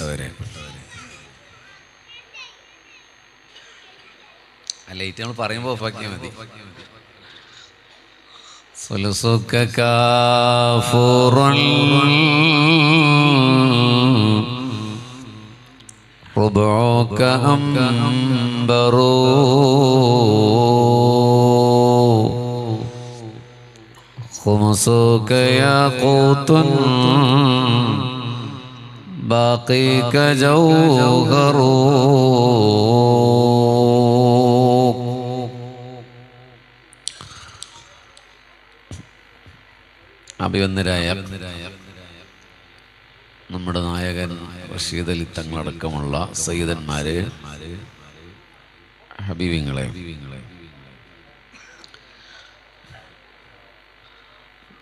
പ്രിയപ്പെട്ടവരെ, ലൈറ്റ് നമ്മൾ പറയുമ്പോൾ ഓഫാക്കിയാൽ മതി. സുലുസുക കാഫുറുൻ റുബുക അംബറു ഖുമുസുക യാഖൂതുൻ ബാഖിക ജൗഹറു. അഭിവന്ദരായ നമ്മുടെ നായകൻ റഷീദ് അലി തങ്ങളടക്കമുള്ള സയ്യിദന്മാരെ, ഹബീബിങ്ങളെ,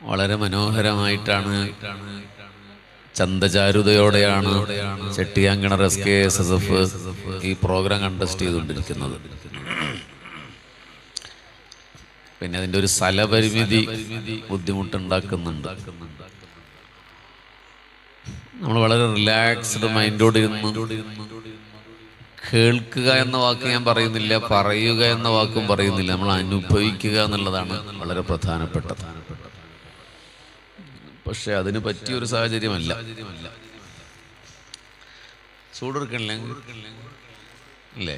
വളരെ മനോഹരമായിട്ടാണ്, ചന്തചാരുതയോടെയാണ് ചെട്ടിയാങ്കണർ SKSSF ഈ പ്രോഗ്രാം കണ്ടസ്റ്റ് ചെയ്തുകൊണ്ടിരിക്കുന്നത്. പിന്നെ അതിൻ്റെ ഒരു സ്ഥലപരിമിതി ബുദ്ധിമുട്ടുണ്ടാക്കുന്നുണ്ട്. നമ്മൾ വളരെ റിലാക്സ്ഡ് മൈൻഡോട് ഇരുന്ന് കേൾക്കുക എന്ന വാക്ക് ഞാൻ പറയുന്നില്ല, പറയുക എന്ന വാക്കും പറയുന്നില്ല, നമ്മൾ അനുഭവിക്കുക എന്നുള്ളതാണ് വളരെ പ്രധാനപ്പെട്ടത്. പക്ഷെ അതിന് പറ്റിയൊരു സാഹചര്യമല്ല. ചൂടെടുക്കണില്ലേ? ഇല്ലേ?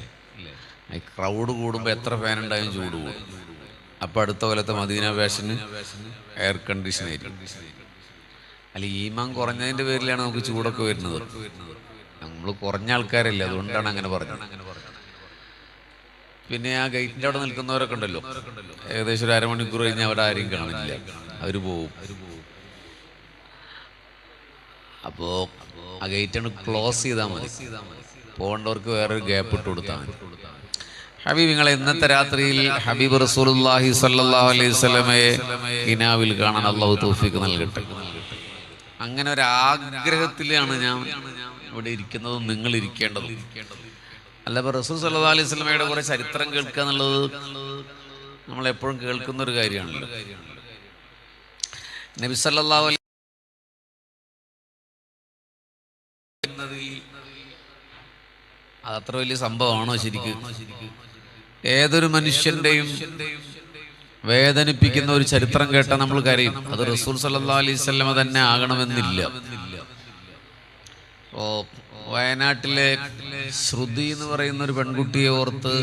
ക്രൗഡ് കൂടുമ്പോൾ എത്ര ഫാൻ ഉണ്ടായും ചൂട് കൂടും. അപ്പം അടുത്ത കൊല്ലത്തെ മദീന ഫാഷന് എയർ കണ്ടീഷൻ ആയിരിക്കും. അല്ല, ഈമാൻ കുറഞ്ഞതിൻ്റെ പേരിലാണ് നമുക്ക് ചൂടൊക്കെ വരുന്നത്. നമ്മൾ കുറഞ്ഞ ആൾക്കാരല്ലേ, അതുകൊണ്ടാണ് അങ്ങനെ പറഞ്ഞത്. പിന്നെ ആ ഗേറ്റിൻ്റെ അവിടെ നിൽക്കുന്നവരൊക്കെ ഉണ്ടല്ലോ, ഏകദേശം ഒരു അരമണിക്കൂർ കഴിഞ്ഞ് അവിടെ ആരെയും കാണില്ല, അവർ പോവും. അപ്പോൾ ആ ഗേറ്റാണ് ക്ലോസ് ചെയ്താൽ മതി, പോകേണ്ടവർക്ക് വേറൊരു ഗ്യാപ്പ് ഇട്ട് കൊടുത്താൽ മതി. ഹബീബിങ്ങളെ, ഇന്നത്തെ രാത്രിയിൽ ഹബീബ് റസൂലുള്ളാഹി സ്വല്ലല്ലാഹു അലൈഹി വസല്ലമയെ കിനാവിൽ കാണാൻ അല്ലാഹു തൗഫീഖ് നൽകട്ടെ. അങ്ങനെ ഒരു ആഗ്രഹത്തിലാണ് ഞാൻ ഇവിടെ ഇരിക്കുന്നതും നിങ്ങൾ ഇരിക്കേണ്ടതും. അല്ല, ഇപ്പോൾ റസൂൽ സ്വല്ലല്ലാഹു അലൈഹി വസല്ലമയുടെ കുറെ ചരിത്രം കേൾക്കുക എന്നുള്ളത് നമ്മളെപ്പോഴും കേൾക്കുന്ന ഒരു കാര്യമാണല്ലോ. നബി സല്ലല്ലാഹു അലൈഹി അതത്ര വലിയ സംഭവമാണോ ശരിക്കും? ഏതൊരു മനുഷ്യന്റെയും വേദനിപ്പിക്കുന്ന ഒരു ചരിത്രം കേട്ടാൽ നമ്മൾ കരയും. അത് റസൂൽ സല്ലല്ലാഹു അലൈഹി വസല്ലമ തന്നെ ആകണമെന്നില്ല. ഓ, വയനാട്ടിലെ ശ്രുതി എന്ന് പറയുന്ന ഒരു പെൺകുട്ടിയെ ഓർത്ത്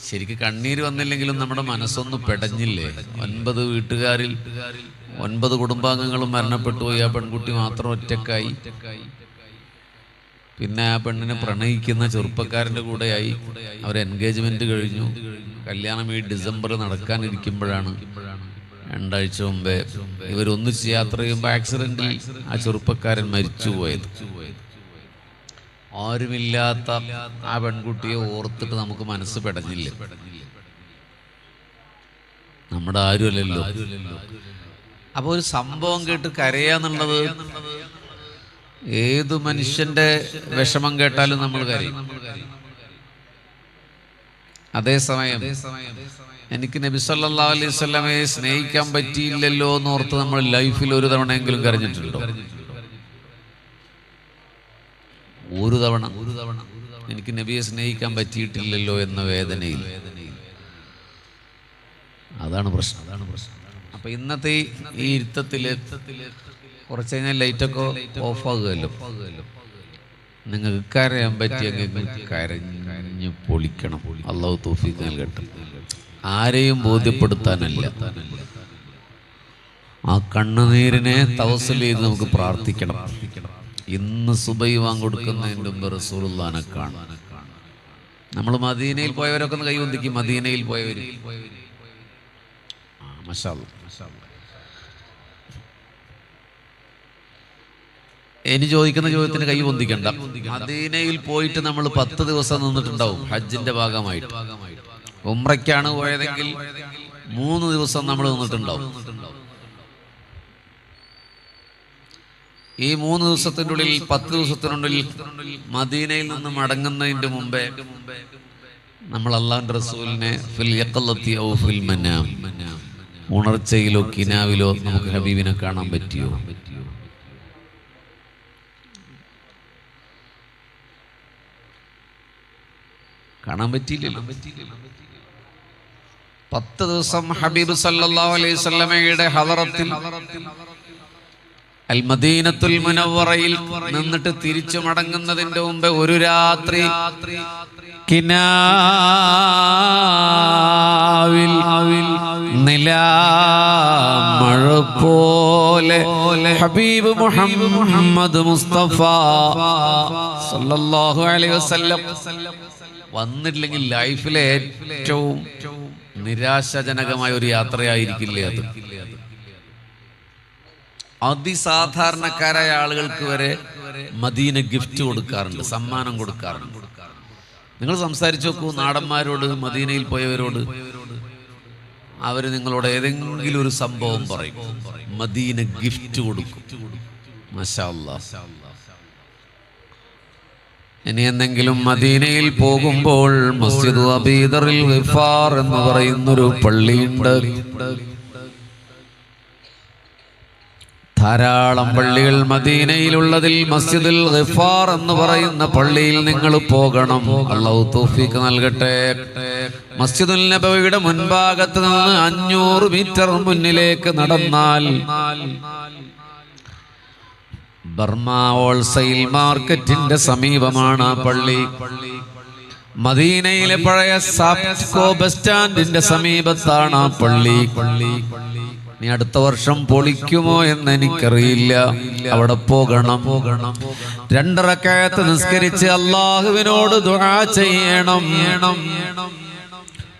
ശരിക്കും കണ്ണീര് വന്നില്ലെങ്കിലും നമ്മുടെ മനസ്സൊന്ന് പെടഞ്ഞില്ലേ? 9 വീട്ടുകാരിൽ 9 കുടുംബാംഗങ്ങളും മരണപ്പെട്ടു പോയി, ആ പെൺകുട്ടി മാത്രം ഒറ്റക്കായി. പിന്നെ ആ പെണ്ണിനെ പ്രണയിക്കുന്ന ചെറുപ്പക്കാരൻ്റെ കൂടെയായി. അവർ എൻഗേജ്മെന്റ് കഴിഞ്ഞു. കല്യാണം ഈ ഡിസംബർ നടക്കാനിരിക്കുമ്പോഴാണ് 2 ആഴ്ച മുമ്പേ ഇവരൊന്നിച്ച് യാത്ര ചെയ്യുമ്പോൾ ആക്സിഡന്റിൽ ആ ചെറുപ്പക്കാരൻ മരിച്ചുപോയത്. ആരുമില്ലാത്ത ആ പെൺകുട്ടിയെ ഓർത്തിട്ട് നമുക്ക് മനസ്സ് പെടഞ്ഞില്ല. നമ്മുടെ ആരുമല്ലല്ലോ. അപ്പോൾ ഒരു സംഭവം കേട്ട് കരയാന്നുള്ളത്, ഏതു മനുഷ്യന്റെ വിഷമം കേട്ടാലും നമ്മൾ കരയും. അതേസമയം എനിക്ക് നബി സല്ലല്ലാഹു അലൈഹി വസല്ലമയെ സ്നേഹിക്കാൻ പറ്റിയില്ലല്ലോ എന്നോർത്ത് നമ്മൾ ലൈഫിൽ ഒരു തവണയെങ്കിലും കരഞ്ഞിട്ടുണ്ടോ? ഒരു തവണ എനിക്ക് നബിയെ സ്നേഹിക്കാൻ പറ്റിയിട്ടില്ലല്ലോ എന്ന വേദനയിൽ. അതാണ് പ്രശ്നം. അപ്പൊ ഇന്നത്തെ ഈ ഇരുത്തത്തില് കുറച്ച് കഴിഞ്ഞാൽ ലൈറ്റൊക്കെ ഓഫാകുമല്ലോ. നിങ്ങൾക്ക് കരയാൻ പറ്റിയെങ്കിൽ കരഞ്ഞു പൊളിക്കണം. അല്ലാഹു തൗഫീഖ് നൽകട്ടെ. ആരെയും ബോധ്യപ്പെടുത്താനല്ല, ആ കണ്ണുനീരിനെ തവസ്സുൽ ചെയ്ത് നമുക്ക് പ്രാർത്ഥിക്കണം. ഇന്ന് സുബൈ വാങ്ങിക്കൊടുക്കുന്നതിൻ്റെ മുമ്പ് റസൂലുള്ളാഹിനെ കാണും. നമ്മൾ മദീനയിൽ പോയവരൊക്കെ ഒന്ന് കൈ ഒന്നിക്കും. മദീനയിൽ പോയവർ മാഷാ അല്ലാഹ്. ഇനി ചോദിക്കുന്ന ചോദ്യത്തിന് കൈ പൊന്തിക്കണ്ട. മദീനയിൽ പോയിട്ട് നമ്മൾ 10 ദിവസം നിന്നിട്ടുണ്ടാവും ഹജ്ജിന്റെ ഭാഗമായിട്ട്. ഉംറയ്ക്കാണ് പോയതെങ്കിൽ 3 ദിവസം നമ്മൾ നിന്നിട്ടുണ്ടാവും. ഈ 3 ദിവസത്തിനുള്ളിൽ 10 ദിവസത്തിനുള്ളിൽ മദീനയിൽ നിന്ന് മടങ്ങുന്നതിന്റെ മുമ്പേ നമ്മൾ അല്ലാഹുവിന്റെ റസൂലിനെ ഫിൽ യഖലത്തി ഔ ഫിൽ മനാം, ഉണർച്ചയിലോ കിനാവിലോ നമുക്ക് ഹബീബിനെ കാണാൻ പറ്റിയോ? കാണാൻ പറ്റിയില്ലല്ലോ. 10 ദിവസം ഹബീബ് സല്ലല്ലാഹു അലൈഹി വസല്ലമയുടെ ഹദറത്തിൽ അൽ മദീനത്തുൽ മുനവ്വറയിൽ നിന്നിട്ട് തിരിച്ചു മടങ്ങുന്നതിന്റെ മുമ്പ് ഒരു രാത്രി കിനാവിൽ നിലാമഴ പോലെ ഹബീബ് മുഹമ്മദ് മുസ്തഫ സല്ലല്ലാഹു അലൈഹി വസല്ലം വന്നിട്ടില്ലെങ്കിൽ ലൈഫിലെ ഏറ്റവും നിരാശാജനകമായ ഒരു യാത്രയായിരിക്കില്ലേ അത്? അതിസാധാരണക്കാരായ ആളുകൾക്ക് വരെ മദീന ഗിഫ്റ്റ് കൊടുക്കാറുണ്ട്, സമ്മാനം കൊടുക്കാറുണ്ട്. നിങ്ങൾ സംസാരിച്ചു നോക്കൂ നാടന്മാരോട്, മദീനയിൽ പോയവരോട്. അവര് നിങ്ങളോട് ഏതെങ്കിലും ഒരു സംഭവം പറയും, മദീന ഗിഫ്റ്റ് കൊടുക്കും. മാഷാ അല്ലാഹ്. ഇനി എന്തെങ്കിലും മദീനയിൽ പോകുമ്പോൾ മസ്ജിദ് അബീ ദറിൽ ഗിഫാർ എന്ന് പറയുന്നൊരു പള്ളിയുണ്ട്. ധാരാളം പള്ളികൾ മദീനയിലുള്ളതിൽ മസ്ജിദുൽ ഗിഫാർ എന്ന് പറയുന്ന പള്ളിയിൽ നിങ്ങൾ പോകണം. അല്ലാഹു തൗഫീഖ് നൽകട്ടെ. മസ്ജിദുൽ നബവിയുടെ മുൻഭാഗത്ത് നിന്ന് 500 മീറ്റർ മുന്നിലേക്ക് നടന്നാൽ ബർമ ഹോൾസെയിൽ മാർക്കറ്റിന്റെ സമീപമാണ് ആ പള്ളി. മദീനയിലെ പഴയ സാപ്കോ ബസ് സ്റ്റാൻഡിന്റെ സമീപത്താണ് ആ പള്ളി. നീ അടുത്ത വർഷം പൊളിക്കുമോ എന്ന് എനിക്കറിയില്ല. അവിടെ പോകണം. 2 റക്അത്ത് നിസ്കരിച്ച് അല്ലാഹുവിനോട് ദുആ ചെയ്യണം.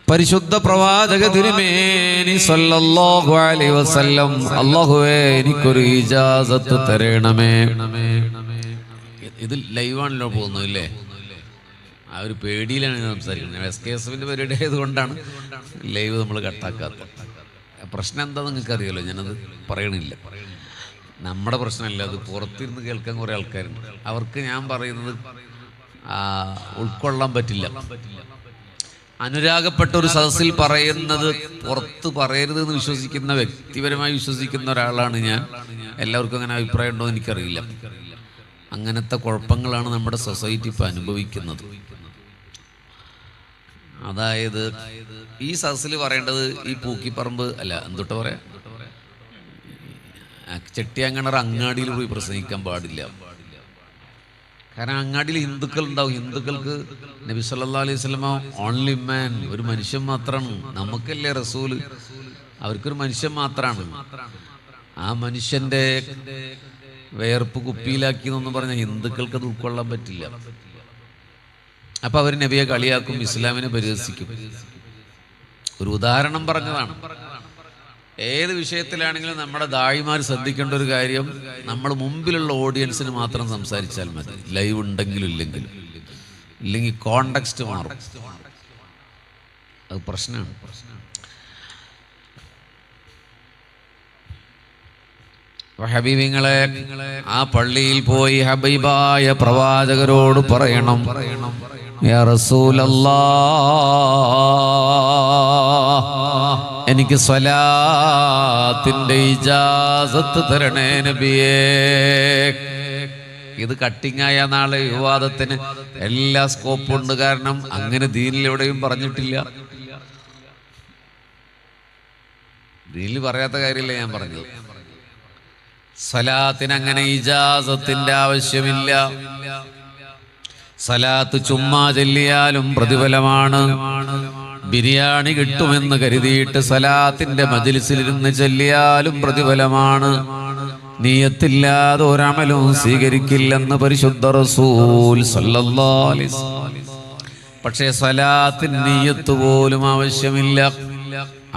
പരിശുദ്ധ പ്രവാചക തിരുമേനി സല്ലല്ലാഹു അലൈഹി വസല്ലം, അല്ലാഹുവേ എനിക്കൊരു ഇജാസത്ത് തരണമേ. ഇത് ലൈവാണല്ലോ പോകുന്നത് ഇല്ലേ? ആ ഒരു പേടിയിലാണ് സംസാരിക്കുന്നത്. SKSFന്റെ പരിപാടി ആയതുകൊണ്ടാണ് ലൈവ് നമ്മൾ കട്ടാക്കാത്തത്. പ്രശ്നം എന്താ നിങ്ങൾക്ക് അറിയാലോ, ഞാനത് പറയണില്ല. നമ്മുടെ പ്രശ്നമല്ല അത്. പുറത്തിരുന്ന് കേൾക്കാൻ കുറേ ആൾക്കാരുണ്ട്. അവർക്ക് ഞാൻ പറയുന്നത് ഉൾക്കൊള്ളാൻ പറ്റില്ല. അനുരാഗപ്പെട്ട ഒരു സദസ്സിൽ പറയുന്നത് പുറത്ത് പറയരുത് എന്ന് വിശ്വസിക്കുന്ന, വ്യക്തിപരമായി വിശ്വസിക്കുന്ന ഒരാളാണ് ഞാൻ. എല്ലാവർക്കും അങ്ങനെ അഭിപ്രായം ഉണ്ടോ എന്ന് എനിക്കറിയില്ല. അങ്ങനത്തെ കുഴപ്പങ്ങളാണ് നമ്മുടെ സൊസൈറ്റി ഇപ്പം അനുഭവിക്കുന്നത്. അതായത് ഈ സദസ്സിൽ പറയേണ്ടത് ഈ പൂക്കിപ്പറമ്പ് അല്ല, എന്തൊട്ട് പറയാ, ചെട്ടിയാങ്കണർ അങ്ങാടിയിൽ പോയി പ്രസംഗിക്കാൻ പാടില്ല. കാരണം അങ്ങാടിയിൽ ഹിന്ദുക്കൾ ഉണ്ടാവും. ഹിന്ദുക്കൾക്ക് നബി സല്ലല്ലാഹു അലൈഹി വസല്ലം ഓൺലി മാൻ, ഒരു മനുഷ്യൻ മാത്രമാണ്. നമുക്കല്ലേ റസൂല്, അവർക്കൊരു മനുഷ്യൻ മാത്രമാണ്. ആ മനുഷ്യന്റെ വേർപ്പ് കുപ്പിയിലാക്കി എന്നൊന്നും പറഞ്ഞാൽ ഹിന്ദുക്കൾക്ക് അത് ഉൾക്കൊള്ളാൻ പറ്റില്ല. അപ്പൊ അവർ നബിയെ കളിയാക്കും, ഇസ്ലാമിനെ പരിഹസിക്കും. ഒരു ഉദാഹരണം പറഞ്ഞതാണ്. ഏത് വിഷയത്തിലാണെങ്കിലും നമ്മുടെ ദായിമാർ ശ്രദ്ധിക്കേണ്ട ഒരു കാര്യം, നമ്മൾ മുമ്പിലുള്ള ഓഡിയൻസിന് മാത്രം സംസാരിച്ചാൽ മതി. ലൈവ് ഉണ്ടെങ്കിലും ഇല്ലെങ്കിലും. ഇല്ലെങ്കിൽ കോണ്ടെക്സ്റ്റ് മാറും. അത് പ്രശ്നമാണ്. ഹബീബിങ്ങളെ, ആ പള്ളിയിൽ പോയി ഹബീബായ പ്രവാചകരോട് പറയണം, യാ റസൂലല്ലാഹ്, എനിക്ക് സ്വലാത്തിന്റെ ഇജാസത്ത് തരണേ നബിയേ. ഇത് കട്ടിങ്ങായ നാളെ വിവാദത്തിന് എല്ലാ സ്കോപ്പും ഉണ്ട്. കാരണം അങ്ങനെ ദീനിൽ എവിടെയും പറഞ്ഞിട്ടില്ല. ദീനിൽ പറയാത്ത കാര്യമില്ല ഞാൻ പറഞ്ഞത്. സലാത്തിന് അങ്ങനെ ഇജാസത്തിന്റെ ആവശ്യമില്ല. സലാത്ത് ചുമ്മാ ചൊല്ലിയാലും പ്രതിഫലമാണ്. ബിരിയാണി കിട്ടുമെന്ന് കരുതിയിട്ട് സലാത്തിന്റെ മജ്‌ലിസിലിരുന്ന് ചൊല്ലിയാലും പ്രതിഫലമാണ്. നിയത്തില്ലാതെ ഒരമലും സ്വീകരിക്കില്ലെന്ന് പരിശുദ്ധ റസൂൽ സല്ലല്ലാഹു അലൈഹി വസല്ലം. പക്ഷേ സലാത്തിന് നിയത്ത് പോലും ആവശ്യമില്ല.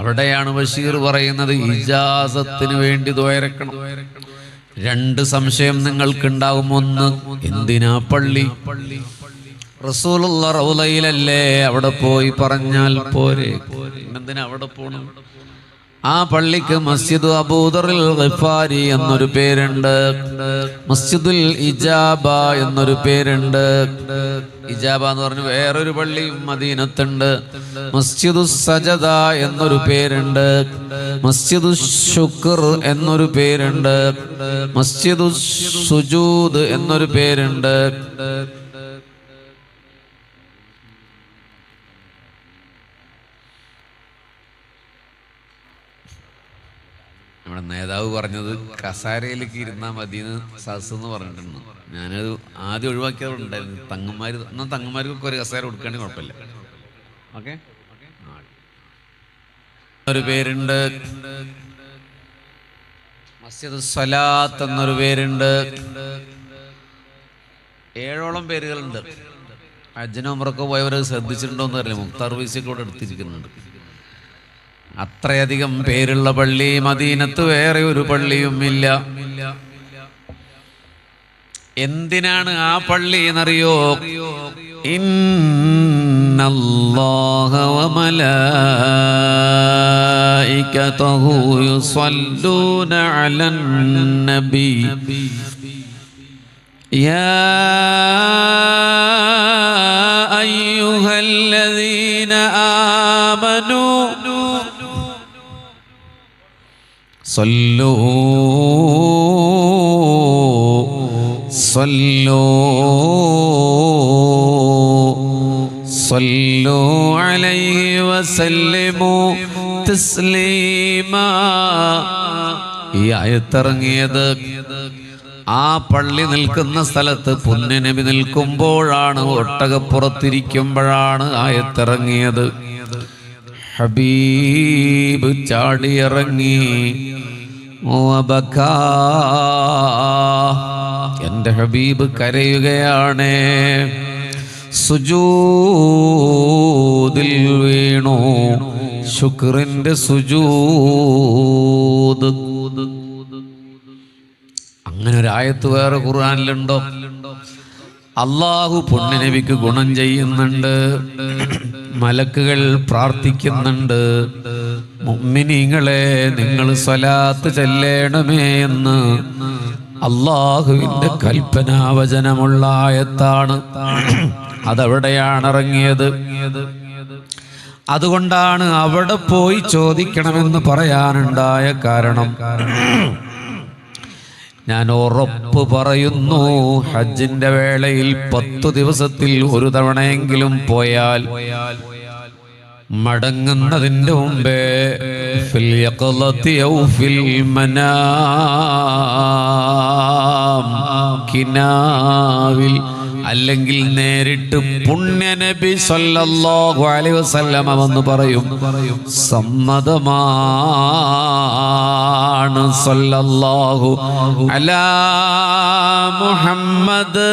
അവിടെയാണ് ബഷീർ പറയുന്നത്, ഇജാസത്തിന് വേണ്ടി ദുആയിരക്കണം. 2 സംശയം നിങ്ങൾക്കുണ്ടാവും. ഒന്ന്, എന്തിനാ പള്ളി? റസൂലുള്ള റൗളയിലല്ലേ, അവിടെ പോയി പറഞ്ഞാൽ പോരെ? എന്തിനാ അവിടെ പോണം? ആ പള്ളിക്ക് മസ്ജിദ് അബൂ ദറിൽ ഗിഫാരി എന്നൊരു പേരുണ്ട്. മസ്ജിദുൽ ഇജാബ എന്നൊരു പേരുണ്ട്. ഇജാബ എന്ന് പറഞ്ഞ വേറൊരു പള്ളി മദീനത്തുണ്ട്. മസ്ജിദു സജദ എന്നൊരു പേരുണ്ട്. മസ്ജിദു ശുക്ർ എന്നൊരു പേരുണ്ട്. മസ്ജിദു സുജൂദ് എന്നൊരു പേരുണ്ട്. നമ്മുടെ നേതാവ് പറഞ്ഞത് കസാരയിലേക്ക് ഇരുന്നാൽ മതിയെന്ന് സദസ് എന്ന് പറഞ്ഞിട്ടുണ്ട്. ഞാനത് ആദ്യം ഒഴിവാക്കിയതുണ്ടായിരുന്നു. തങ്ങന്മാർക്കൊക്കെ ഒരു കസേര കൊടുക്കുകയാണെങ്കിൽ കുഴപ്പമില്ല. ഓക്കെ. ഒരു പേരുണ്ട്, മസ്ജിദ് സ്വലാത്ത് എന്നൊരു പേരുണ്ട്. 7ഓളം പേരുകളുണ്ട്. ഹജ്ജിനും ഉംറയ്ക്കും പോയവർ ശ്രദ്ധിച്ചിട്ടുണ്ടോ എന്ന് അറിയില്ല. മുഖ്താർ ഫൈസി കൂടെ എടുത്തിരിക്കുന്നുണ്ട്. അത്രയധികം പേരുള്ള പള്ളി മദീനത്ത് വേറെ ഒരു പള്ളിയും ഇല്ല. എന്തിനാണ് ആ പള്ളി എന്നറിയോ? ഇന്നല്ലാഹ വമലായികതഹു യുസല്ലൂന അലൻ നബി യാ അയ്യുഹല്ലദീന ആമനൂ صلوا عليه وسلموا تسليما. ഈ ആയത്തിറങ്ങിയത് ആ പള്ളി നിൽക്കുന്ന സ്ഥലത്ത് പുണ്യനബി നിൽക്കുമ്പോഴാണ്, ഒട്ടകപ്പുറത്തിരിക്കുമ്പോഴാണ് ആയത്തിറങ്ങിയത്. ഹബീബ് ചാടിയിറങ്ങി, എൻ്റെ ഹബീബ് കരയുകയാണ്. സുജൂദിൽ വീണു, ശുക്രിന്റെ സുജൂദ്. അങ്ങനെ ഒരു ആയത്ത് വേറെ ഖുർആനിലുണ്ടോ? അള്ളാഹു പുണ്യനബിക്ക് ഗുണം ചെയ്യുന്നുണ്ട്, മലക്കുകൾ പ്രാർത്ഥിക്കുന്നുണ്ട്, മുഅ്മിനീങ്ങളെ നിങ്ങൾ സ്വലാത്ത് ചൊല്ലേണമേ എന്ന് അള്ളാഹുവിന്റെ കൽപ്പനാവചനമുള്ള ആയത്താണ്. അതവിടെയാണ് ഇറങ്ങിയത്. അതുകൊണ്ടാണ് അവിടെ പോയി ചോദിക്കണമെന്ന് പറയാനുണ്ടായ കാരണം. ഞാൻ ഉറപ്പ് പറയുന്നു, ഹജ്ജിന്റെ വേളയിൽ 10 ദിവസത്തിൽ ഒരു തവണയെങ്കിലും പോയാൽ മടങ്ങുന്നതിന്റെ മുമ്പേ ഫിൽ യഖളതി ഔ ഫിൽ മനാം, കിനാവിൽ അല്ലെങ്കിൽ നേരിട്ട് പുണ്യനബി സല്ലല്ലാഹു അലൈഹി വസല്ലമ വന്ന് പറയും, സമ്മതമാണ് സല്ലല്ലാഹു അലാ മുഹമ്മദ്.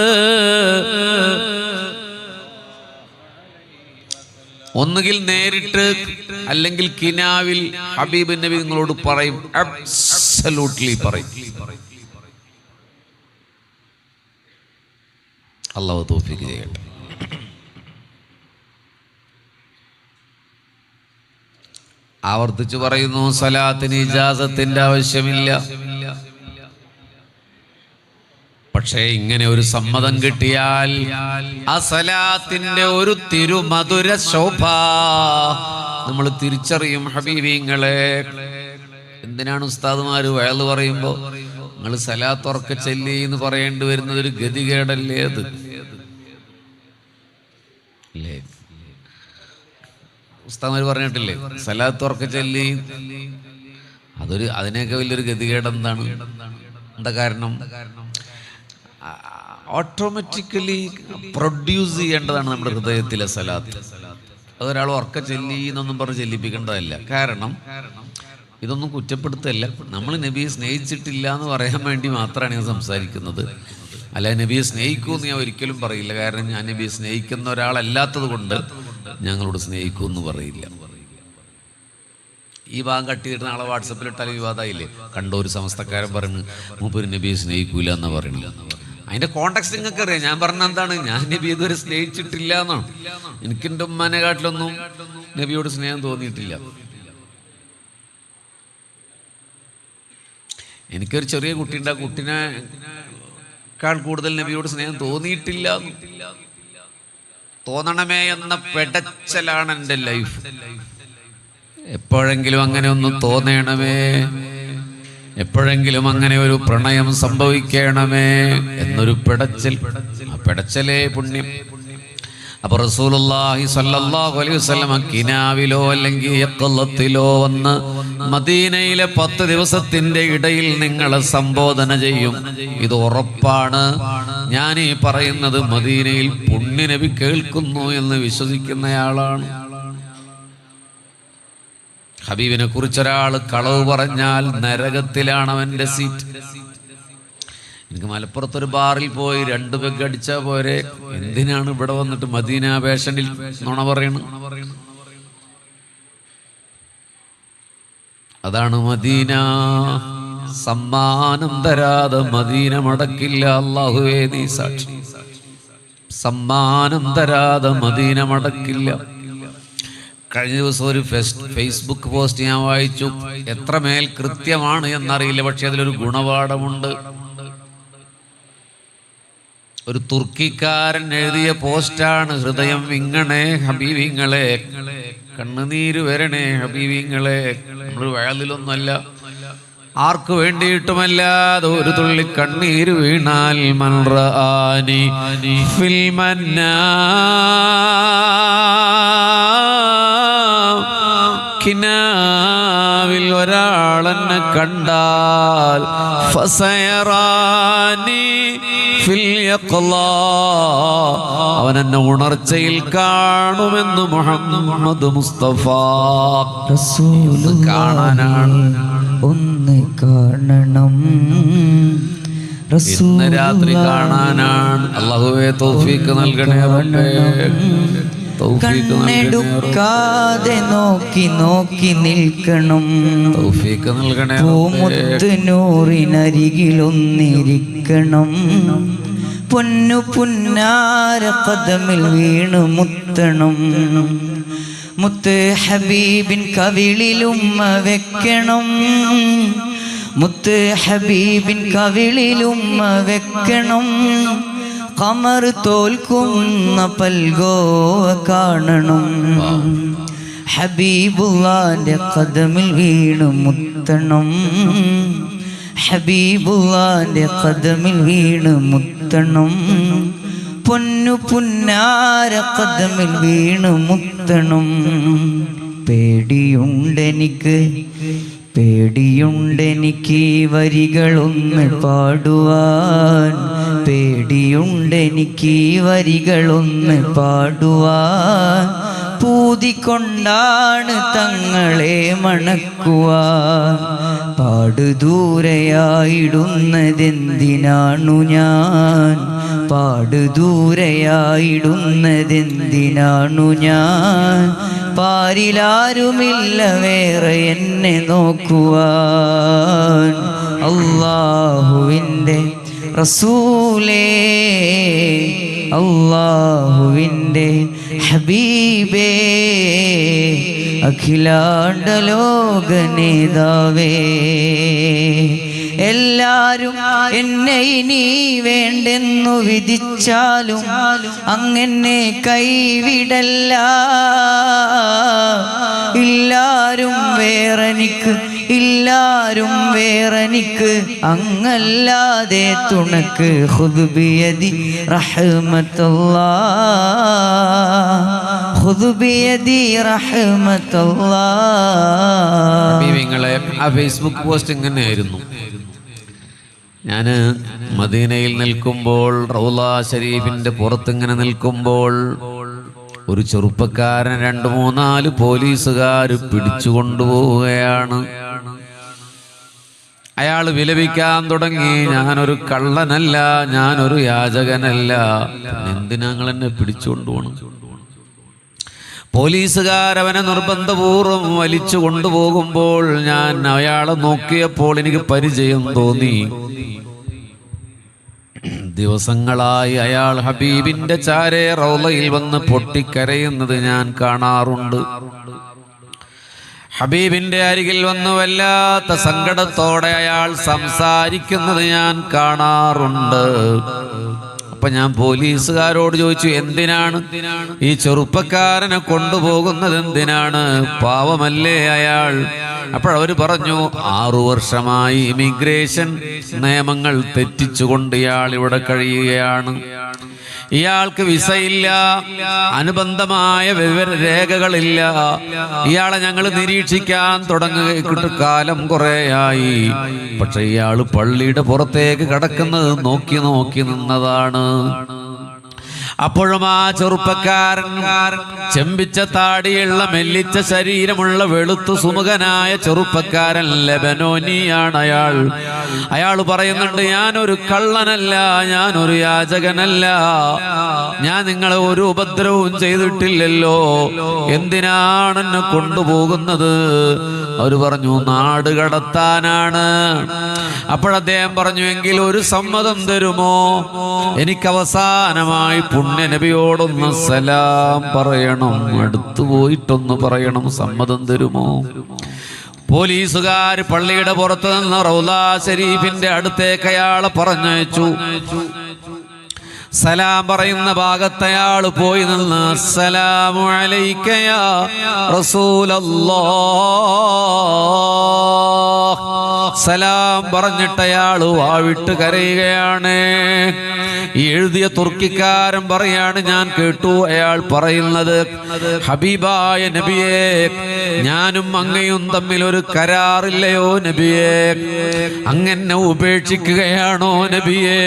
ഒന്നുകിൽ നേരിട്ട് അല്ലെങ്കിൽ കിനാവിൽ ഹബീബ് നബി നിങ്ങളോട് പറയും, അബ്സല്യൂട്ട്ലി പറയും. അല്ലാഹു തൗഫീഖ് ചെയ്യട്ടെ. ആവർത്തിച്ചു പറയുന്നു, സലാത്തിന് ഇജാസത്തിന്റെ ആവശ്യമില്ല. പക്ഷേ ഇങ്ങനെ ഒരു സമ്മതം കിട്ടിയാൽ ആ സലാത്തിന്റെ ഒരു തിരുമധുര ശോഭ നമ്മൾ തിരിച്ചറിയും. ഹബീബിങ്ങളെ, എന്തിനാണ് ഉസ്താദുമാര് വയല് പറയുമ്പോ നിങ്ങൾ സലാത്ത് ഉറക്കെ ചൊല്ലി എന്ന് പറയേണ്ടി വരുന്നത്? ഒരു ഗതികേടല്ലേ അത്? അല്ലേ? ഉസ്താദുമാര് പറഞ്ഞിട്ടില്ലേ സലാത്ത് ഉറക്കെ ചൊല്ലി? അതിനൊക്കെ വലിയൊരു ഗതികേട് എന്താണ്? എന്താ കാരണം? ഓട്ടോമാറ്റിക്കലി പ്രൊഡ്യൂസ് ചെയ്യേണ്ടതാണ് നമ്മുടെ ഹൃദയത്തിലെ സലാത്ത്. അതൊരാൾ ഉറക്ക ചൊല്ലി എന്നൊന്നും പറഞ്ഞ് ചെല്ലിപ്പിക്കേണ്ടതല്ല. കാരണം ഇതൊന്നും കുറ്റപ്പെടുത്തല്ല. നമ്മൾ നബിയെ സ്നേഹിച്ചിട്ടില്ല എന്ന് പറയാൻ വേണ്ടി മാത്രമാണ് ഞാൻ സംസാരിക്കുന്നത്. അല്ല, നബിയെ സ്നേഹിക്കുമെന്ന് ഞാൻ ഒരിക്കലും പറയില്ല. കാരണം ഞാൻ നബിയെ സ്നേഹിക്കുന്ന ഒരാളല്ലാത്തത് കൊണ്ട് ഞങ്ങളോട് സ്നേഹിക്കുമെന്ന് പറയില്ല. ഈ ഭാഗം കട്ടിയിട്ട് നാളെ വാട്സപ്പിലിട്ടാൽ വിവാദമായില്ലേ? കണ്ടോ, ഒരു സമസ്തക്കാരൻ പറഞ്ഞു മൂപ്പര് നബിയെ സ്നേഹിക്കൂല എന്നാ പറയണില്ല. അതിന്റെ കോണ്ടെക്സ്റ്റ് നിങ്ങൾക്ക് അറിയാം. ഞാൻ പറഞ്ഞ എന്താണ്? ഞാൻ നബി ഇതുവരെ സ്നേഹിച്ചിട്ടില്ല എന്നാണ്. എനിക്ക് എൻ്റെ ഉമ്മാനെ കാട്ടിലൊന്നും നബിയോട് സ്നേഹം തോന്നിയിട്ടില്ല. എനിക്കൊരു ചെറിയ കുട്ടിയുണ്ട്, ആ കുട്ടിനേക്കാൾ കൂടുതൽ നബിയോട് സ്നേഹം തോന്നിയിട്ടില്ല. തോന്നണമേ എന്ന പെടച്ചലാണ് എൻ്റെ ലൈഫ്. എപ്പോഴെങ്കിലും അങ്ങനെ ഒന്ന് തോന്നണമേ, എപ്പോഴെങ്കിലും അങ്ങനെ ഒരു പ്രണയം സംഭവിക്കണമേ എന്നൊരു പെടച്ചൽ. ആ പെടച്ചലേ പുണ്യം. അപ്പൊ റസൂലുള്ളാഹി സ്വല്ലല്ലാഹു അലൈഹി വസല്ലം കിനാവിലോ അല്ലെങ്കിൽ യഖ്ളത്തിലോ വന്ന് മദീനയിലെ 10 ദിവസത്തിന്റെ ഇടയിൽ നിങ്ങളെ സംബോധന ചെയ്യും. ഇത് ഉറപ്പാണ്. ഞാൻ ഈ പറയുന്നത് മദീനയിൽ പുണ്യനബി കേൾക്കുന്നു എന്ന് വിശ്വസിക്കുന്നയാളാണ്. ഹബീബിനെ കുറിച്ചൊരാൾ കളവ് പറഞ്ഞാൽ നരകത്തിലാണ് അവന്റെ സീറ്റ്. എനിക്ക് മലപ്പുറത്തൊരു ബാറിൽ പോയി 2 പെഗ് അടിച്ചാൽ പോരെ, എന്തിനാണ് ഇവിടെ വന്നിട്ട് മദീന പേഷനിൽ നുണ പറയണം? അതാണ് മദീന. സമ്മാനം തരാതെ മദീന മടക്കില്ല. അല്ലാഹുവേ നീ സാക്ഷി. സമ്മാനം തരാതെ മദീന മടക്കില്ല. കഴിഞ്ഞ ദിവസം ഒരു ഫേസ്ബുക്ക് പോസ്റ്റ് ഞാൻ വായിച്ചു. എത്രമേൽ കൃത്യമാണ് എന്നറിയില്ല, പക്ഷെ അതിലൊരു ഗുണപാഠമുണ്ട്. ഒരു തുർക്കിക്കാരൻ എഴുതിയ പോസ്റ്റാണ്. ഹൃദയം വിങ്ങണേ ഹബീബിങ്ങളെ, കണ്ണുനീര് വരണേ ഹബീബിങ്ങളെ. നമ്മൾ വയലിലൊന്നുമല്ല, ആർക്കു വേണ്ടിയിട്ടുമല്ലാതെ ഒരു തുള്ളി കണ്ണീര് വീണാൽ മൻ റആനി ഫിൽ കിനാവിൽ ഒരാളെന്നെ കണ്ടാൽ ഫസയറാനി ഫിൽ യഖ്ലാ, അവനെന്നെ ഉണർച്ചയിൽ കാണുമെന്ന് മുഹമ്മദ് മുസ്തഫ. റസൂൽ കാണാനാണ്, ഒന്ന് കാണണം, ഇന്ന് രാത്രി കാണാനാണ്. അല്ലാഹുവേ തൗഫീഖ് നൽകണേ റബ്ബേ, തൗഫീഖ് നൽകണേ. കണ്ണെടുക്കാതെ നോക്കി നോക്കി നിൽക്കണം, തൗഫീഖ് നൽകണേ. പൂമുത്ത് നൂറിനരികിലൊന്നിരിക്കണം, പൊന്നു പുന്നാര കദമിൽ വീണു മുത്തണം, മുത്ത് ഹബീബിൻ കവിളിലുമ്മ വെക്കണം, മുത്ത് ഹബീബിൻ കവിളിലുമ്മ വെക്കണം, ഖമർ തോൽക്കുന്ന പൽഗോവ കാണണം, ഹബീബുള്ളാന്റെ ഖദമിൽ വീണു മുത്തണം, ഹബീബുള്ളാന്റെ ഖദമിൽ വീണു മുത്തണം, പൊന്നു പുന്നാര ഖദമിൽ വീണു മുത്തണം. പേടിയുണ്ടെനിക്ക് പേടിയുണ്ടെനിക്ക് വരികളൊന്ന് പാടുവാൻ, പേടിയുണ്ടെനിക്ക് വരികളൊന്ന് പാടുവാൻ, പൂതിക്കൊണ്ടാണ് തങ്ങളെ മണക്കുവാൻ, പാടുദൂരയായിടുന്നതെന്തിനാണു ഞാൻ, പാടുദൂരയായിടുന്നതെന്തിനാണു ഞാൻ, പാരിലാരുമില്ല വേറെ എന്നെ നോക്കുവാൻ, അല്ലാഹുവിൻ്റെ റസൂലേ, അല്ലാഹുവിൻ്റെ ഹബീബേ, അഖിലാണ്ട ലോക നേതാവേ. എല്ലാരും എന്നെ ഇനി വേണ്ടെന്നു വിധിച്ചാലും അങ്ങനെ കൈവിടല്ല, എല്ലാരും വേറെനിക്ക്, എല്ലാരും വേറെനിക്ക്, അങ്ങല്ലാതെ തുണക്ക്. ഖുദ് ബിയദി റഹ്മത്തുള്ളാഹ്, ഖുദ് ബിയദി റഹ്മത്തുള്ളാഹ്. ഹബീബിങ്ങളെ, ആ ഫേസ്ബുക്ക് പോസ്റ്റ് ഇങ്ങനെയായിരുന്നു. ഞാൻ മദീനയിൽ നിൽക്കുമ്പോൾ, റൗള ഷരീഫിന്റെ പുറത്തിങ്ങനെ നിൽക്കുമ്പോൾ, ഒരു ചെറുപ്പക്കാരൻ 2-3-4 പോലീസുകാർ പിടിച്ചുകൊണ്ടുപോവുകയാണ്. അയാൾ വിലപിക്കാൻ തുടങ്ങി, ഞാനൊരു കള്ളനല്ല, ഞാനൊരു യാചകനല്ല, എന്തിനാ നിങ്ങൾ എന്നെ പിടിച്ചുകൊണ്ടുപോകണം? പോലീസുകാരവനെ നിർബന്ധപൂർവ്വം വലിച്ചു കൊണ്ടുപോകുമ്പോൾ ഞാൻ അയാളെ നോക്കിയപ്പോൾ എനിക്ക് പരിചയം തോന്നി. ദിവസങ്ങളായി അയാൾ ഹബീബിന്റെ ചാരെ റൗളയിൽ വന്ന് പൊട്ടിക്കരയുന്നത് ഞാൻ കാണാറുണ്ട്. ഹബീബിന്റെ അരികിൽ വന്ന് വല്ലാത്ത സങ്കടത്തോടെ അയാൾ സംസാരിക്കുന്നത് ഞാൻ കാണാറുണ്ട്. അപ്പൊ ഞാൻ പോലീസുകാരോട് ചോദിച്ചു, എന്തിനാണ് ഈ ചെറുപ്പക്കാരനെ കൊണ്ടുപോകുന്നത്, എന്തിനാണ്? പാവമല്ലേ അയാൾ? അപ്പോഴവർ പറഞ്ഞു, 6 വർഷമായി ഇമിഗ്രേഷൻ നിയമങ്ങൾ തെറ്റിച്ചുകൊണ്ട് ഇയാൾ ഇവിടെ കഴിയുകയാണ്. ഇയാൾക്ക് വിസയില്ല, അനുബന്ധമായ വിവരരേഖകളില്ല. ഇയാളെ ഞങ്ങൾ നിരീക്ഷിക്കാൻ തുടങ്ങിയിട്ട് കാലം കുറേയായി. പക്ഷെ ഇയാൾ പള്ളിയുടെ പുറത്തേക്ക് കടക്കുന്നത് നോക്കി നോക്കി നിന്നതാണ്. അപ്പോഴും ആ ചെറുപ്പക്കാരൻ ചെമ്പിച്ച താടിയുള്ള മെല്ലിച്ച ശരീരമുള്ള വെളുത്തു സുമുഖനായ ചെറുപ്പക്കാരൻ ലെബനോനിയാണ് അയാൾ പറയുന്നുണ്ട്, ഞാനൊരു കള്ളനല്ല, ഞാനൊരു യാചകനല്ല, ഞാൻ നിങ്ങളെ ഒരു ഉപദ്രവവും ചെയ്തിട്ടില്ലല്ലോ, എന്തിനാണ് എന്നെ കൊണ്ടുപോകുന്നത്? അവർ പറഞ്ഞു, നാട് കടത്താനാണ്. അപ്പോഴദ്ദേഹം പറഞ്ഞു, എങ്കിൽ ഒരു സമ്മതം തരുമോ? എനിക്ക് അവസാനമായി പുണ്യനബിയോടൊന്ന് സലാം പറയണം, അടുത്തു പോയിട്ടൊന്ന് പറയണം, സമ്മതം തരുമോ? പോലീസുകാർ പള്ളിയുടെ പുറത്ത് നിന്ന് റൗളാ ശരീഫിന്റെ അടുത്തേക്ക് അയാളെ പറഞ്ഞയച്ചു. സലാം പറയുന്ന ഭാഗത്ത് അയാൾ പോയി നിന്ന് അസ്സലാമു അലൈക യാ റസൂലല്ലാഹ്, സലാം പറഞ്ഞിട്ട് അയാൾ വാവിട്ട് കരയുകയാണ്. ഈ എഴുതിയ തുർക്കിക്കാരൻ പറയാണ്, ഞാൻ കേട്ടു അയാൾ പറയുന്നത്, ഹബീബായ നബിയേ, ഞാനും അങ്ങയും തമ്മിൽ ഒരു കരാറില്ലയോ നബിയേ? അങ്ങനെ ഉപേക്ഷിക്കുകയാണോ നബിയേ?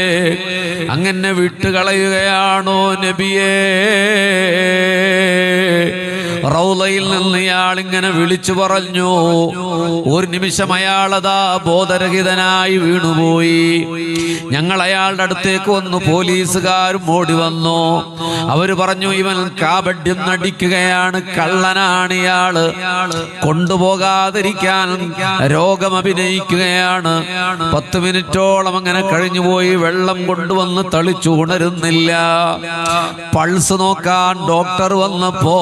അങ്ങനെ വിട്ടുകളയുകയാണോ നബിയേ? റൗളയിൽ നിന്ന് ഇയാൾ ഇങ്ങനെ വിളിച്ചു പറഞ്ഞു. ഒരു നിമിഷം അയാളതാ ബോധരഹിതനായി വീണുപോയി. ഞങ്ങൾ അയാളുടെ അടുത്തേക്ക് വന്നു. പോലീസുകാരും ഓടി വന്നു. അവര് പറഞ്ഞു, ഇവൻ കാപട്യം നടിക്കുകയാണ്, കള്ളനാണ് ഇയാള്, കൊണ്ടുപോകാതിരിക്കാൻ രോഗം അഭിനയിക്കുകയാണ്. 10 മിനിറ്റോളം അങ്ങനെ കഴിഞ്ഞുപോയി. വെള്ളം കൊണ്ടുവന്ന് തളിച്ചു, ഉണരുന്നില്ല. പൾസ് നോക്കാൻ ഡോക്ടർ വന്നപ്പോ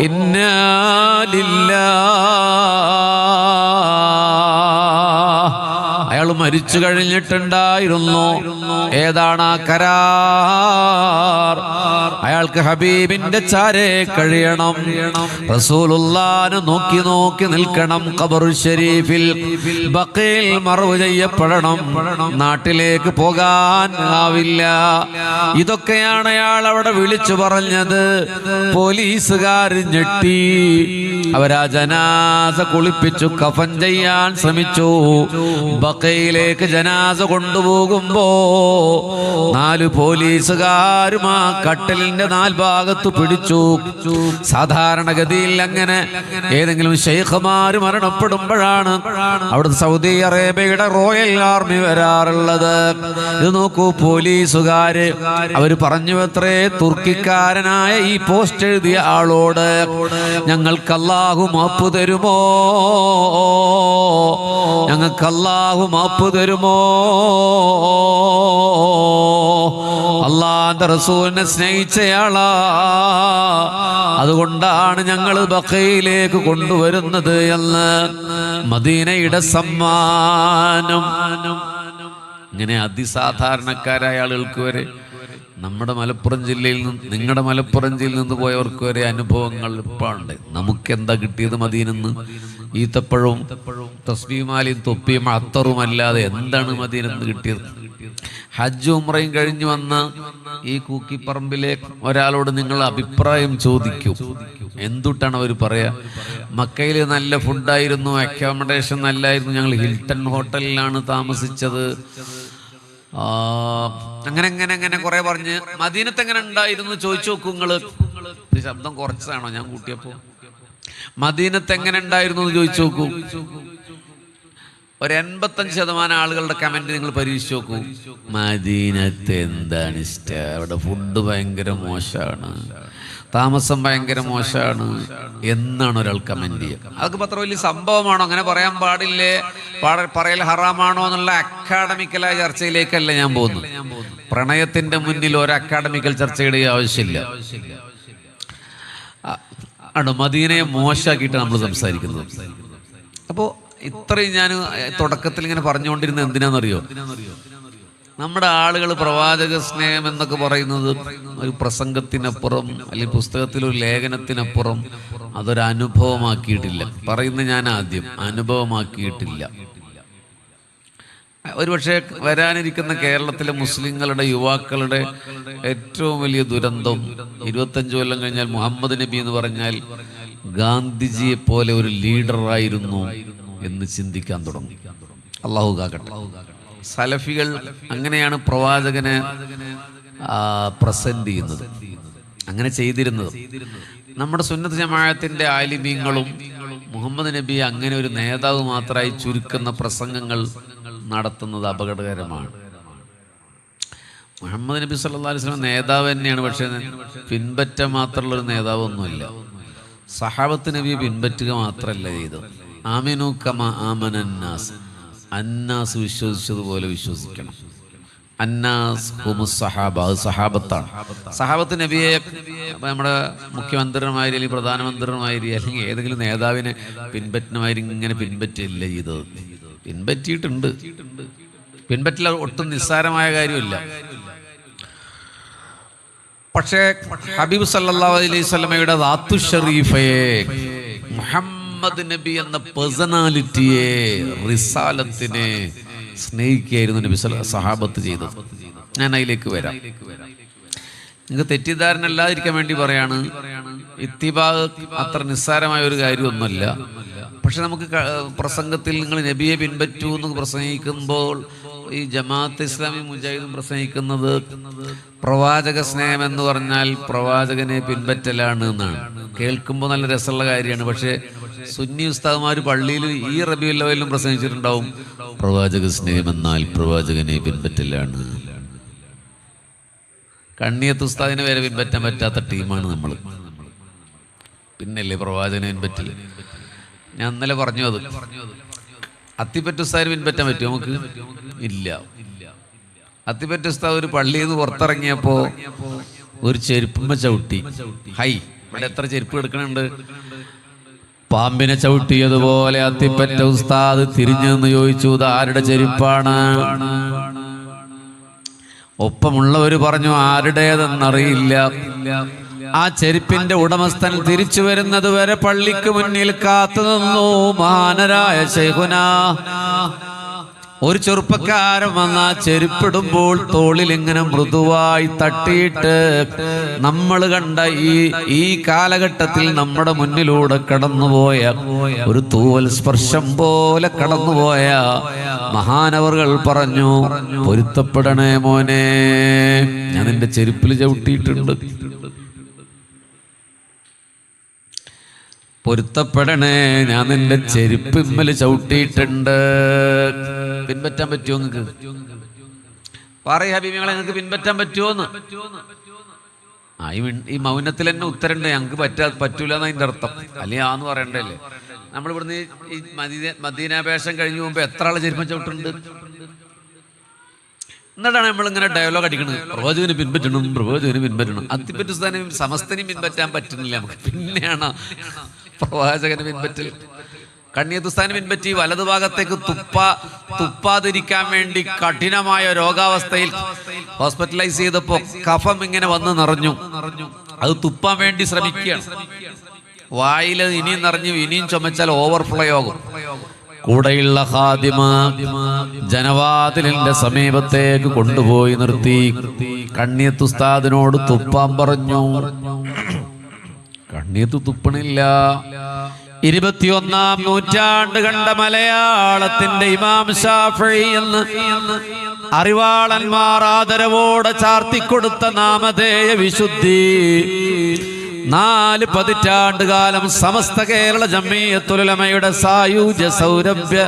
ഇന്നാ ലില്ലാഹ്, അയാൾ മരിച്ചു കഴിഞ്ഞിട്ടുണ്ടായിരുന്നു. ഏതാണ് ആ കരാർ? അയാൾക്ക് ഹബീബിന്റെ ചാരേ കഴിയണം, റസൂലുള്ളാഹിനെ നോക്കി നോക്കി നിൽക്കണം, ഖബർ ഷരീഫിൽ ബഖീൽ മറവ് ചെയ്യപ്പെടണം, നാട്ടിലേക്ക് പോകാൻ ആവില്ല. ഇതൊക്കെയാണ് അയാൾ അവിടെ വിളിച്ചു പറഞ്ഞത്. പോലീസുകാർ ഞെട്ടി. അവരാ ജനാസ കുളിപ്പിച്ചു, കഫൻ ചെയ്യാൻ ശ്രമിച്ചു. ബഖയിലേക്ക് ജനാസ കൊണ്ടുപോകുമ്പോ 4 പോലീസുകാരും ആ കട്ടിലിന്റെ 4 ഭാഗത്ത് പിടിച്ചു. സാധാരണഗതിയിൽ അങ്ങനെ ഏതെങ്കിലും ശൈഖ്മാര് മരണപ്പെടുമ്പോഴാണ് അവിടുത്തെ സൗദി അറേബ്യയുടെ റോയൽ ആർമി വരാറുള്ളത്. ഇത് നോക്കൂ, പോലീസുകാര് അവര് പറഞ്ഞു അത്രേ, തുർക്കിക്കാരനായ ഈ പോസ്റ്റ് എഴുതിയ ആളോട്, ഞങ്ങൾക്ക് അല്ലാഹു മാപ്പ് തരുമോ? ഞങ്ങൾക്ക് അല്ലാഹു മാപ്പ് തരുമോ? അല്ലാഹുവിന്റെ റസൂലിനെ സ്നേഹിച്ചയാളാ, അതുകൊണ്ടാണ് ഞങ്ങൾ ബഖയിലേക്ക് കൊണ്ടുവരുന്നത് എന്ന് മദീനയുടെ സമ്മാനം. ഇങ്ങനെ അതിസാധാരണക്കാരായ ആളുകൾക്ക് വരെ, നമ്മുടെ മലപ്പുറം ജില്ലയിൽ നിന്ന്, നിങ്ങളുടെ മലപ്പുറം ജില്ലയിൽ നിന്ന് പോയവർക്ക് വരെ അനുഭവങ്ങൾ ഇപ്പോൾ ഉണ്ട്. നമുക്കെന്താ കിട്ടിയത് മദീനന്ന്? ഈത്തപ്പഴവും തസ്ബീമാലിയും തൊപ്പിയും അത്തറുമല്ലാതെ എന്താണ് മദീനന്ന് കിട്ടിയത്? ഹജ്ജ് ഉംറയും കഴിഞ്ഞു വന്ന ഈ കൂക്കിപ്പറമ്പിലെ ഒരാളോട് നിങ്ങൾ അഭിപ്രായം ചോദിക്കൂ, എന്തുട്ടാണ് അവർ പറയാ? മക്കയിൽ നല്ല ഫുഡായിരുന്നു, അക്കോമഡേഷൻ നല്ലായിരുന്നു, ഞങ്ങൾ ഹിൽട്ടൺ ഹോട്ടലിലാണ് താമസിച്ചത്, അങ്ങനെ കുറെ പറഞ്ഞ്. മദീനത്ത് എങ്ങനെ ഉണ്ടായിരുന്നു ചോദിച്ചു നോക്കൂ നിങ്ങള്. ശബ്ദം കുറച്ചതാണോ ഞാൻ കൂട്ടിയപ്പോ? മദീനത്ത് എങ്ങനെ ഉണ്ടായിരുന്നു എന്ന് ചോദിച്ചു നോക്കൂ. ഒരു 85% ആളുകളുടെ കമന്റ് നിങ്ങൾ പരീക്ഷിച്ചു നോക്കൂ. മദീനത്ത് എന്താണ് ഇഷ്ടം, അവിടെ ഫുഡ് ഭയങ്കര മോശമാണ്, താമസം ഭയങ്കര മോശമാണ് എന്നാണ് ഒരാൾ കമന്റ് ചെയ്യുക. അതൊക്കെ അത്ര വലിയ സംഭവമാണോ? അങ്ങനെ പറയാൻ പാടില്ലേ, പറയൽ ഹറാമാണോ എന്നുള്ള അക്കാഡമിക്കലായ ചർച്ചയിലേക്കല്ല ഞാൻ പോകുന്നത്. പ്രണയത്തിന്റെ മുന്നിൽ ഒരു അക്കാഡമിക്കൽ ചർച്ചയുടെ ആവശ്യമില്ല. ആണ് മദീനയെ മോശമാക്കിയിട്ട് നമ്മൾ സംസാരിക്കുന്നത്. അപ്പോൾ ഇത്രയും ഞാൻ തുടക്കത്തിൽ ഇങ്ങനെ പറഞ്ഞുകൊണ്ടിരുന്ന എന്തിനാണെന്നറിയോ? നമ്മുടെ ആളുകൾ പ്രവാചക സ്നേഹം എന്നൊക്കെ പറയുന്നത് ഒരു പ്രസംഗത്തിനപ്പുറം അല്ലെങ്കിൽ പുസ്തകത്തിലൊരു ലേഖനത്തിനപ്പുറം അതൊരു അനുഭവമാക്കിയിട്ടില്ല. പറയുന്ന ഞാൻ ആദ്യം അനുഭവമാക്കിയിട്ടില്ല. ഒരുപക്ഷെ വരാനിരിക്കുന്ന കേരളത്തിലെ മുസ്ലിങ്ങളുടെ യുവാക്കളുടെ ഏറ്റവും വലിയ ദുരന്തം 25 കൊല്ലം കഴിഞ്ഞാൽ മുഹമ്മദ് നബി എന്ന് പറഞ്ഞാൽ ഗാന്ധിജിയെ പോലെ ഒരു ലീഡറായിരുന്നു എന്ന് ചിന്തിക്കാൻ തുടങ്ങും. അള്ളാഹു കാക്കട്ടെ. സലഫികൾ അങ്ങനെയാണ് പ്രവാചകനെ പ്രസന്റ് ചെയ്യുന്നത്, അങ്ങനെ ചെയ്തിരുന്നത്. നമ്മുടെ സുന്നത്ത് ജമാഅത്തിന്റെ ആലിമീങ്ങളും മുഹമ്മദ് നബി അങ്ങനെ ഒരു നേതാവ് മാത്രമായി ചുരുക്കുന്ന പ്രസംഗങ്ങൾ നടത്തുന്നത് അപകടകരമാണ്. മുഹമ്മദ് നബി സല്ലല്ലാഹു അലൈഹി വസല്ലം നേതാവ് തന്നെയാണ്, പക്ഷേ പിൻപറ്റ മാത്രമുള്ള ഒരു നേതാവൊന്നുമില്ല. സഹാബത്ത് നബിയെ പിൻപറ്റുക മാത്രമല്ല ചെയ്തത്. ആമിനു കമാ ആമനന്നാസ്, അന്നാസ് വിശ്വസിച്ചതുപോലെ വിശ്വസിക്കണം. അന്നാസ് ഹുമുസ് സഹാബ, അത് സഹാബത്താണ്. സഹാബത്ത് നബിയെ നമ്മുടെ മുഖ്യമന്ത്രിമാരി അല്ലെങ്കിൽ പ്രധാനമന്ത്രിമാരി അല്ലെങ്കിൽ ഏതെങ്കിലും നേതാവിനെ പിൻപറ്റുന്നമാരി ഇങ്ങനെ പിൻപറ്റില്ല ചെയ്തത്. പിൻപറ്റിയിട്ടുണ്ട്. പിൻപറ്റില്ല ഒട്ടും നിസ്സാരമായ കാര്യമില്ല. പക്ഷേ ഹബീബ് സല്ലല്ലാഹു അലൈഹി വസല്ലമയുടെ ദാത്തു ഷരീഫയെ, മുഹമ്മദ് നബി എന്ന പേഴ്സണാലിറ്റിയെ, റിസാലത്തിനെ സ്നേഹിക്കുകയായിരുന്നു നബി സഹാബത്ത് ചെയ്തത്. ഞാൻ അതിലേക്ക് വരാം. നിങ്ങൾക്ക് തെറ്റിദ്ധാരണ അല്ലാതിരിക്കാൻ വേണ്ടി പറയാണ്, ഇത്തിബാ അത്ര നിസ്സാരമായ ഒരു കാര്യമൊന്നുമല്ല. പക്ഷെ നമുക്ക് പ്രസംഗത്തിൽ നിങ്ങൾ നബിയെ പിൻപറ്റൂ എന്ന് പ്രസംഗിക്കുമ്പോൾ ഈ ജമാഅത്ത് ഇസ്ലാമി മുജാഹിദും പ്രസംഗിക്കുന്നത് പ്രവാചക സ്നേഹം എന്ന് പറഞ്ഞാൽ പ്രവാചകനെ പിൻപറ്റലാണ് എന്നാണ്. കേൾക്കുമ്പോൾ നല്ല രസമുള്ള കാര്യമാണ്. പക്ഷേ സുന്നി ഉസ്താദ്മാർ പള്ളിയിൽ ഈ റബീഉൽ അവ്വലിലും പ്രസംഗിച്ചിട്ടുണ്ടാവും, പ്രവാചക സ്നേഹം എന്നാൽ പ്രവാചകനെ പിൻപറ്റലാണ്. കണ്ണിയത്ത് ഉസ്താദിനെ വരെ പിൻപറ്റാൻ പറ്റാത്ത ടീമാണ് നമ്മൾ. പിന്നല്ലേ പ്രവാചകനെ പിൻപറ്റില്ല. ഞാൻ ഇന്നലെ പറഞ്ഞു, അത് അത്തിപ്പറ്റ ഉസ്താദിനെ പിൻപറ്റാൻ പറ്റുമോ നമുക്ക്? ഇല്ല. അത്തിപ്പറ്റ ഉസ്താദ് ഒരു പള്ളിയിൽ നിന്ന് പുറത്തിറങ്ങിയപ്പോ ഒരു ചെരുപ്പുമ്മ ചവിട്ടി. ഹൈ, ഇവിടെ എത്ര ചെരുപ്പ് എടുക്കണുണ്ട്? പാമ്പിനെ ചവിട്ടിയതുപോലെ അത്തിപ്പറ്റ ഉസ്താദ് തിരിഞ്ഞെന്ന് ചോദിച്ചു, ഇത് ആരുടെ ചെരുപ്പാണ്? ഒപ്പമുള്ളവർ പറഞ്ഞു, ആരുടേതെന്നറിയില്ല. ആ ചെരുപ്പിന്റെ ഉടമസ്ഥൻ തിരിച്ചു വരുന്നത് വരെ പള്ളിക്ക് മുന്നിൽ കാത്തുനിന്നു മഹാനരായ ശൈഖുനാ. ഒരു ചെറുപ്പക്കാരൻ വന്ന ചെരുപ്പിടുമ്പോൾ തോളിൽ ഇങ്ങനെ മൃദുവായി തട്ടിയിട്ട് നമ്മൾ കണ്ട ഈ കാലഘട്ടത്തിൽ നമ്മുടെ മുന്നിലൂടെ കടന്നുപോയ ഒരു തൂവൽ സ്പർശം പോലെ കടന്നുപോയ മഹാനവറുകൾ പറഞ്ഞു, പൊരുത്തപ്പെടണേ മോനെ, ഞാൻ നിന്റെ ചെരുപ്പിൽ ചവിട്ടിയിട്ടുണ്ട്. പൊരുത്തപ്പെടണേ, ഞാൻ നിന്റെ ചെരുപ്പിമ്മൽ ചവിട്ടിയിട്ടുണ്ട്. പിൻപറ്റാൻ പറ്റുമോ നിങ്ങൾക്ക്? പറയ ഹബീബികളെ, നിങ്ങൾക്ക് പിൻപറ്റാൻ പറ്റുമോന്ന്? ഈ മൗനത്തിൽ തന്നെ ഉത്തരണ്ട്, ഞങ്ങൾക്ക് പറ്റൂല എന്നാ അതിന്റെ അർത്ഥം. അല്ലെങ്കിൽ ആന്ന് പറയണ്ടല്ലേ. നമ്മളിവിടുന്ന് ഈ മദീനാപേക്ഷം കഴിഞ്ഞു പോകുമ്പോ എത്ര ആള് ചെരുപ്പം ചവിട്ടുണ്ട്? എന്നിട്ടാണ് നമ്മളിങ്ങനെ ഡയലോഗ് അടിക്കുന്നത്, പ്രവാചകനെ പിൻപറ്റണം, പ്രവാചകനെ പിൻപറ്റണം. അത്തിപ്പറ്റുസ്ഥാനും സമസ്തനെയും പിൻപറ്റാൻ പറ്റുന്നില്ല നമുക്ക്. പിന്നെയാണ് പ്രവാചകനെ പിൻപറ്റൽ. കണ്ണിയത്തുസ്ഥാനം പിൻപറ്റി വലതുഭാഗത്തേക്ക് തുപ്പാതിരിക്കാൻ വേണ്ടി കഠിനമായ രോഗാവസ്ഥയിൽ ഹോസ്പിറ്റലൈസ് ചെയ്തപ്പോ കഫം ഇങ്ങനെ വന്ന് നിറഞ്ഞു. അത് തുപ്പാൻ വേണ്ടി ശ്രമിക്കുകയാണ്. വായിൽ ഇനിയും നിറഞ്ഞു, ഇനിയും ചുമച്ചാൽ ഓവർഫ്ലോ ആകും. കൂടെയുള്ള ഖാദിമ ജനവാതിലിന്റെ സമീപത്തേക്ക് കൊണ്ടുപോയി നിർത്തി കണ്ണിയത്തുസ്താദിനോട് തുപ്പാൻ പറഞ്ഞു. കണ്ണിയത്ത് തുപ്പണില്ല. 21-ാം നൂറ്റാണ്ട് കണ്ട മലയാളത്തിന്റെ ഇമാം ശാഫിഈ എന്ന് അറിവാളന്മാർ ആദരവോടെ ചാർത്തിക്കൊടുത്ത നാമധേയ വിശുദ്ധി 4 പതിറ്റാണ്ട് കാലം സമസ്ത കേരള ജംഇയ്യത്തുൽ ഉലമയുടെ സായുജ്യ സൗരഭ്യ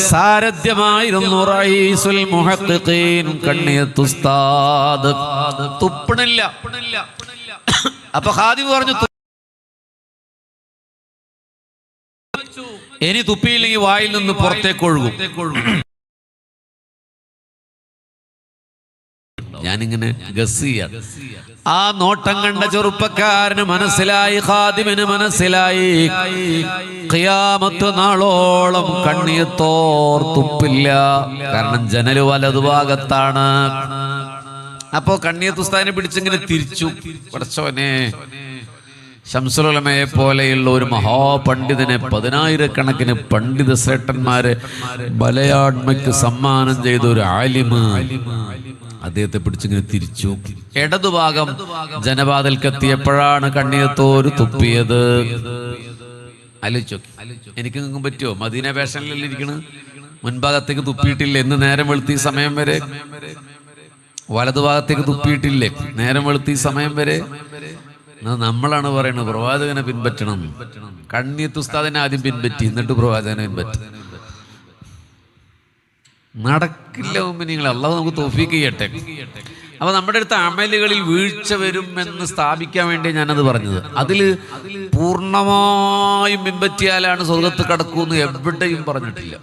സാരഥ്യമായിരുന്നു റഈസുൽ മുഹഖ്ഖീൻ കണ്ണിയത്തുസ്താദ്. തുപ്പണില്ല. അപ്പൊ ഖാദിം പറഞ്ഞു, ഇനി തുപ്പിയില്ലെങ്കിൽ വായിൽ നിന്ന് പുറത്തേക്ക് ഒഴുകും. ഞാനിങ്ങനെ ഗസ് ചെയ്യാം. ആ നോട്ടം കണ്ട ചെറുപ്പക്കാരന് മനസ്സിലായി, ഖാദിമിന് മനസ്സിലായി, ഖിയാമത്ത് നാളോളം കണ്ണിയത്തോർ തുപ്പില്ല. കാരണം ജനല് വലതുഭാഗത്താണ്. അപ്പോ കണ്ണിയത്തുസ്താദിനെ പിടിച്ചിങ്ങനെ തിരിച്ചു. പടച്ചോനെ, ശംസുൽ ഉലമയെ പോലെയുള്ള ഒരു മഹാപണ്ഡിതനെ 10,000-കണക്കിന് പണ്ഡിത ശ്രേഷ്ഠന്മാരെ ബലയാത്മയ്ക്ക് സമ്മാനം ചെയ്ത ഒരു ആലിമ് അദ്ദേഹത്തെ പിടിച്ചിങ്ങനെ തിരിച്ചു. ഇടതുഭാഗം ജനവാതിൽക്കെത്തിയപ്പോഴാണ് കണ്ണിയത്തോര് തുപ്പിയത്. ആലോചിച്ചോ, എനിക്ക് നിങ്ങൾക്കും പറ്റുമോ? മദീന ഫാഷനിലല്ലേ ഇരിക്കണ്, മുൻഭാഗത്തേക്ക് തുപ്പിയിട്ടില്ല. എന്ന് നേരം വെളുത്തി സമയം വരെ വലതുഭാഗത്തേക്ക് തുപ്പിയിട്ടില്ലേ? നേരം വെളുത്തി സമയം വരെ. നമ്മളാണ് പറയുന്നത് പ്രവാചകനെ പിൻപറ്റണം. കണ്ണിയത്ത് ഉസ്താദിനെ ആദ്യം പിൻപറ്റി, എന്നിട്ട് പ്രവാചകനെ പിൻപറ്റി. നടക്കില്ല നിങ്ങൾ. അള്ളാഹു നമുക്ക് തൗഫീഖ് ചെയ്യട്ടെ. അപ്പൊ നമ്മുടെ അടുത്ത അമലുകളിൽ വീഴ്ച വരും എന്ന് സ്ഥാപിക്കാൻ വേണ്ടി ഞാനത് പറഞ്ഞത്. അതിൽ പൂർണ്ണമായും പിൻപറ്റിയാലാണ് സ്വർഗത്ത് കടക്കൂന്ന് എവിടെയും പറഞ്ഞിട്ടില്ല.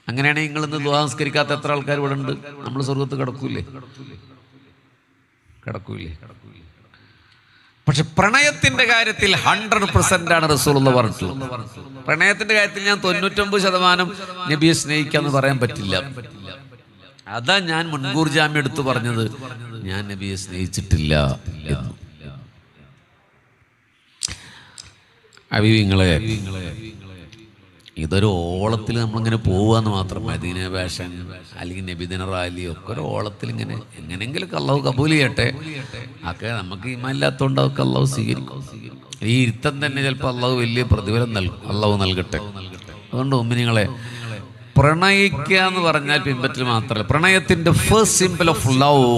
അങ്ങനെയാണെങ്കിൽ നിങ്ങൾ ഇന്ന് ദുആ നിസ്കരിക്കാത്ത എത്ര ആൾക്കാർ ഇവിടെ ഉണ്ട്? നമ്മൾ സ്വർഗത്ത് കടക്കൂലേ? കടക്കൂലേ? പക്ഷെ പ്രണയത്തിന്റെ കാര്യത്തിൽ 100% ആണ് റസൂലുള്ളാഹി പറഞ്ഞിട്ടുള്ളത്. പ്രണയത്തിന്റെ കാര്യത്തിൽ ഞാൻ 99% നബിയെ സ്നേഹിക്കാന്ന് പറയാൻ പറ്റില്ല. അതാ ഞാൻ മുൻകൂർ ജാമ്യം എടുത്തു പറഞ്ഞത്, ഞാൻ നബിയെ സ്നേഹിച്ചിട്ടില്ല എന്ന്. അബീബിങ്ങളെ, ഇതൊരു ഓളത്തിൽ നമ്മളിങ്ങനെ പോവാന്ന് മാത്രം. മദീന ഫാഷൻ അല്ലെങ്കിൽ നബിദിന റാലി ഒക്കെ ഒരു ഓളത്തിൽ ഇങ്ങനെ എങ്ങനെയെങ്കിലും അള്ളാഹു കബൂൽ ചെയ്യട്ടെ. ഒക്കെ നമുക്ക് ഈമാനില്ലാത്തതുകൊണ്ട് അതൊക്കെ അള്ളാഹു സ്വീകരിക്കും. ഈ ഇരുത്തം തന്നെ ചിലപ്പോൾ അള്ളാഹു വലിയ പ്രതിഫലം നൽകും. അള്ളാഹു നൽകട്ടെ. അതുകൊണ്ട് മുഅ്മിനീങ്ങളെ, പ്രണയിക്കുക എന്ന് പറഞ്ഞാൽ പിൻപറ്റൽ മാത്രമല്ല, പ്രണയത്തിന്റെ ഫസ്റ്റ് സിംബൽ ഓഫ് ലവ്,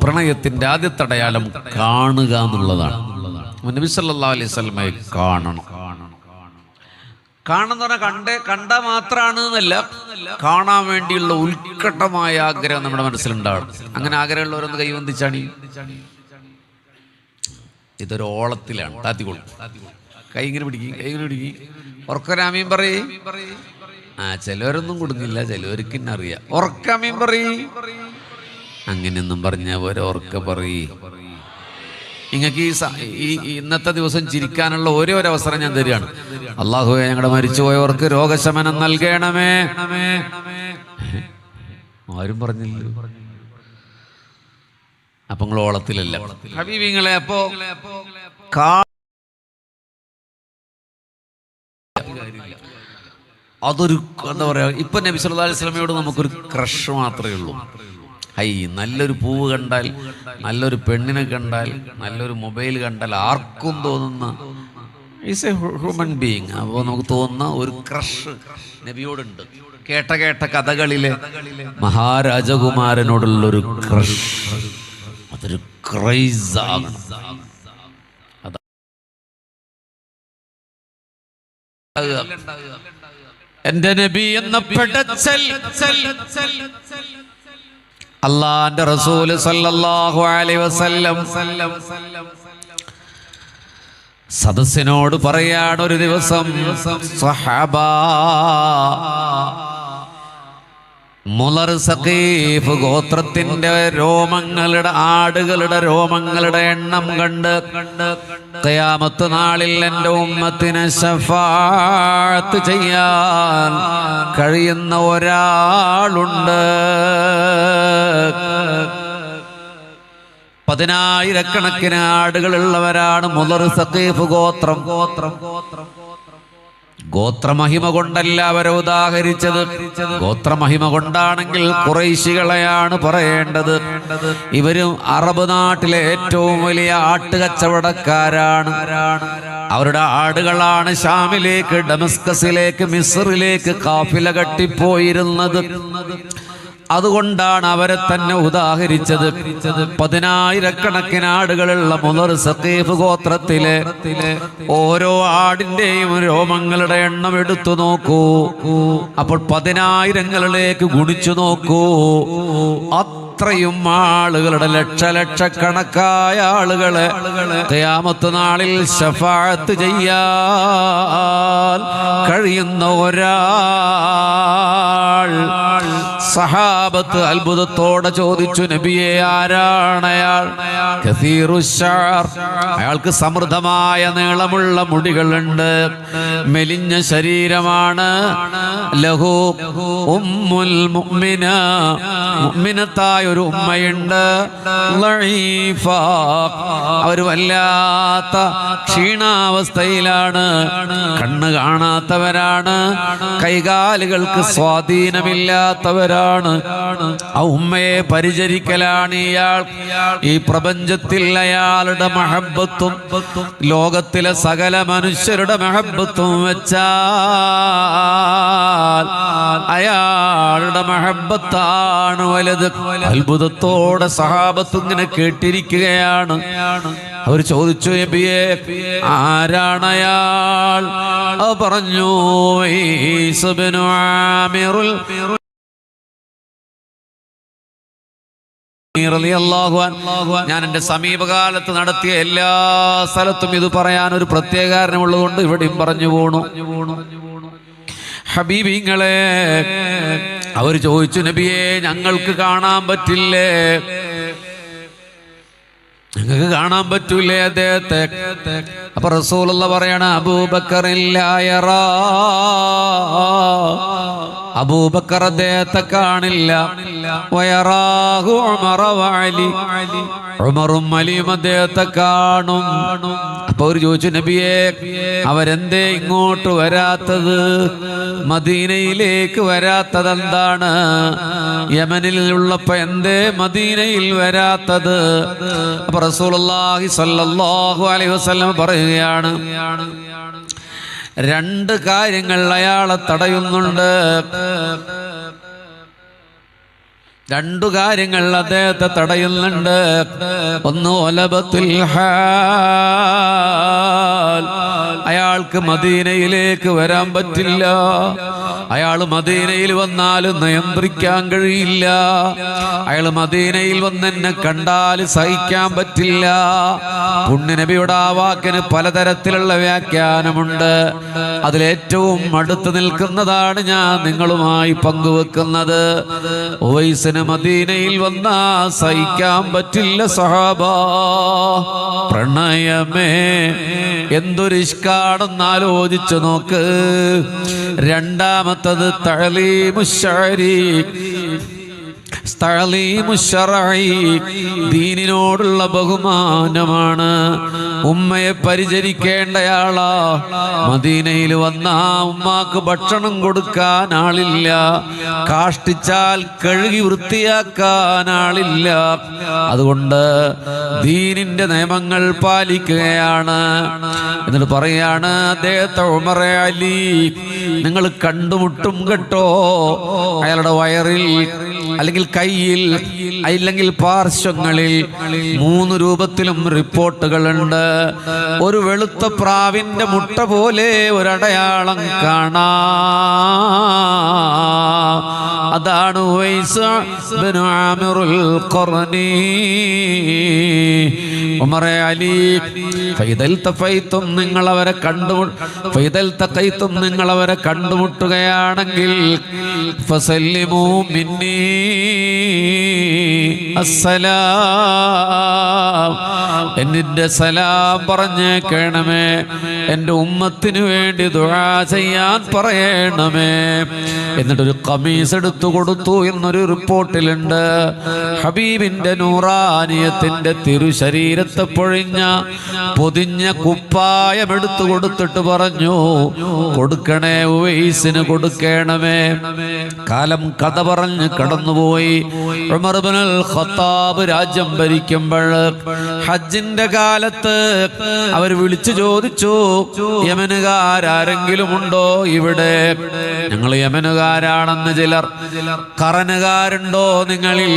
പ്രണയത്തിന്റെ ആദ്യത്തെ അടയാളം കാണുക എന്നുള്ളതാണ്. നബി സല്ലല്ലാഹു അലൈഹി വസല്ലമയെ കാണണം. കാണുന്ന പറഞ്ഞാൽ കണ്ടാൽ മാത്രമാണ് എന്നല്ല, കാണാൻ വേണ്ടിയുള്ള ഉത്കടമായ ആഗ്രഹം നമ്മുടെ മനസ്സിലുണ്ടാവണം. അങ്ങനെ ആഗ്രഹമുള്ളവരൊന്ന് കൈവന്തിച്ചാണ്. ഇതൊരു ഓളത്തിലാണ്. താത്തിക്കൊള്ളു, കൈ ഇങ്ങനെ പിടിക്കും. ഉറക്കൊരാമീൻ പറയും. ചിലവരൊന്നും കൊടുക്കില്ല, ചിലവർക്ക് തന്നെ അറിയാം. ഉറക്കാമീൻ പറയും. അങ്ങനെയൊന്നും പറഞ്ഞാൽ പോരെ, ഉറക്ക പറയും. നിങ്ങൾക്ക് ഈ ഇന്നത്തെ ദിവസം ചിരിക്കാനുള്ള ഒരേ ഒരു അവസരം ഞാൻ തരികയാണ്. അല്ലാഹുവേ, ഞങ്ങളുടെ മരിച്ചുപോയവർക്ക് രോഗശമനം നൽകണമേ. ആരും പറഞ്ഞില്ല. അപ്പൊ നിങ്ങൾ ഓളത്തിലല്ല ഹബീബിങ്ങളെ. അപ്പോ അതൊരു എന്താ പറയാ, ഇപ്പൊ നബി സല്ലല്ലാഹു അലൈഹി വസല്ലമയോട് നമുക്കൊരു ക്രഷ് മാത്രമേ ഉള്ളൂ. നല്ലൊരു പൂവ് കണ്ടാൽ, നല്ലൊരു പെണ്ണിനെ കണ്ടാൽ, നല്ലൊരു മൊബൈൽ കണ്ടാൽ ആർക്കും തോന്നുന്ന ഈസ് എ ഹ്യൂമൻ ബീയിങ്. അപ്പോൾ നമുക്ക് തോന്നുന്ന ഒരു ക്രഷ് നബിയോടുണ്ട്. കേട്ട കഥകളിലെ മഹാരാജകുമാരനോടുള്ളൊരു ക്രഷ്, അതൊരു ക്രൈസാണ്. എന്റെ നബി എന്ന പെടച്ചൽ അല്ലാഹുവിന്റെ റസൂൽ സല്ലല്ലാഹു അലൈഹി വസല്ലം സദസ്സിനോട് പറയാണ് ഒരു ദിവസം, സഹാബാ, മുളർ സഖീഫ് ഗോത്രത്തിന്റെ ആടുകളുടെ രോമങ്ങളുടെ എണ്ണം കണ്ട് ഖിയാമത്ത് നാളിൽ എൻ്റെ ഉമ്മത്തിനെ ശഫാഅത്ത് ചെയ്യാൻ കഴിയുന്ന ഒരാളുണ്ട്. 10,000-കണക്കിന് ആടുകളുള്ളവരാണ് മുളർ സഖീഫ് ഗോത്രം. ഗോത്രമഹിമ കൊണ്ടല്ല അവരെ ഉദാഹരിച്ചത്. ഗോത്രമഹിമ കൊണ്ടാണെങ്കിൽ ഖുറൈശികളെയാണ് പറയേണ്ടത്. ഇവരും അറബ് നാട്ടിലെ ഏറ്റവും വലിയ ആട്ടുകച്ചവടക്കാരാണ്. അവരുടെ ആടുകളാണ് ഷാമിലേക്ക്, ഡമസ്കസിലേക്ക്, മിസ്റിലേക്ക് കാഫില കട്ടിപ്പോയിരുന്നത്. അതുകൊണ്ടാണ് അവരെ തന്നെ ഉദാഹരിച്ചത്. 10,000-കണക്കിന് ആടുകളുള്ള മുളർ സഖീഫ് ഗോത്രത്തിലെ ഓരോ ആടിന്റെയും രോമങ്ങളുടെ എണ്ണം എടുത്തു നോക്കൂ. അപ്പോൾ 10,000-ങ്ങളിലേക്ക് ഗുണിച്ചു നോക്കൂ. അത്രയും ആളുകളുടെ ലക്ഷക്കണക്കായ ആളുകളെ ഖിയാമത്ത് നാളിൽ ശഫാഅത്ത് ചെയ്യാൻ കഴിയുന്ന ഒരാൾ സഹാബത്ത് അത്ഭുതത്തോടെ ചോദിച്ചു, നബിയെ ആരാണ് അയാൾ? കസീറുശ്ശഅർ, അയാൾക്ക് സമൃദ്ധമായ നീളമുള്ള മുടികളുണ്ട്, മെലിഞ്ഞ ശരീരമാണ്. ലഹു ഉമ്മുൽ മുഅ്മിന, മുഅ്മിനത്തായ ഒരു ഉമ്മയുണ്ട്. ലഈഫ, അവർ വല്ലാത്ത ക്ഷീണാവസ്ഥയിലാണ്, കണ്ണ് കാണാത്തവരാണ്, കൈകാലുകൾക്ക് സ്വാധീനമില്ലാത്തവരാണ്. ആ ഉമ്മയെ പരിചരിക്കലാണ് ഇയാൾ. ഈ പ്രപഞ്ചത്തിൽ അയാളുടെ മഹബത്തും ലോകത്തിലെ സകല മനുഷ്യരുടെ മഹബത്തും വെച്ചാൽ അയാളുടെ മഹബത്താണ് വലുത്. അത്ഭുതത്തോടെ സഹാബത്ത് ഇങ്ങനെ കേട്ടിരിക്കുകയാണ്. അവർ ചോദിച്ചു, നബിയെ ആരാണ് അയാൾ? പറഞ്ഞു, ഈസ് ഇബ്നു ആമിറുൽ ഞാൻ എൻ്റെ സമീപകാലത്ത് നടത്തിയ എല്ലാ സ്ഥലത്തും ഇത് പറയാൻ ഒരു പ്രത്യേക കാരണമുള്ളതുകൊണ്ട് ഇവിടെയും പറഞ്ഞു പോണു. ഹബീബിങ്ങളെ, അവർ ചോദിച്ചു, നബിയെ ഞങ്ങൾക്ക് കാണാൻ പറ്റില്ലേ? ഞങ്ങൾക്ക് കാണാൻ പറ്റൂലേ അദ്ദേഹത്തെ? അപ്പൊ റസൂലുള്ള പറയണ, അബൂബക്കറില്ലായറാ, അബൂബക്കർ അദ്ദേഹത്തെ കാണില്ല. വയറാഹു ഉമറ വഅലി, ഉമറും അലിയും അദ്ദേഹത്തെ കാണും. അപ്പൊ അവർ ചോദിച്ചു, നബിയെ അവരെന്തേ ഇങ്ങോട്ട് വരാത്തത്? മദീനയിലേക്ക് വരാത്തത് എന്താണ്? യമനിൽ ഉള്ളപ്പോ എന്തേ മദീനയിൽ വരാത്തത്? അപ്പൊ റസൂലുള്ളാഹി സ്വല്ലല്ലാഹു അലൈഹി വസല്ലം പറയുകയാണ്, രണ്ട് കാര്യങ്ങൾ അയാളെ തടയുന്നുണ്ട്. രണ്ടു കാര്യങ്ങൾ അദ്ദേഹത്തെ തടയുന്നുണ്ട്. ഒന്ന് ഒലബത്തുൽ ഹാൽ, അയാൾക്ക് മദീനയിലേക്ക് വരാൻ പറ്റില്ല. അയാൾ മദീനയിൽ വന്നാൽ നിയന്ത്രിക്കാൻ കഴിയില്ല. അയാൾ മദീനയിൽ വന്നെന്നെ കണ്ടാൽ സഹിക്കാൻ പറ്റില്ല. പുണ്യനബിയുടെ ആ വാക്കിന് പലതരത്തിലുള്ള വ്യാഖ്യാനമുണ്ട്. അതിലേറ്റവും അടുത്ത് നിൽക്കുന്നതാണ് ഞാൻ നിങ്ങളുമായി പങ്കുവെക്കുന്നത്. ഉവൈസിന് മദീനയിൽ വന്നാ സഹിക്കാൻ പറ്റില്ല സഹാബ. പ്രണയമേ എന്തൊരു ഇഷ്കാണെന്ന് ആലോചിച്ചു നോക്ക്. രണ്ടാമത്തത് തഅലീമുശ്ശഅരി, ദീനിനോടുള്ള ബഹുമാനമാണ്. ഉമ്മയെ പരിചരിക്കേണ്ടയാളാ. മദീനയിൽ വന്ന ഉമ്മാക്ക് ഭക്ഷണം കൊടുക്കാൻ ആളില്ല, കാഷ്ടിച്ചാൽ കഴുകി വൃത്തിയാക്കാൻ ആളില്ല. അതുകൊണ്ട് ദീനിന്റെ നിയമങ്ങൾ പാലിക്കുകയാണ്. എന്നിട്ട് പറയാണ് അദ്ദേഹത്തെ, ഉമറെ അലി നിങ്ങൾ കണ്ടുമുട്ടും കേട്ടോ. അയാളുടെ വയറിൽ അല്ലെങ്കിൽ കയ്യിൽ അല്ലെങ്കിൽ പാർശ്വങ്ങളിൽ 3 രൂപത്തിലും റിപ്പോർട്ടുകളുണ്ട്. ഒരു വെളുത്ത പ്രാവിന്റെ മുട്ട പോലെ ഒരടയാളം കാണാം. അതാണ് ഉവൈസ് ഇബ്നു ആമിറുൽ ഖർനി. ഉമറെ അലി, ഫൈദൽ തഫൈതും നിങ്ങൾ അവരെ ഫൈദൽ തഖൈതും നിങ്ങൾ അവരെ കണ്ടുമുട്ടുകയാണെങ്കിൽ ഫസല്ലിമു മിന്നി അസ്സലാം, എന്നിന്റെ സലാം പറഞ്ഞേക്കണമേ. എൻ്റെ ഉമ്മത്തിന് വേണ്ടി ദുആ ചെയ്യാൻ പറയണമേ. എന്നിട്ടൊരു ഖമീസ് എടുത്തു കൊടുത്തു എന്നൊരു റിപ്പോർട്ടിലുണ്ട്. ഹബീബിന്റെ നൂറാനിയത്തിന്റെ തിരുശരീരത്തെ പൊതിഞ്ഞ കുപ്പായം എടുത്തു കൊടുത്തിട്ട് പറഞ്ഞു, കൊടുക്കണേ ഉവൈസിന് കൊടുക്കണമേ. കാലം കഥ പറഞ്ഞ് കടന്നുപോയി. ഉമർ ഇബ്നുൽ ഖത്താബ് രാജ്യം ഭരിക്കുമ്പോൾ ഹജ്ജിന്റെ കാലത്ത് അവർ വിളിച്ചു ചോദിച്ചു, യമനുകാരെങ്കിലും ഉണ്ടോ ഇവിടെ? ഞങ്ങൾ യമനുകാരാണെന്ന് ചിലർ. ഖറനുകാരുണ്ടോ നിങ്ങളിൽ?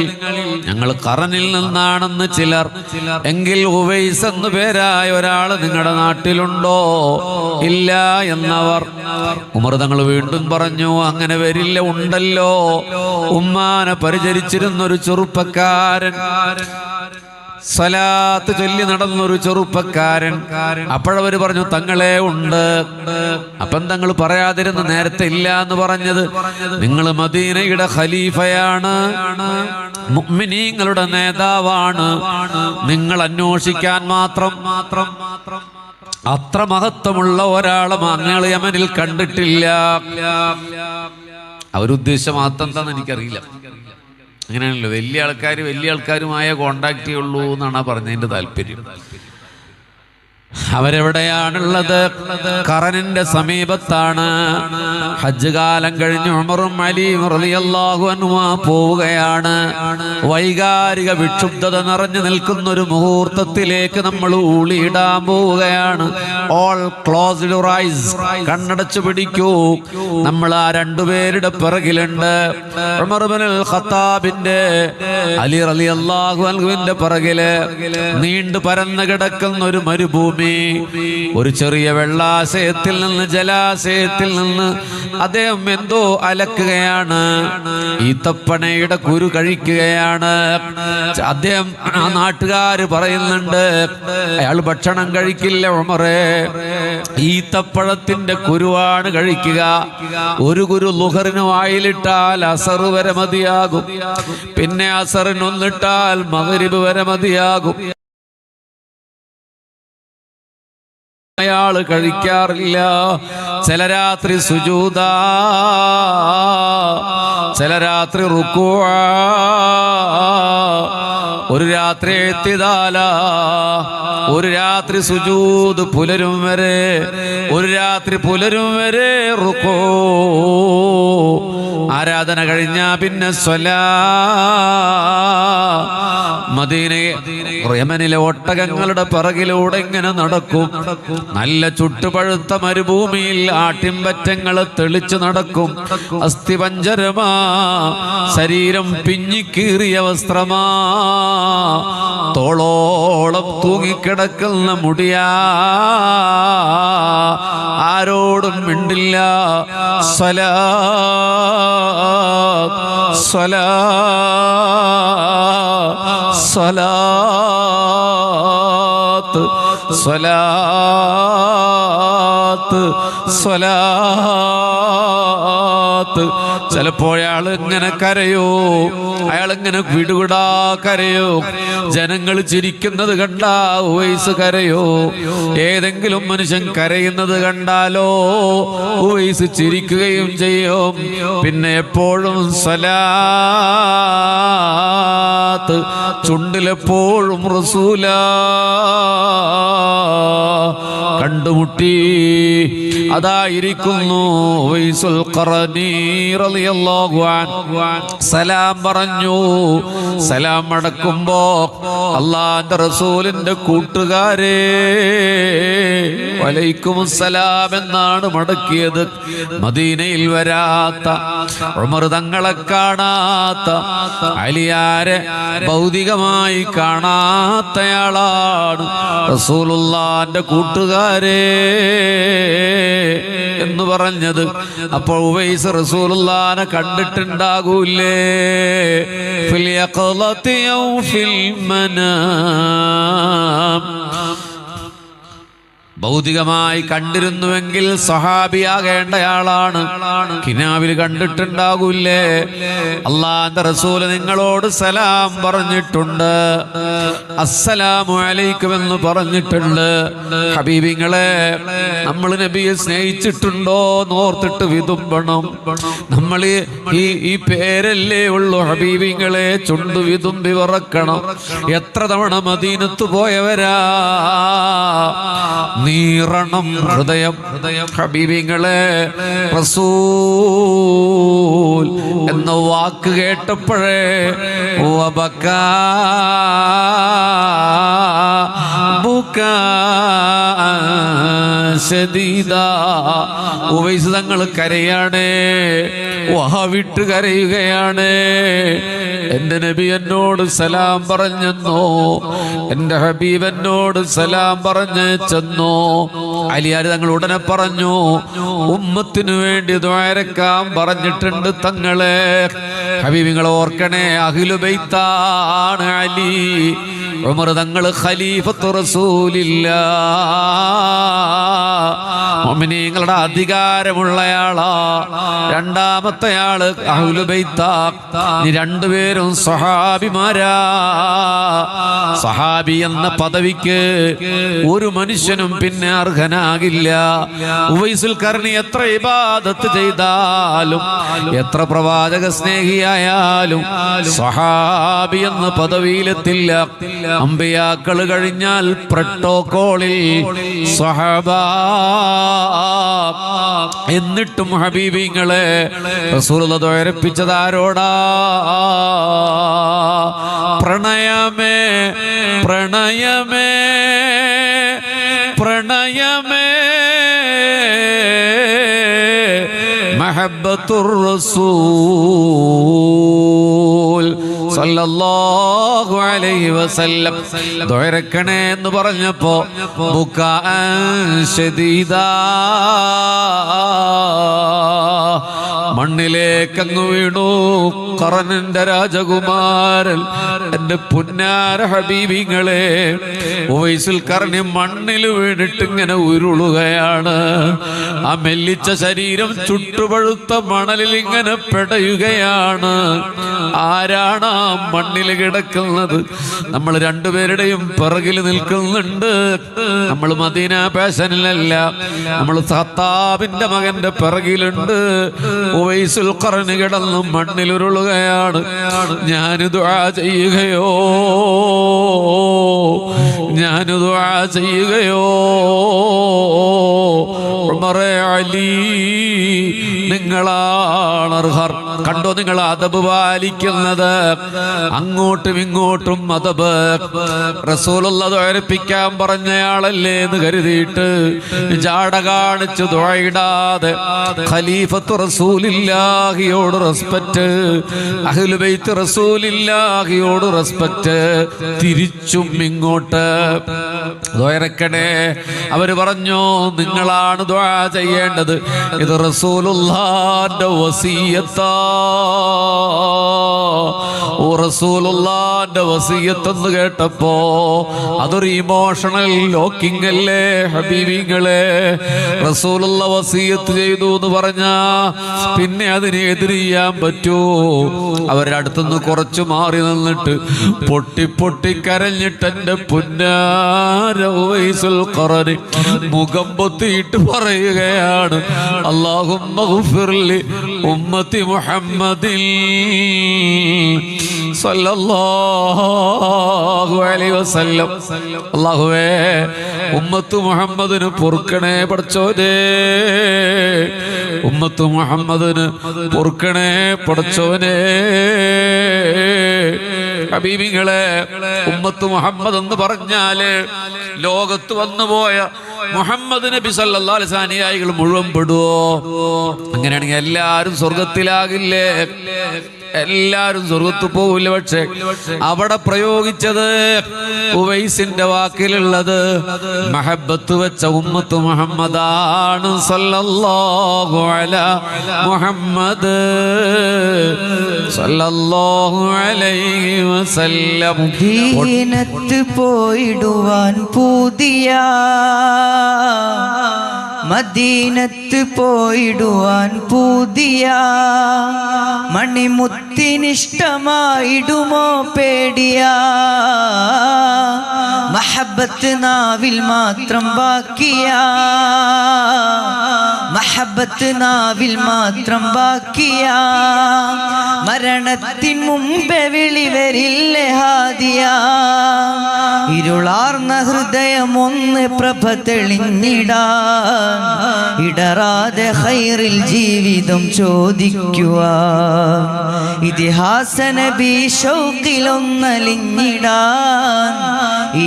ഞങ്ങൾ ഖറനിൽ നിന്നാണെന്ന് ചിലർ. എങ്കിൽ ഉവൈസ് എന്നു പേരായ ഒരാൾ നിങ്ങളുടെ നാട്ടിലുണ്ടോ? ഇല്ല എന്നവർ. ഉമർ തങ്ങൾ വീണ്ടും പറഞ്ഞു, അങ്ങനെ വരില്ല, ഉണ്ടല്ലോ. ഉമ്മാനെ പരിചരിച്ചിരുന്നൊരു ചെറുപ്പക്കാരൻ, സ്വലാത്ത് ചൊല്ലി നടന്നൊരു ചെറുപ്പക്കാരൻ. അപ്പോഴവര് പറഞ്ഞു തങ്ങളെ ഉണ്ട്. അപ്പം തങ്ങൾ പറയാതിരുന്ന നേരത്തെ ഇല്ല എന്ന് പറഞ്ഞത്, നിങ്ങൾ മദീനയുടെ ഖലീഫയാണ്, മുഅ്മിനീങ്ങളുടെ നേതാവാണ്, നിങ്ങൾ അന്വേഷിക്കാൻ മാത്രം അത്ര മഹത്വമുള്ള ഒരാളെ ഞങ്ങൾ യമനിൽ കണ്ടിട്ടില്ല. അവരുദ്ദേശം അതെന്താന്ന് എനിക്കറിയില്ല. അങ്ങനെയാണല്ലോ, വലിയ ആൾക്കാരുമായ കോണ്ടാക്ട് ചെയ്യുള്ളൂ എന്നാണ് പറഞ്ഞതിന്റെ താല്പര്യം. അവരെവിടെയാണുള്ളത്? ഖറനിന്റെ സമീപത്താണ്. ഹജ്ജ് കാലം കഴിഞ്ഞ് ഉമറും അലിയും റളിയല്ലാഹു അൻഹുമ പോവുകയാണ്. വൈകാരിക വിക്ഷുബ്ധത നിറഞ്ഞു നിൽക്കുന്ന ഒരു മുഹൂർത്തത്തിലേക്ക് നമ്മൾ ഊളിയിടാൻ പോവുകയാണ്. ഓൾ ക്ലോസ് യുവർ ഐസ്, കണ്ണടച്ചു പിടിക്കൂ. നമ്മൾ ആ രണ്ടുപേരുടെ പിറകിലുണ്ട്. ഉമർ ഇബ്നുൽ ഖത്താബിന്റെ, അലി റളിയല്ലാഹു അൻഹുവിന്റെ പിറകില് നീണ്ടു പരന്നു കിടക്കുന്ന ഒരു മരുഭൂമി. ഒരു ചെറിയ വെള്ളാശയത്തിൽ നിന്ന്, ജലാശയത്തിൽ നിന്ന് അദ്ദേഹം എന്തോ അലക്കുകയാണ്. ഈത്തപ്പനയുടെ കുരു കഴിക്കുകയാണ് അദ്ദേഹം. ആ നാട്ടുകാര് പറയുന്നുണ്ട് അയാൾ ഭക്ഷണം കഴിക്കില്ല ഉമറേ, ഈത്തപ്പഴത്തിന്റെ കുരുവാണ് കഴിക്കുക. ഒരു കുരു ളുഹറിന് വായിലിട്ടാൽ അസർ വരെ മതിയാകും, പിന്നെ അസറിനൊന്നിട്ടാൽ മഗ്രിബ് വരെ മതിയാകും. അയാള് കഴിക്കാറില്ല. ചില രാത്രി സുജൂദാ, ചില രാത്രി റുക്കുഅ, ഒരു രാത്രി ഇഅ്തിദാല, ഒരു രാത്രി സുജൂദ് പുലരും വരെ, ഒരു രാത്രി പുലരും വരെ റുക്കൂ. ആരാധന കഴിഞ്ഞാ പിന്നെ സ്വലാ. യമനിലെ ഒട്ടകങ്ങളുടെ പിറകിലൂടെ ഇങ്ങനെ നടക്കും. നല്ല ചുട്ടുപഴുത്ത മരുഭൂമിയിൽ ആട്ടിൻപറ്റങ്ങളെ തെളിച്ചു നടക്കും. അസ്ഥിപഞ്ചരമാ, ശരീരം പിഞ്ഞിക്കീറിയ വസ്ത്രമാ, തോളോളം തൂങ്ങിക്കിടക്കുന്ന മുടിയാ, ആരോടും മിണ്ടില്ല. സ്വലാത്ത്, സ്വലാത്ത്, സ്വലാത്ത്. ചിലപ്പോൾ അയാൾ ഇങ്ങനെ കരയോ, അയാളിങ്ങനെ വിടുവിടാ കരയോ. ജനങ്ങൾ ചിരിക്കുന്നത് കണ്ടാ ഉവൈസ് കരയോ. ഏതെങ്കിലും മനുഷ്യൻ കരയുന്നത് കണ്ടാലോ ഉവൈസ് ചിരിക്കുകയും ചെയ്യും. പിന്നെ എപ്പോഴും സ്വലാത്ത്, ചുണ്ടിലെപ്പോഴും റസൂലാ. കണ്ടുമുട്ടി അതായിരിക്കുന്നു ഉവൈസുൽ ഖറനി റളിയല്ലാഹു അൻഹു. സലാം പറഞ്ഞു. സലാം മടക്കുമ്പോ അല്ലാഹുവിന്റെ റസൂലിന്റെ കൂട്ടുകാരെ വലൈക്കുമുസ്സലാം എന്നാണ് മടക്കിയത്. മദീനയിൽ വരാത്ത, ഉമർ തങ്ങളെ കാണാത്ത, അലിയാരെ ഭൗതികമായി കാണാത്തയാളാണ് റസൂലുള്ളാഹിന്റെ കൂട്ടുകാരെ എന്ന് പറഞ്ഞത്. അപ്പോൾ ഉവൈസ് റസൂലുള്ളാഹിനെ കണ്ടിട്ടുണ്ടാകൂലേ? ഫിൽ യഖളതി ഔ ഫിൽ മനാം. ഭൗതികമായി കണ്ടിരുന്നുവെങ്കിൽ സഹാബിയാകേണ്ടയാളാണ്. കിനാവിൽ കണ്ടിട്ടുണ്ടാകൂലേ? അല്ലാഹുവിന്റെ റസൂല് നിങ്ങളോട് സലാം പറഞ്ഞിട്ടുണ്ട്, അസ്സലാമു അലൈക്കും എന്ന് പറഞ്ഞിട്ടുണ്ട്. ഹബീബിങ്ങളെ, നമ്മൾ നബിയെ സ്നേഹിച്ചിട്ടുണ്ടോ നോർത്തിട്ട് വിതുമ്പണം. നമ്മൾ ഈ പേരല്ലേ ഉള്ളൂ ഹബീബിങ്ങളെ, ചുണ്ടു വിതുമ്പി വിറക്കണം. എത്ര തവണ മദീനത്ത് പോയവരാ, നീറണം ഹൃദയം. ഹബീബിങ്ങളെ, റസൂൽ എന്ന വാക്ക് കേട്ടപ്പോഴേ വബകാ ബുകാ ശദീദാ. ഉവൈസ് തങ്ങൾ കരയാണ്, വഹവിട്ട് കരയുകയാണ്. എന്റെ നബി എന്നോട് സലാം പറഞ്ഞെന്നോ, എന്റെ ഹബീബ് എന്നോട് സലാം പറഞ്ഞ് ചെന്നോ. അലിയാർ തങ്ങൾ ഉടനെ പറഞ്ഞു, ഉമ്മത്തിനു വേണ്ടി ദ്വാരക്കാൻ പറഞ്ഞിട്ടുണ്ട് തങ്ങളെ. ഹബീബിങ്ങളെ ഓർക്കണേ, അഹ്ലു ബൈത്താണ് അലി ഉമർ തങ്ങൾ ഖലീഫത്തു റസൂലില്ലാ, മുഅ്മിനീങ്ങളുടെ അധികാരമുള്ളയാളാ. രണ്ടാമത്തെ ആള് അഹ്ലു ബൈത്താ. ഈ രണ്ടുപേരും സ്വഹാബിമാരാ. സ്വഹാബി എന്ന പദവിക്ക് ഒരു മനുഷ്യനും പിന്നെ അർഹനാകില്ല. ഉവൈസുൽ ഖർനി എത്ര ഇബാദത്ത് ചെയ്താലും എത്ര പ്രവാചക സ്നേഹിയായാലും സ്വഹാബി എന്ന പദവിയിലെത്തില്ല. അമ്പിയാക്കൾ കഴിഞ്ഞാൽ പ്രോട്ടോകോളിൽ സ്വഹാബ. എന്നിട്ടും ഹബീബിങ്ങളെ റസൂലുള്ളാഹി ദ്വാരപ്പിച്ചത് ആരോടാ? പ്രണയമേ പ്രണയമേ പ്രണയമേ മഹബ്ബത്തുർ റസൂൽ സല്ലല്ലാഹു അലൈഹി വസല്ലം ദുആരക്കണേ എന്ന് പറഞ്ഞപ്പോ ശദീദാ മണ്ണിലേക്കങ്ങ് വീണു ഖറനിന്റെ രാജകുമാരൻ. എന്റെ പുന്നാര ഹബീബിങ്ങളെ, ഉവൈസുൽ ഖർനി മണ്ണിൽ വീണിട്ട് ഇങ്ങനെ ഉരുളുകയാണ്. ആ മെല്ലിച്ച ശരീരം ചുട്ടുപഴുത്ത മണലിൽ ഇങ്ങനെ പെടയുകയാണ്. ആരാണ് ആ മണ്ണിൽ കിടക്കുന്നത്? നമ്മൾ രണ്ടുപേരുടെയും പിറകിൽ നിൽക്കുന്നുണ്ട്. നമ്മൾ മദീന പാഷനിലല്ല, നമ്മൾ ഖത്താബിന്റെ മകന്റെ പിറകിലുണ്ട്. ഉവൈസുൽ ഖർനി കിടന്നു മണ്ണിൽ ഉരുളുകയാണ്. ഞാൻ ദുആ ചെയ്യുകയോ, ഞാൻ ദുആ ചെയ്യുകയോ? ഉമറേ അലി, നിങ്ങളാണ് അർഹർ. കണ്ടോ നിങ്ങൾ അദബ് പാലിക്കുന്നത്? അങ്ങോട്ടും ഇങ്ങോട്ടും അദബ്. റസൂലുള്ളാഹി ദ്വാരപ്പിക്കാൻ പറഞ്ഞയാളല്ലേ എന്ന് കരുതിയിട്ട് ജാട കാണിച്ച് ദുആയിടാതെ ഖലീഫത്തു റസൂലില്ലാഹിയോട് റെസ്പെക്റ്റ്, അഹ്ലു ബൈത്ത് റസൂലില്ലാഹിയോട് റെസ്പെക്റ്റ്. തിരിച്ചും ഇങ്ങോട്ട് ദുആയിരക്കണേ. അവര് പറഞ്ഞു, നിങ്ങളാണ് ദുആ ചെയ്യേണ്ടത്. ഇത് റസൂലുള്ളാഹിന്റെ വസിയത്താ. ഓ റസൂലുള്ളാഹിന്റെ വസിയത്ത് എന്ന് കേട്ടപ്പോ അതൊരു ഇമോഷണൽ ലോക്കിംഗ് അല്ലേ ഹബീബിങ്ങളെ? റസൂലുള്ളാഹി വസിയത്ത് ചെയ്തു എന്ന് പറഞ്ഞാ പിന്നെ അതിനെ എതിരിയാൻ പറ്റൂ? അവരുടെ അടുത്തുനിന്ന് കുറച്ചു മാറി നിന്നിട്ട് പൊട്ടി പൊട്ടി കരഞ്ഞിട്ട് എന്റെ പുന്നാര ഉവൈസുൽ ഖർനി മുഖം പൊത്തിയിട്ട് പറയുകയാണ്, അല്ലാഹുമ്മ ഗുഫിർലി ഉമ്മത്തി മുഹമ്മദിൻ സല്ലല്ലാഹു അലൈഹി വസല്ലം. അല്ലാഹുവേ, ഉമ്മത്ത് മുഹമ്മദിന് പൊറുക്കണേ പടച്ചോനെ, ഉമ്മത്ത് മുഹമ്മദിന് പൊറുക്കണേ പടച്ചോനെ. ഹബീബികളെ, ഉമ്മത്ത് മുഹമ്മദ് എന്ന് പറഞ്ഞാല് ലോകത്ത് വന്നുപോയ മുഹമ്മദ് നബി സല്ലല്ലാഹു അലൈഹി വസല്ലം അനുയായികൾ മുഴുവൻ പെടുവോ? അങ്ങനെയാണെങ്കിൽ എല്ലാവരും സ്വർഗത്തിലാകില്ലേ? എല്ലാവരും സ്വർഗത്ത് പോവില്ല. പക്ഷെ അവിടെ പ്രയോഗിച്ചത് ഉവൈസിന്റെ വാക്കിലുള്ളത് മഹബത്ത് വെച്ച ഉമ്മത്ത് മുഹമ്മദാണ് സല്ലല്ലാഹു അലാ മുഹമ്മദ് സല്ലല്ലാഹു അലൈഹി വസല്ലം. മദീനത്ത് പോയിടുവാൻ പൂതിയ, മദീനത്ത് പോയിടുവാൻ പൂതിയ, മണിമുത്തിനിഷ്ടമായിടുമോ പേടിയ, മഹബത്ത് നാവിൽ മാത്രം ബാക്കിയ, മഹബത്ത് നാവിൽ മാത്രം ബാക്കിയ, മരണത്തിൻ മുമ്പേ വിളി വരില്ലേ ഹാദിയ, ഇരുളാർന്ന ഹൃദയമൊന്ന് പ്രഭ തെളിഞ്ഞിടാൻ, ഇടറാതെ ഖൈറിൽ ജീവിതം ചോദിക്കുവാൻ, ഇതിഹാസ നബി ഷൗക്കിലൊന്നലിഞ്ഞിടാൻ,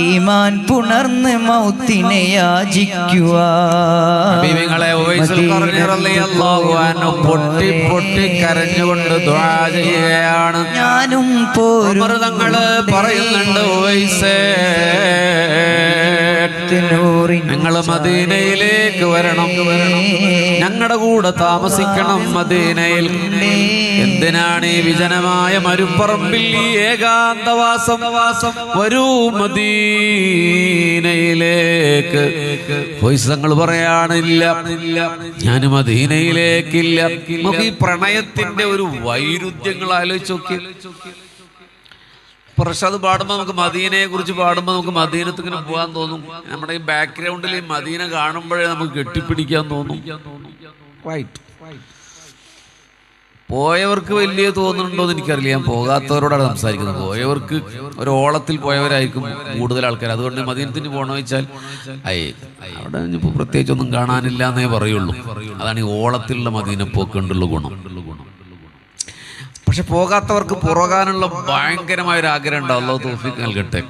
ഈമാൻ പുണർന്ന് മൗത്തിനെ യാചിക്കുവാൻ. പൊട്ടി പൊട്ടി കരഞ്ഞുകൊണ്ട് ദുആ ചെയ്യുകയാണ്. ഞാനും പോരും തങ്ങള് പറയുന്നുണ്ട്, ഉവൈസേ ഞങ്ങൾ മദീനയിലേക്ക് വരണം, ഞങ്ങളുടെ കൂടെ താമസിക്കണം മദീനയിൽ. എന്തിനാണ് ഈ വിജനമായ മരുപ്പറമ്പിൽ ഈ ഏകാന്തവാസം? വരൂ മദീനയിലേക്ക്. തങ്ങൾ പറയാണില്ല, ഞാൻ മദീനയിലേക്കില്ല. നമുക്ക് ഈ പ്രണയത്തിന്റെ ഒരു വൈരുദ്ധ്യങ്ങൾ ആലോചിച്ച് നോക്കി. പ്രഷത് പാടുമ്പോൾ നമുക്ക് മദീനയെ കുറിച്ച് പാടുമ്പോൾ നമുക്ക് മദീനത്ത് ഇങ്ങനെ പോകാൻ തോന്നും. നമ്മുടെ ഈ ബാക്ക്ഗ്രൗണ്ടിൽ ഈ മദീന കാണുമ്പോഴേ നമുക്ക് കെട്ടിപ്പിടിക്കാൻ തോന്നും. റൈറ്റ്. പോയവർക്ക് വലിയ തോന്നുന്നുണ്ടോ എന്ന് എനിക്കറിയില്ല. ഞാൻ പോകാത്തവരോടാണ് സംസാരിക്കുന്നത്. പോയവർക്ക് ഒരു ഓളത്തിൽ പോയവരായിരിക്കും കൂടുതൽ ആൾക്കാർ. അതുകൊണ്ട് മദീനത്തിന് പോകണമെന്ന് വെച്ചാൽ അവിടെ ഇപ്പോൾ പ്രത്യേകിച്ച് ഒന്നും കാണാനില്ല എന്നേ പറയുള്ളൂ. അതാണ് ഈ ഓളത്തിലുള്ള മദീന പോക്കുണ്ടുള്ള ഗുണം. പക്ഷെ പോകാത്തവർക്ക് പുറകാനുള്ള ഭയങ്കരമായൊരു ആഗ്രഹം ഉണ്ടാവും. അല്ലാഹു തൗഫീഖ് നൽകട്ടെ.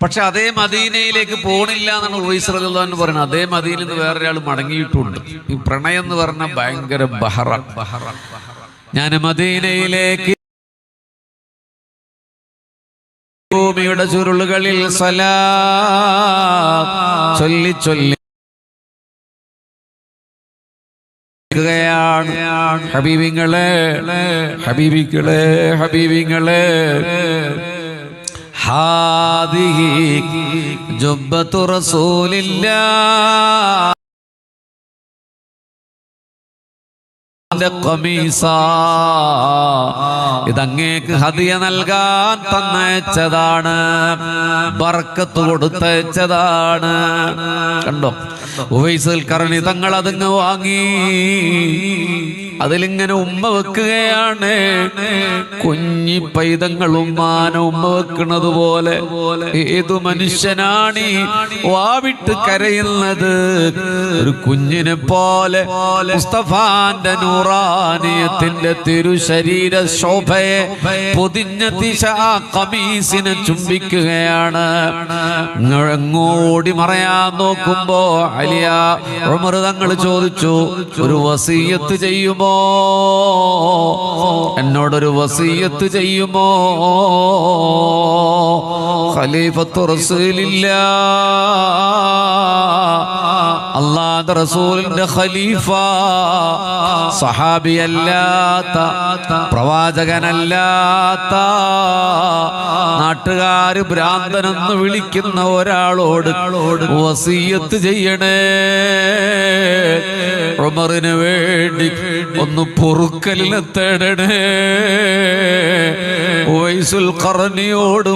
പക്ഷെ അതേ മദീനയിലേക്ക് പോണില്ല എന്നാണ് ഉവൈസ് റളിയല്ലാഹു അൻഹു പറയുന്നത്. അതേ മദീനയിൽ നിന്ന് വേറൊരാൾ മടങ്ങിയിട്ടുണ്ട്. ഈ പ്രണയം എന്ന് പറഞ്ഞ ഭയങ്കര ബഹറ. ഞാൻ മദീനയിലേക്ക് ഭൂമിയുടെ ചുരുളുകളിൽ സലാം ചൊല്ലി ചൊല്ലി ഹബീബിങ്ങളെ ഹബീബികളെ ഹബീബിങ്ങളെ ഹാദിഹി ജുബ്ബത്തു റസൂലില്ലാഹ് ഇതങ്ങേക്ക് ഹദിയ നൽകാൻ തന്നയച്ചതാണ്, ബർക്കത്ത് കൊടുത്തയച്ചതാണ്. കണ്ടോ, ഉവൈസുൽ ഖർനി തങ്ങൾ അതങ്ങ് വാങ്ങി. അതിലിങ്ങനെ ഉമ്മ വെക്കുകയാണ്. കുഞ്ഞി പൈതങ്ങൾ ഉമ്മാന ഉമ്മ വെക്കുന്നത് പോലെ ഏതു മനുഷ്യനാണ് വാവിട്ട് കരയുന്നത്? ഒരു കുഞ്ഞിനെ പോലെ മുസ്തഫാന്റെ നൂറാനിയത്തിന്റെ തിരുശരീര ശോഭയെ പൊതിഞ്ഞ ദിശ ഖമീസിനെ ചുംബിക്കുകയാണ്. ഓടി മറയാൻ നോക്കുമ്പോ അലിയ ഉമർ തങ്ങൾ ചോദിച്ചു, ഒരു വസിയത്ത് ചെയ്യുമോ? എന്നോടൊരു വസിയത്ത് ചെയ്യുമോ? ഖലീഫത്തു റസൂലില്ലാഹ്, അല്ലാഹുവിന്റെ റസൂലിന്റെ ഖലീഫ, സഹാബിയല്ലാത്ത, പ്രവാചകനല്ലാത്ത, നാട്ടുകാര് ഭ്രാന്തനെന്ന് വിളിക്കുന്ന ഒരാളോട് വസിയത്ത് ചെയ്യണേ. ഉമറിന് വേണ്ടി ഒന്ന് പൊറുക്കലിനെ തേടണേ. ഉവൈസുൽ ഖർനിയോട്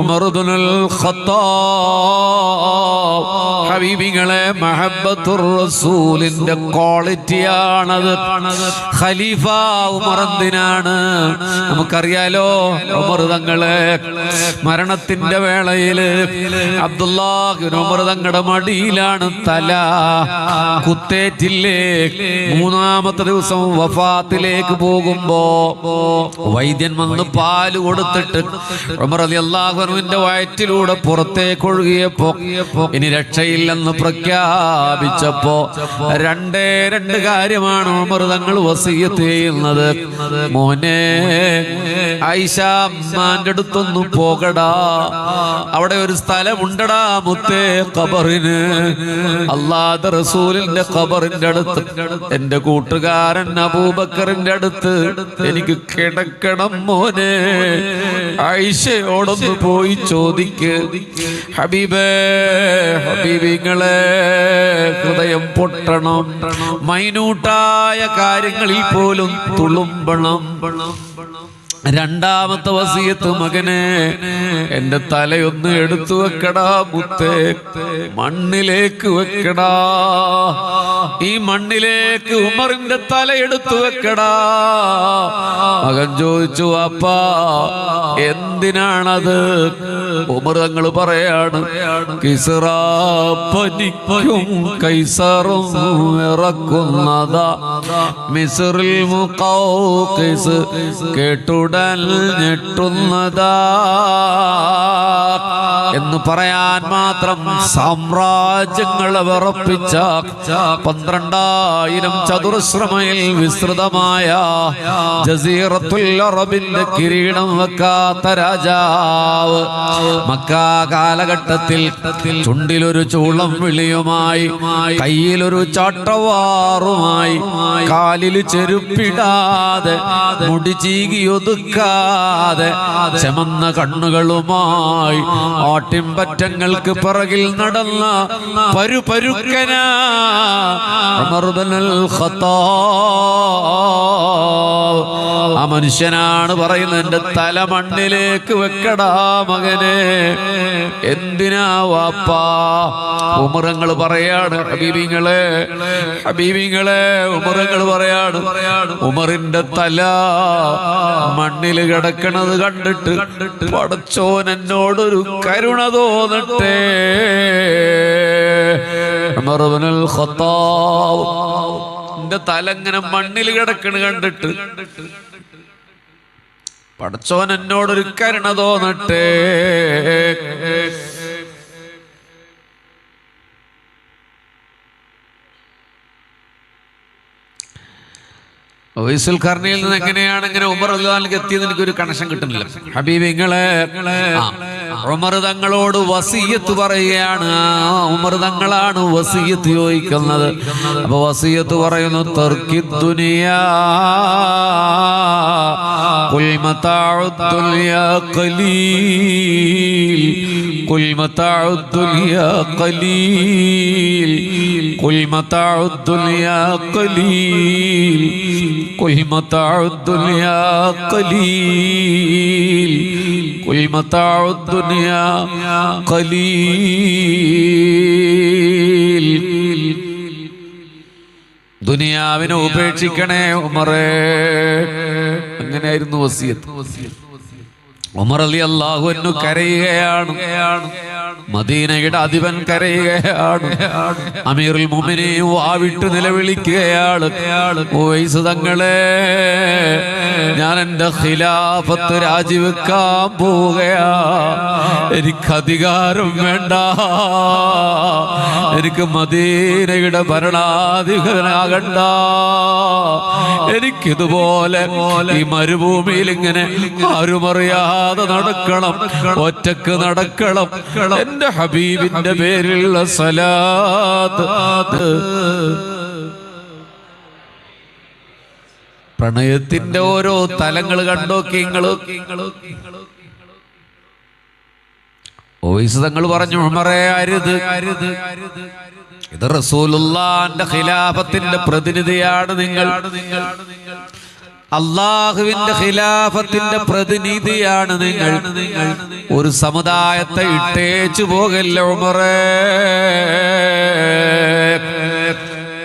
ഉമർ ഇബ്നുൽ ഖത്താബ് ഹബീബികളെ മഹബ്ബത്തുർ റസൂലിന്റെ ക്വാളിറ്റിയാണത്. ഖലീഫ ഉമർ എന്തിനാണ്? നമുക്കറിയാലോ, ഉമർ തങ്ങളെ മരണത്തിന്റെ വേളയില് അബ്ദുല്ലാഹ് ഉമർ തങ്ങളുടെ മടിയിലാണ് തല. കുത്തേറ്റില്ലേ? മൂന്നാമത്തെ ദിവസം വഫാത്തിലേക്ക് പോകുമ്പോ വൈദ്യൻ വന്ന് പാല് കൊടുത്തിട്ട് ഉമർ റളിയല്ലാഹു അൻഹുവിന്റെ വയറ്റിലൂടെ പുറത്തേക്ക് ഒഴുകിയപ്പോ ഇനി രക്ഷയില്ലെന്ന് പ്രഖ്യാപിച്ചപ്പോ രണ്ട് കാര്യമാണ് ഉമർ തങ്ങൾ വസിയത്ത് ചെയ്യുന്നത്. മോനെ, ആയിഷ അമ്മാന്റെ അടുത്തൊന്നും പോകടാ, അവിടെ ഒരു സ്ഥലമുണ്ടടാ മുത്തേ ഖബറിന്, അല്ലാഹുവിന്റെ റസൂലിന്റെ ഖബറിന്റെ അടുത്ത്, എന്റെ കൂട്ടുകാരൻ അബൂബക്കറിന്റെ അടുത്ത് എനിക്ക് കിടക്കണം മോനെ. ആയിഷയോടൊന്ന് പോയി ചോദിക്ക്. ഹബീബേ, ഹബീബിങ്ങളെ ഹൃദയം പൊട്ടണം, മൈന്യൂട്ടായ കാര്യങ്ങളിൽ പോലും തുളുമ്പണം. രണ്ടാമത്തെ വസിയത്ത്, മകനെ എന്റെ തലയൊന്ന് എടുത്തു വെക്കടാ മുത്തേ, മണ്ണിലേക്ക് വെക്കടാ. ഈ മണ്ണിലേക്ക് ഉമറിന്റെ തല എടുത്തു വെക്കടാ. മകൻ ചോദിച്ചു, അപ്പാ എന്തിനാണത്? ഉമർ തങ്ങൾ പറയാണ്, കിസ്റ പനിക്കും കൈസറും ഇറക്കുന്നതാ മിസ്റിൽ മുഖൗഖിസ് കേട്ടൂടെ കേട്ടുടൽ ഞെട്ടുന്നതാ എന്ന് പറയാൻ മാത്രം സാമ്രാജ്യങ്ങളെ വിറപ്പിച്ച 12,000 ചതുരശ്ര മൈൽ വിസ്തൃതമായ ജസീറത്തുൽ അറബിന്റെ കിരീടം വെക്കാത്ത രാജാവ് മക്ക കാലഘട്ടത്തിൽ ചുണ്ടിലൊരു ചൂളം വിളിയുമായി, കയ്യിലൊരു ചാട്ടവാറുമായി, കാലിൽ ചെരുപ്പിടാതെ, മുടി ചീകി ഒതുക്കാതെ, ചെമന്ന കണ്ണുകളുമായി ആട്ടിൻപറ്റങ്ങൾക്ക് പിറകിൽ നടന്ന പരുപരുക്കന ഉമർ ഇബ്നുൽ ഖത്താബ്. ആ മനുഷ്യനാണ് പറയുന്നത്, എന്റെ തല മണ്ണിലേക്ക് വെക്കടാ മകനെ. എന്തിനാ വാപ്പാ? ഉമറങ്ങൾ പറയാണ്, ഹബീബിങ്ങളെ ഉമറങ്ങൾ പറയാണ്, ഉമറിന്റെ തല മണ്ണിൽ കിടക്കണത് കണ്ടിട്ട് പടച്ചോൻ എന്നോടൊരു കരുണ തോന്നട്ടെ. ഉമർ ഇബ്നുൽ ഖത്താബ് എന്റെ തല ഇങ്ങനെ മണ്ണിൽ കിടക്കണ കണ്ടിട്ട് പടച്ചോൻ എന്നോടൊരു കരുണ തോന്നട്ടെ. ഉവൈസുൽ ഖർനിയിൽ നിന്ന് എങ്ങനെയാണ് ഇങ്ങനെ ഉമർ റളിയല്ലാഹു എത്തിയത് എനിക്കൊരു കണക്ഷൻ കിട്ടുന്നില്ല. ഹബീബിങ്ങളെ, ഉമർ തങ്ങളോട് വസിയത്ത് പറയുകയാണ്. ഉമർ തങ്ങളാണ് വസിയത്ത് ചോദിക്കുന്നത്. അപ്പൊ വസിയത്ത് പറയുന്നു, തർക്കിദ് ദുനിയാ ഖുൽ മതാഉദ് ദുനിയാ ഖലീൽ, ഖുൽ മതാഉദ് ദുനിയാ ഖലീൽ, ഖുൽ മതാഉദ് ദുനിയാ ഖലീൽ, ഖുൽ മതാഉദ് ദുനിയാ ഖലീൽ, ഖുൽ മതാഉദ് ദുനിയാ ഖലീൽ. ദുനിയാവിനെ ഉപേക്ഷിക്കണേ ഉമറേ. അങ്ങനെയായിരുന്നു വസിയത്ത്. ഉമർ റളിയല്ലാഹു അൻഹു കരയുകയാണ്. മദീനയുടെ അധിപൻ കരയുകയാണ്. അമീറുൽ മുഅ്മിനീൻ വാവിട്ട് നിലവിളിക്കുകയാണ്, ഉവൈസ് തങ്ങളെ, ഞാൻ എൻ്റെ ഖിലാഫത്ത് രാജിവെക്കാൻ പോവുകയാ. എനിക്ക് അധികാരം വേണ്ട, എനിക്ക് മദീനയുടെ ഭരണാധിപനാകണ്ട. എനിക്കിതുപോലെ ഈ മരുഭൂമിയിൽ ഇങ്ങനെ ആരുമറിയാതെ നടക്കണം, ഒറ്റക്ക് നടക്കണം. എന്റെ ഹബീബിന്റെ പേരിലുള്ള സലാത്ത്. പ്രണയത്തിന്റെ ഓരോ തലങ്ങൾ കണ്ടോക്കി. ഉവൈസ് തങ്ങൾ പറഞ്ഞു, ഉമറേ അരുത്, ഇത് റസൂലുള്ളാഹിന്റെ ഖിലാഫത്തിന്റെ പ്രതിനിധിയാണ് നിങ്ങൾ. അള്ളാഹുവിന്റെ ഖിലാഫത്തിന്റെ പ്രതിനിധിയാണ് നിങ്ങൾ. ഒരു സമുദായത്തെ ഇട്ടേച്ചു പോകല്ല ഉമറേ.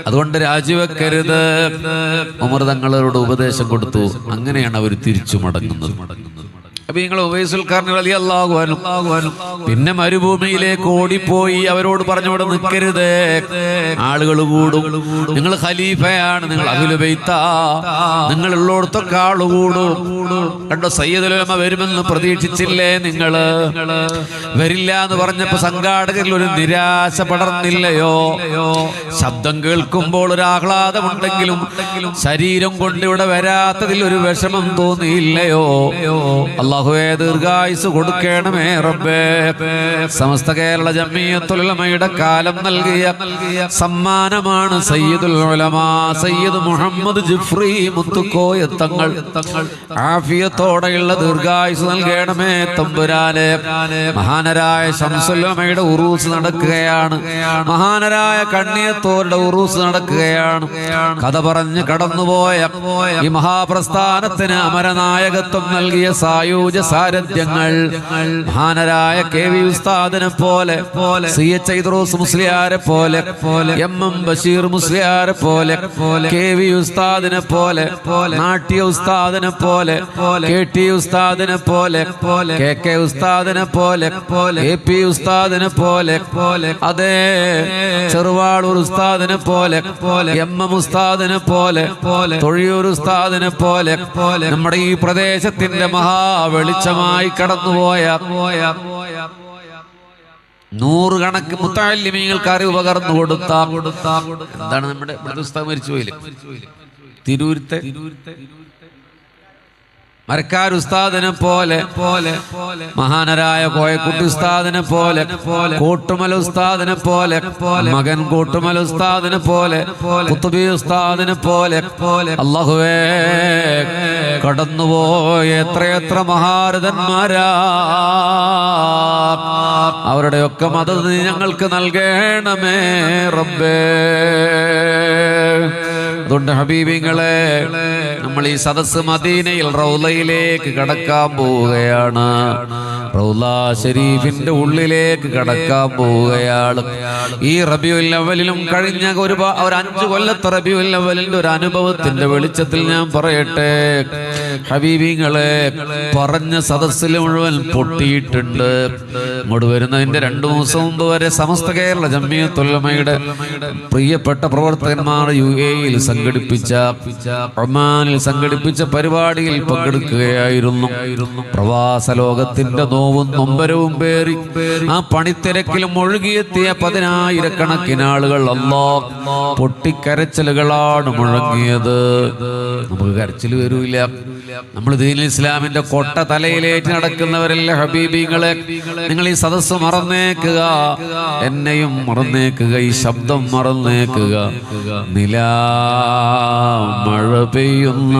അതുകൊണ്ട് രാജിവെക്കരുത്. ഉമർ തങ്ങളോട് ഉപദേശം കൊടുത്തു. അങ്ങനെയാണ് അവർ തിരിച്ചു മടങ്ങുന്നത്. അപ്പൊ നിങ്ങൾ ഉവൈസുൽ ഖർനി റളിയല്ലാഹു അൻഹു പിന്നെ മരുഭൂമിയിലേക്ക് ഓടിപ്പോയി. അവരോട് പറഞ്ഞു, ഇവിടെ നിൽക്കരുത്, ആളുകൾ കൂടും, നിങ്ങൾ ഖലീഫയാണ്, നിങ്ങൾ അഹ്ലുൽ ബൈത്താ, നിങ്ങൾ ഉള്ളിടത്തൊക്കെ ആള് കൂടും. കണ്ടോ, സയ്യിദുൽ ഉലമ വരുമെന്ന് പ്രതീക്ഷിച്ചില്ലേ നിങ്ങൾ? വരില്ല എന്ന് പറഞ്ഞപ്പോ സംഘാടകരിൽ ഒരു നിരാശ പടർന്നില്ലയോ? ശബ്ദം കേൾക്കുമ്പോൾ ഒരു ആഹ്ലാദമുണ്ടെങ്കിലും ശരീരം കൊണ്ട് ഇവിടെ വരാത്തതിൽ ഒരു വിഷമം തോന്നിയില്ലയോ? അല്ലാഹുവേ, ദീർഘായുസ് കൊടുക്കണമേ റബ്ബേ. സമസ്ത കേരള ജംഇയ്യത്തുൽ ഉലമയുടെ കാലം നൽകിയ സമ്മാനമാണ് സയ്യിദുൽ ഉലമ സയ്യിദ് മുഹമ്മദ് ജിഫ്രി മുത്തുക്കോയ തങ്ങൾ. ആഫിയത്തോടെയുള്ള ദീർഘായുസ് നൽകണമേ തമ്പുരാനെ. മഹാനരായ ശംസുൽ ഉലമയുടെ ഉറൂസ് നടക്കുകയാണ്. മഹാനരായ കണ്ണിയത്തോരുടെ ഉറൂസ് നടക്കുകയാണ്. കഥ പറഞ്ഞ് കടന്നുപോയ ഈ മഹാപ്രസ്ഥാനത്തിന് അമരനായകത്വം നൽകിയ സായൂർ സായൂജ സാരഥ്യങ്ങൾ മഹാനരായ KV ഉസ്താദിനെ പോലെ CH ഐദ്രൂസ് മുസ്ലിയാരെ പോലെ MM ബഷീർ മുസ്ലിയാരെ പോലെ KV ഉസ്താദിനെ പോലെ നാട്യ ഉസ്താദിനെ പോലെ KT ഉസ്താദിനെ പോലെ KK ഉസ്താദിനെ പോലെ AP ഉസ്താദിനെ പോലെ അതേ ചെറുവാളൂർ ഉസ്താദിനെ പോലെ MM ഉസ്താദിനെ പോലെ തൊഴിയൂർ ഉസ്താദിനെ പോലെ നമ്മുടെ ഈ പ്രദേശത്തിന്റെ മഹാവെളിച്ചമായി കടന്നുപോയ നൂറുകണക്ക് മുത്തഅല്ലിമീങ്ങൾക്ക് അറിവ് പകർന്നു കൊടുത്ത എന്താണ് നമ്മുടെ ഉസ്താദ് മരിച്ചുപോയില്ലേ തിരൂരത്തെ മരക്കാർ ഉസ്താദിനെ പോലെ മഹാനരായ കോയക്കുട്ടി ഉസ്താദിനെ പോലെ കോട്ടുമല ഉസ്താദിനെ പോലെ മകൻ കോട്ടുമല ഉസ്താദിനെ പോലെ കുത്തുബി ഉസ്താദിനെ പോലെ അല്ലാഹുവേ കടന്നുപോയ എത്രയെത്ര മഹാരഥന്മാരാ അവരുടെയൊക്കെ മദത് ഞങ്ങൾക്ക് നൽകണമേ റബ്ബേ. അതുകൊണ്ട് ഹബീബിങ്ങളെ നമ്മൾ ഈ സദസ്സ് മദീനയിൽ റൗളയിലേക്ക് കടക്കാൻ പോവുകയാണ്. റൗള ശരീഫിന്റെ ഉള്ളിലേക്ക് കടക്കാൻ പോവുകയാണ്. ഈ റബീഉൽ അവ്വലിലും കഴിഞ്ഞ ഒരു 5 കൊല്ലത്തെ റബീഉൽ അവ്വലിന്റെ ഒരു അനുഭവത്തിന്റെ വെളിച്ചത്തിൽ ഞാൻ പറയട്ടെ ഹബീബിങ്ങളെ, പറഞ്ഞ സദസ്സിൽ മുഴുവൻ പൊട്ടിയിട്ടുണ്ട്. ഇങ്ങോട്ട് വരുന്നതിന്റെ 2 ദിവസം മുമ്പ് വരെ സമസ്ത കേരള ജംഇയ്യത്തുൽ ഉലമയുടെ പ്രിയപ്പെട്ട പ്രവർത്തകന്മാർ UAE-യിൽ സംഘടിപ്പിച്ച ഒമാനിൽ സംഘടിപ്പിച്ച പരിപാടിയിൽ പങ്കെടുക്കുകയായിരുന്നു. പ്രവാസ ലോകത്തിന്റെ നോവും നൊമ്പരവും പേറി ആ പണിത്തിരക്കിലും ഒഴുകിയെത്തിയ 10,000-കണക്കിന് ആളുകൾ അല്ലാഹ് പൊട്ടിക്കരച്ചിലുകളാണ് മുഴങ്ങിയത്. നമുക്ക് കരച്ചിൽ വരൂല. നമ്മൾ ദീനുൽ ഇസ്ലാമിന്റെ കൊട്ട തലയിലേറ്റ് നടക്കുന്നവരല്ല ഹബീബിങ്ങളെ. നിങ്ങൾ ഈ സദസ്സ് മറന്നേക്കുക, എന്നെയും മറന്നേക്കുക, ഈ ശബ്ദം മറന്നേക്കുക. മഴ പെയ്യുന്ന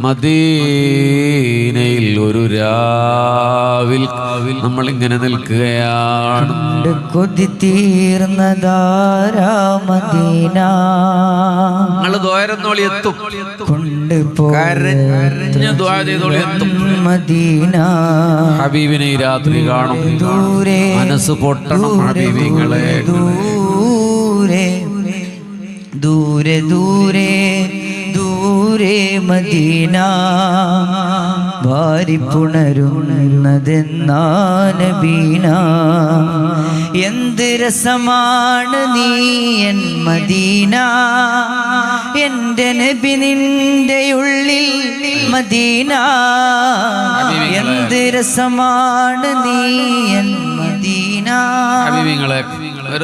മദീനയിൽ ഒരു രാവിൽ നമ്മൾ ഇങ്ങനെ നിൽക്കുകയാണ്. കൊതി തീർന്നതാരാ മദീന, നിങ്ങൾ ദ്വാരന്നോളി എത്തും, കരഞ്ഞു ദുആ ചെയ്തോളി എത്തും മദീന. ഹബീബിനെ ഈ രാത്രി കാണും, ദൂരെ മനസ്സ് പൊട്ടണം ഹബീബിങ്ങളെ. ദൂരെ ദൂരെ ദൂരെ ദൂരെ മദീന, വാരിപ്പുണരുന്നതെന്നാ നബീന. എന്ത് രസമാണ് നീ എൻ മദീന, എൻ്റെ നബി നിന്റെ ഉള്ളിൽ മദീന. എന്ത് രസമാണ് നീ എൻ മദീന. ഹബീബിങ്ങളെ,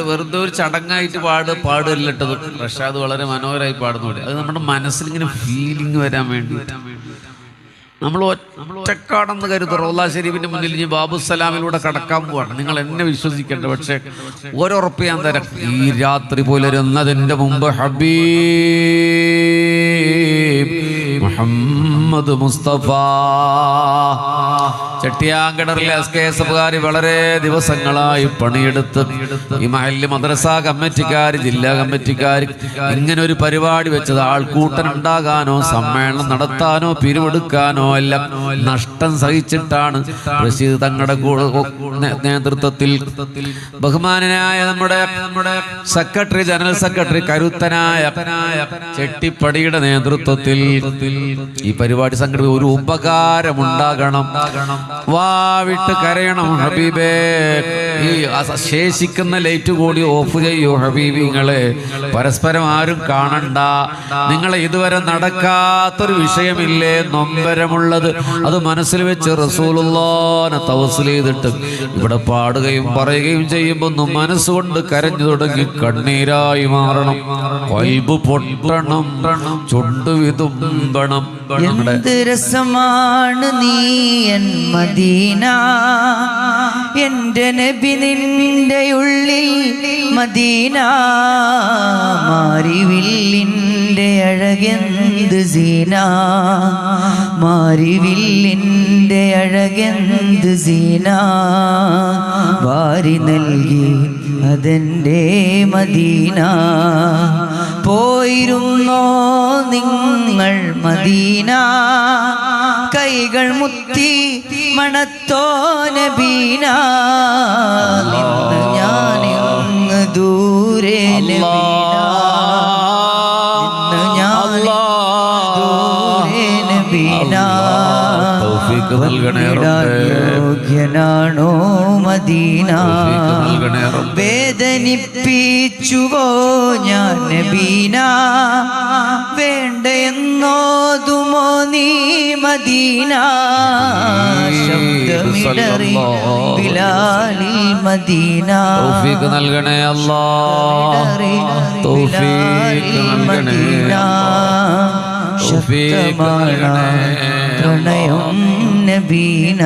വെറുതെ ഒരു ചടങ്ങായിട്ട് പാടില്ലട്ടത്. റഷാദ് വളരെ മനോഹരമായി പാടുന്നുണ്ട്. അത് നമ്മുടെ മനസ്സിൽ ഇങ്ങനെ ഫീലിംഗ് വരാൻ വേണ്ടി നമ്മൾ ഒറ്റക്കാടെന്ന് കരുതും. റൗള ശരീഫിന്റെ മുന്നിൽ ഇനി ബാബുസലാമിലൂടെ കടക്കാൻ പോവാണ്. നിങ്ങൾ എന്നെ വിശ്വസിക്കേണ്ട, പക്ഷെ ഓരോറപ്പ് ഞാൻ തരാം. ഈ രാത്രി പുലരുന്നതിന്റെ മുമ്പ് ഹബീബ് മുഹമ്മദ് മുസ്തഫ ചട്ടിയാങ്കടറിലെ SKSFകാർ വളരെ ദിവസങ്ങളായി പണിയെടുത്ത് ഈ മഹല്ല് മദ്രസ കമ്മിറ്റിക്കാർ, ജില്ലാ കമ്മിറ്റിക്കാർ ഇങ്ങനെ ഒരു പരിപാടി വെച്ചത് ആൾക്കൂട്ടം ഉണ്ടാകാനോ സമ്മേളനം നടത്താനോ പിരിവെടുക്കാനോ അല്ല, നഷ്ടം സഹിച്ചിട്ടാണ്. റഷീദ് തങ്ങളുടെ നേതൃത്വത്തിൽ ബഹുമാനനായ നമ്മുടെ സെക്രട്ടറി, ജനറൽ സെക്രട്ടറി കരുത്തനായ ചെട്ടിപ്പടിയുടെ നേതൃത്വത്തിൽ ഈ പരിപാടി സംഘടിപ്പിച്ച ഒരു ഉപകാരമുണ്ടാകണം. വാവിട്ട് കരയണം ഹബീബേ. ഈ ശേഷിക്കുന്ന ലൈറ്റ് കൂടി ഓഫ് ചെയ്യൂ ഹബീബിങ്ങളെ. പരസ്പരം ആരും കാണണ്ട. നിങ്ങളെ ഇതുവരെ നടക്കാത്തൊരു വിഷയമില്ലേ നൊമ്പരമുള്ളത്, അത് മനസ്സിൽ വെച്ച് റസൂലുള്ളാഹിനെ തവസ്സുൽ ചെയ്തിട്ട് ഇവിടെ പാടുകയും പറയുകയും ചെയ്യുമ്പോൾ മനസ്സുകൊണ്ട് കരഞ്ഞു തുടങ്ങി കണ്ണീരായി മാറണം. ഖൽബ് പൊട്ടണം, ചുണ്ടു വിതുമ്പണം. എന്ത് രസമാണ് നീ എൻ മദീന, എൻ്റെ നബി നിന്റെ ഉള്ളിൽ മദീന. മാരിവില്ലിൻ്റെ അഴകെന്ത് സീന, മാരിവില്ലിൻ്റെ അഴകെന്ത് സീന, വാരി നൽകി അതെൻ്റെ മദീന. പോയിരുന്നോ നിങ്ങൾ മദീന, കൈകൾ മുത്തി മണത്തോ നബീന. നിന്ന് ഞാൻ അങ്ങ് ദൂരെ നബീന, നിന്ന് ഞാൻ ദൂരെ നബീന. യോഗ്യനാണോ മദീന, വേദനിപ്പിച്ചുവോ ഞാൻ നബീന, വേണ്ട എന്നോതുമോ നീ മദീന. ശബ്ദമിടറി ബിലാലിൽ മദീന, തൗഫീഖ് നൽകണേ അല്ലാഹ്, തൗഫീഖ് മദീന. ശക്തമാണ് പ്രണയം നബീന.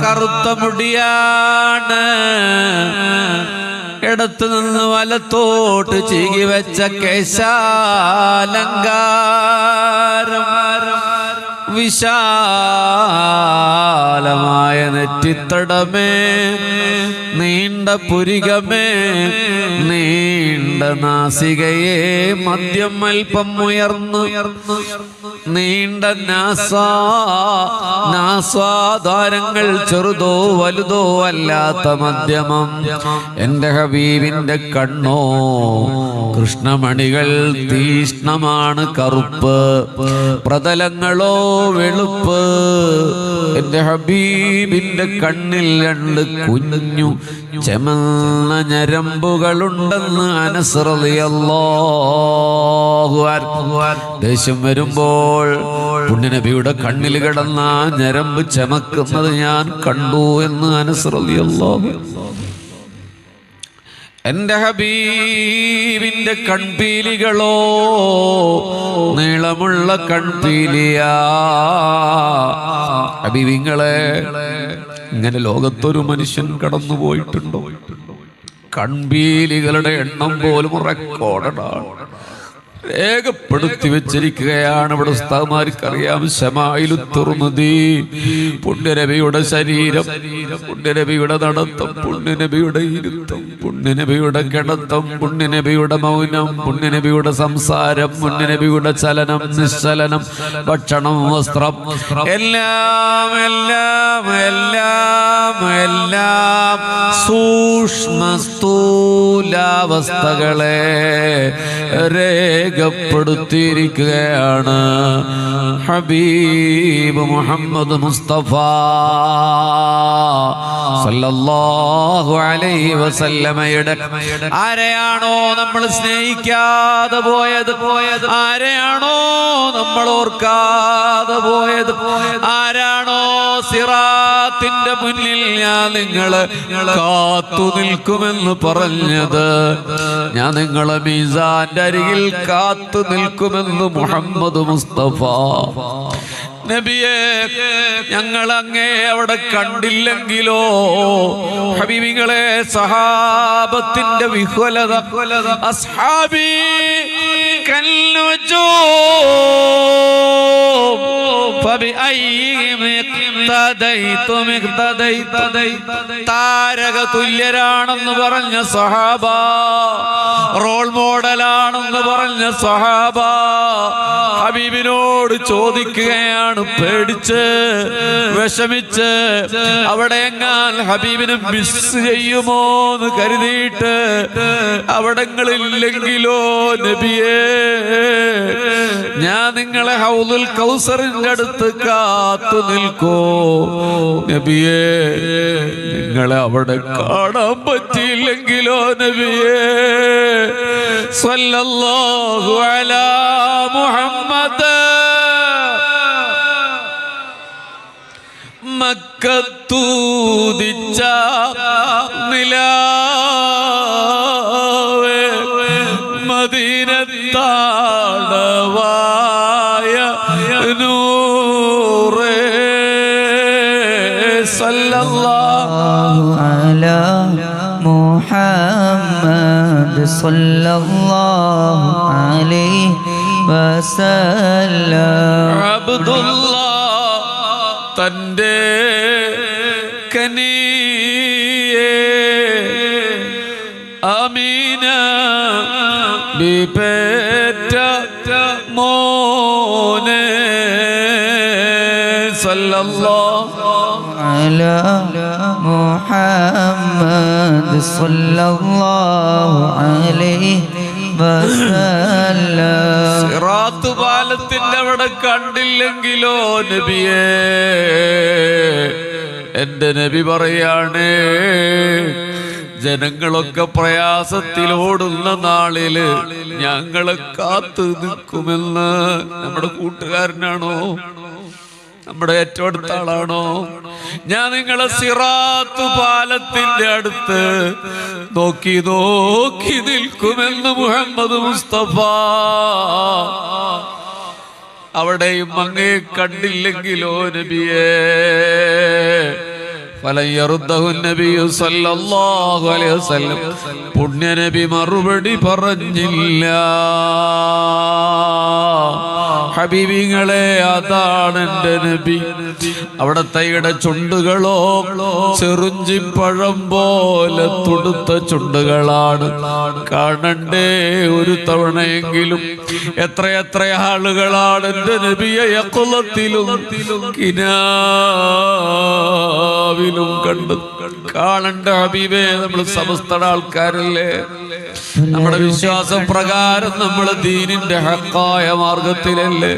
കറുത്ത മുടിയാണ്, ഇടത്തു നിന്ന് വലത്തോട്ട് ചീകി വെച്ച കേശാലങ്കാരം, വിശാലമായ നെറ്റിത്തടമേ, നീണ്ട പുരികമേ, നീണ്ട നാസികയെ മദ്യം അല്പം ഉയർന്നു, നീണ്ട നാസ്വാദ്വാരങ്ങൾ ചെറുതോ വലുതോ അല്ലാത്ത മധ്യമം. എന്റെ ഹബീബിന്റെ കണ്ണോ കൃഷ്ണമണികൾ തീഷ്ണമാണ് കറുപ്പ്, പ്രതലങ്ങളോ വെളുപ്പ്. എന്റെ ഹബീബിന്റെ കണ്ണിൽ രണ്ട് കുഞ്ഞു ചെമന്ന ഞരമ്പുകളുണ്ടെന്ന് അനസ് റളിയല്ലാഹു അൻഹു. ദേഷ്യം വരുമ്പോൾ പുണ്യനബിയുടെ കണ്ണിൽ കിടന്ന ഞരമ്പ് ചമക്കുന്നത് ഞാൻ കണ്ടു എന്ന് അനസ് റളിയല്ലാഹു. എന്റെ ഹബീബിന്റെ കൺപീലികളോ നീളമുള്ള കൺപീലിയാ. ഹബീബിങ്ങളെ, ഇങ്ങനെ ലോകത്തൊരു മനുഷ്യൻ കടന്നു പോയിട്ടുണ്ടോ? കൺപീലികളുടെ എണ്ണം പോലും റെക്കോർഡാണ്, രേഖപ്പെടുത്തി വെച്ചിരിക്കുകയാണ്. ഇവിടെ ഉസ്താദ്മാർക്കറിയാം. ശമായിലു തുർമുദി, പുണ്യനബിയുടെ ശരീരം, പുണ്യനബിയുടെ നടത്തം, പുണ്യനബിയുടെ ഇരുത്തം, പുണ്യനബിയുടെ കിടത്തം, പുണ്യനബിയുടെ മൗനം, പുണ്യനബിയുടെ സംസാരം, പുണ്യനബിയുടെ ചലനം നിശ്ചലനം, ഭക്ഷണം, വസ്ത്രം, എല്ലാം എല്ലാം എല്ലാം എല്ലാം സൂക്ഷ്മ സ്ഥൂലാവസ്ഥകളെ രേഖപ്പെടുത്തിയിരിക്കുകയാണ്. ഹബീബ് മുഹമ്മദ് മുസ്തഫ സല്ലല്ലാഹു അലൈഹി വസല്ലമയുടെ ആരെയാണോ നമ്മൾ സ്നേഹിക്കാതെ പോയത്, ആരെയാണോ നമ്മൾ ഓർക്കാതെ പോയത്, ആരാണോ സിറാത്തിന്റെ മുന്നിൽ ഞാൻ നിങ്ങളെ കാത്തു നിൽക്കുമെന്ന് പറഞ്ഞത്, ഞാൻ നിങ്ങളെ മീസാന്റെ അരികിൽ കാത്തു നിൽക്കുമെന്ന് മുഹമ്മദ് മുസ്തഫ നബിയെ, ഞങ്ങൾ അങ്ങേ അവിടെ കണ്ടില്ലെങ്കിലോ ഹബീബികളെ, സഹാബത്തിന്റെ വിഹ്വലത, അസ്ഹാബി കൽനുജൂം ഫബിഅയ്യിഹിം ഇഖ്തദൈതും താരക തുല്യരാണെന്ന് പറഞ്ഞ സഹാബ, റോൾ മോഡലാണെന്ന് പറഞ്ഞ സഹാബ ഹബീബിനോട് ചോദിക്കുകയാണ്, പേടിച്ച് വിഷമിച്ച്, അവിടെ എങ്ങാൻ ഹബീബിനെ മിസ് ചെയ്യുമോ എന്ന് കരുതിയിട്ട് അവിടങ്ങളില്ലെങ്കിലോ നബിയേ, ഞാൻ നിങ്ങളെ ഹൗദുൽ കൗസറിന്റെ അടുത്ത് കാത്തു നിൽക്കോ നബിയേ, നിങ്ങളെ അവിടെ കാണാൻ പറ്റിയില്ലെങ്കിലോ നബിയേ. സ്വല്ലല്ലാഹു അലാ മുഹമ്മദ്. മക്കത്തൂദിച്ച നിലാവേ, മദീനത്താടവായ നൂറേ, സല്ലല്ലാഹു അലാ മുഹമ്മദ് സല്ലല്ലാഹു അലൈഹി وسلم അബ്ദുള്ള തൻ്റെ കനിയെ അമീന ബിപേറ്റ മോനെ സല്ലല്ലാഹു على محمد صلى الله عليه وسلم സിറാത്ത് പാലത്തിന്റെ അവിടെ കണ്ടില്ലെങ്കിലോ നബിയേ, എന്റെ നബി പറയാണ്, ജനങ്ങളൊക്കെ പ്രയാസത്തിലോടുന്ന നാളില് ഞങ്ങളെ കാത്തു നിൽക്കുമെന്ന്. നമ്മുടെ കൂട്ടുകാരനാണോ? നമ്മുടെ ഏറ്റവും അടുത്ത ആളാണോ? ഞാൻ നിങ്ങളെ സിറാത്ത് പാലത്തിന്റെ അടുത്ത് നോക്കി നോക്കി നിൽക്കുമെന്ന് മുഹമ്മദ് മുസ്തഫ. അവിടെയും അങ്ങേ കണ്ടില്ലെങ്കിലോ നബിയേ, പുണ്യ നബി മറുപടി പറഞ്ഞില്ല. ഹബീബിങ്ങളെ, അതാണ് എന്റെ നബി. അവിടത്തെ ചുണ്ടുകളോ ചെറുഞ്ചിപ്പഴം പോലെ തുടുത്ത ചുണ്ടുകളാണ്. കാണണ്ടേ ഒരു തവണയെങ്കിലും? എത്രയെത്ര ആളുകളാണ് എന്റെ നബിയെ യഖ്ളത്തിലും കിനാവിലും കണ്ടു. കാണണ്ട ഹബീബേ, നമ്മൾ സമസ്ത ആൾക്കാരല്ലേ? നമ്മുടെ വിശ്വാസം പ്രകാരം നമ്മൾ ദീനിന്റെ ഹക്കായ മാർഗത്തിലല്ലേ?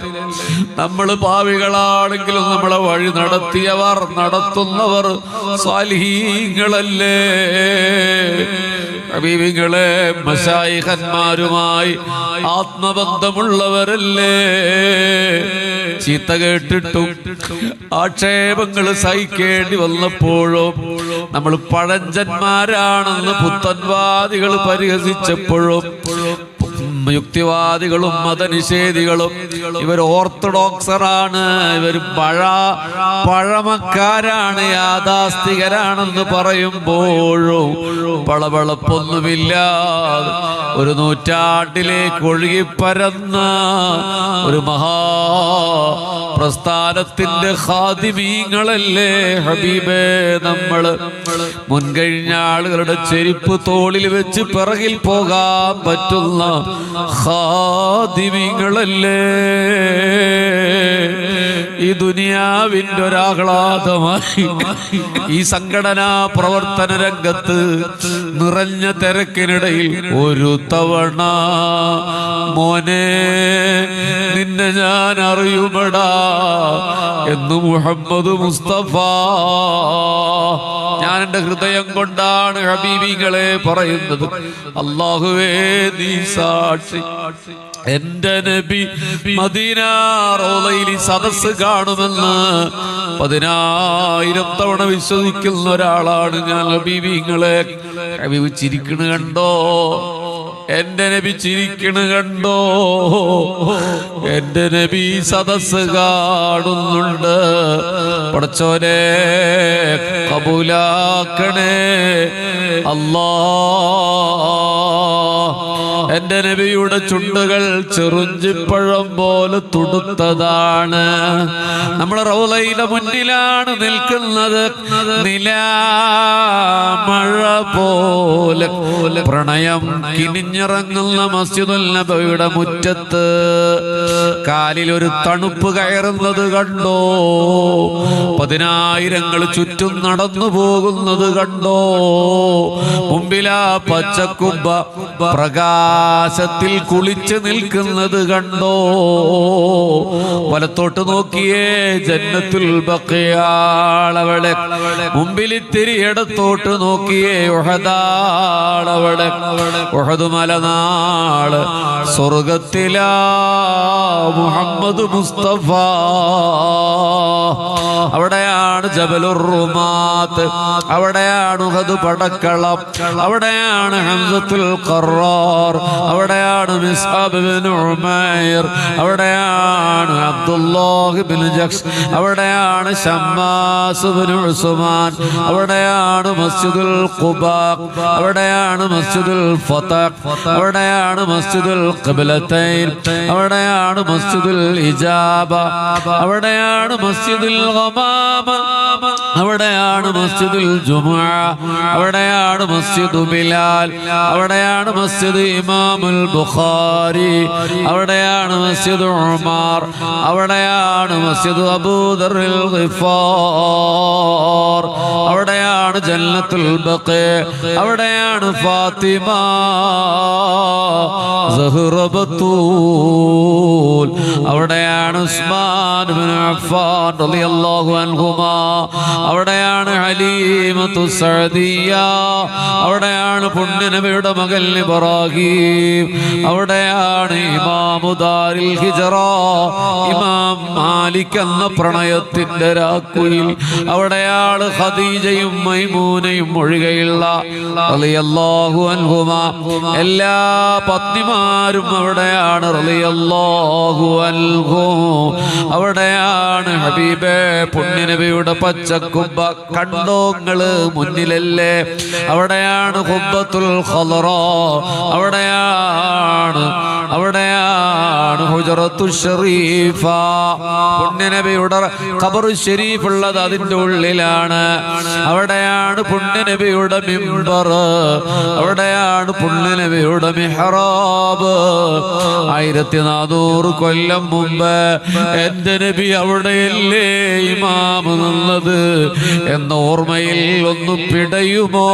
നമ്മൾ പാവികളാണെങ്കിലും നമ്മളെ വഴി നടത്തിയവർ, നടത്തുന്നവർ സ്വാലിഹീങ്ങളല്ലേ? ഹബീബികളെ, മശായിഖന്മാരുമായി ആത്മബന്ധമുള്ളവരല്ലേ? ചീത്ത കേട്ടിട്ടും ആക്ഷേപങ്ങൾ സഹിക്കേണ്ടി വന്നപ്പോഴോ, നമ്മൾ പഴഞ്ചന്മാരാണെന്ന് പുത്തൻവാദികൾ പരിഹസിച്ചപ്പോഴും, യുക്തിവാദികളും മതനിഷേധികളും ഇവർ ഓർത്തഡോക്സറാണ്, ഇവർ പഴമക്കാരാണ്, യാഥാസ്ഥികരാണെന്ന് പറയുമ്പോഴും പളപളപ്പൊന്നുമില്ലാതെ ഒരു നൂറ്റാണ്ടിലേക്ക് ഒഴുകിപ്പരന്ന ഒരു മഹാ പ്രസ്ഥാനത്തിന്റെ ഖാദിമീങ്ങളല്ലേ ഹബീബേ നമ്മള്? മുൻകഴിഞ്ഞ ആളുകളുടെ ചെരുപ്പ് തോളിൽ വെച്ച് പിറകിൽ പോകാൻ പറ്റുന്ന ഖാദിമീങ്ങളല്ലേ? ഈ ദുനിയാവിന്റെ ഒരാഹ്ലാദമായി ഈ സംഘടനാ പ്രവർത്തന രംഗത്ത് നിറഞ്ഞ തിരക്കിനിടയിൽ ഒരു തവണ മോനെ നിന്നെ ഞാൻ അറിയുമടാ എന്ന് മുഹമ്മദ് മുസ്തഫ. ഞാൻ എൻ്റെ ഹൃദയം കൊണ്ടാണ് ഹബീബികളെ പറയുന്നത്. അല്ലാഹുവേ നീ സാക്ഷി, എന്റെ നബി മദീന റൗളയിൽ സദസ്സ് കാണുമെന്ന് 10,000 തവണ വിശ്വസിക്കുന്ന ഒരാളാണ് ഞാൻ. ഹബീബിങ്ങളെ, ഹബീബ് ചിരിക്കണ കണ്ടോ? എന്റെ നബി ചിരിക്കണ കണ്ടോ? എന്റെ നബി സദസ്സ് കാണുന്നുണ്ട്. പടച്ചോനെ കബൂലാക്കണേ അല്ലാ. എന്റെ നബിയുടെ ചുണ്ടുകൾ ചെറുഞ്ചിപ്പഴം പോലെ തുടുത്തതാണ്. നമ്മൾ റൗളയുടെ മുന്നിലാണ് നിൽക്കുന്നത്. നിലാമഴ പോലെ പ്രണയം കിനിഞ്ഞിറങ്ങുന്ന മസ്ജിദുൽ നബവിയുടെ മുറ്റത്ത് കാലിൽ ഒരു തണുപ്പ് കയറുന്നത് കണ്ടോ? 10,000 ചുറ്റും നടന്നു പോകുന്നത് കണ്ടോ? മുമ്പിലാ പച്ചക്കുബ്ബ പ്രകാശത്തിൽ കുളിച്ച് നിൽക്കുന്നത് കണ്ടോ? വലത്തോട്ട് നോക്കിയേ ജന്നത്തുൽ ബഖിയാളവിടെ. മുമ്പിൽ ഇത്തിരി ഇടത്തോട്ട് നോക്കിയേ ഉഹദാളവിടെ. ഉഹദ് മലനാള് സ്വർഗത്തിലാ മുഹമ്മദ് മുസ്തഫ. അവിടെയാണ് ജബലുർ റുമാത്ത്, അവിടെയാണ് ഉഹദ് പടക്കളം, അവിടെയാണ് ഹംസത്തുൽ ഖറാർ, അവിടെയാണ് മിസ്അബ് ബിൻ ഉമൈർ, അവിടെയാണ് അബ്ദുല്ലാഹ് ബിൻ ജഖ്ഷ്, അവിടെയാണ് ശമ്മാസ് ബിൻ ഉസ്മാൻ, അവിടെയാണ് മസ്ജിദുൽ ഖുബാ, അവിടെയാണ് മസ്ജിദുൽ ഫതഹ്, അവിടെയാണ് മസ്ജിദുൽ ഖിബ്ലത്തൈൻ, അവിടെയാണ് മസ്ജിദുൽ ഇജാബ, അവിടെയാണ് മസ്ജിദുൽ ഗമാമ, അവിടെയാണ് മസ്ജിദുൽ ജുമുഅ, അവിടെയാണ് മസ്ജിദു ബിലാൽ, അവിടെയാണ് മസ്ജിദ് ഇമാമുൽ ബുഖാരി, അവിടെയാണ് മസ്ജിദ് ഉമർ, അവിടെയാണ് മസ്ജിദ് അബൂദറിൽ ഗിഫാർ, അവിടെയാണ് ജന്നത്തുൽ ബഖീ, അവിടെയാണ് ഫാത്തിമ സഹ്റ ബത്തൂൽ, അവിടെയാണ് ഉസ്മാൻ ബിൻ അഫ്ഫാൻ റളിയല്ലാഹു അൻഹുമാ, അവിടെയാണ് ഹലീമത്തു സഅദിയ, അവിടെയാണ് പുണ്യനബിയുടെ മകൻ ഇബ്രാഹിം, അവിടെയാണ് ഇമാമു ദാരിൽ ഹിജ്റ ഇമാം മാലിക് എന്ന പ്രണയത്തിന്റെ രാക്കുയിൽ, അവിടെയാണ് ഖദീജയും മൈമൂനയും ഒഴികെയുള്ള റളിയല്ലാഹു അൻഹുമാ എല്ലാ പത്നിമാരും അവിടെയാണ് റളിയല്ലാഹു അൻഹും, അവിടെയാണ് ഹബീബേ പുണ്യനബിയുടെ പച്ചക്കുബ്ബ കണ്ടോങ്ങള് മുന്നിലല്ലേ, അവിടെയാണ് ഖുബ്ബത്തുൽ ഖളറ, അവിടെയാണ് ഹുജറത്തു ഷരീഫ, പുണ്യനബിയുടെ ഖബർ ഷരീഫ് ഉള്ളത് അതിന്റെ ഉള്ളിലാണ്, അവിടെയാണ് പുണ്യനബിയുടെ മിമ്പർ, അവിടെയാണ് പുണ്യനബിയുടെ മിഹ്റാബ്. 1400 കൊല്ലം മുമ്പ് എന്റെ നബി അവിടെയല്ലേ ഇമാം എന്നുള്ളത് എന്ന ഓർമ്മയിൽ ഒന്ന് പിടയുമോ?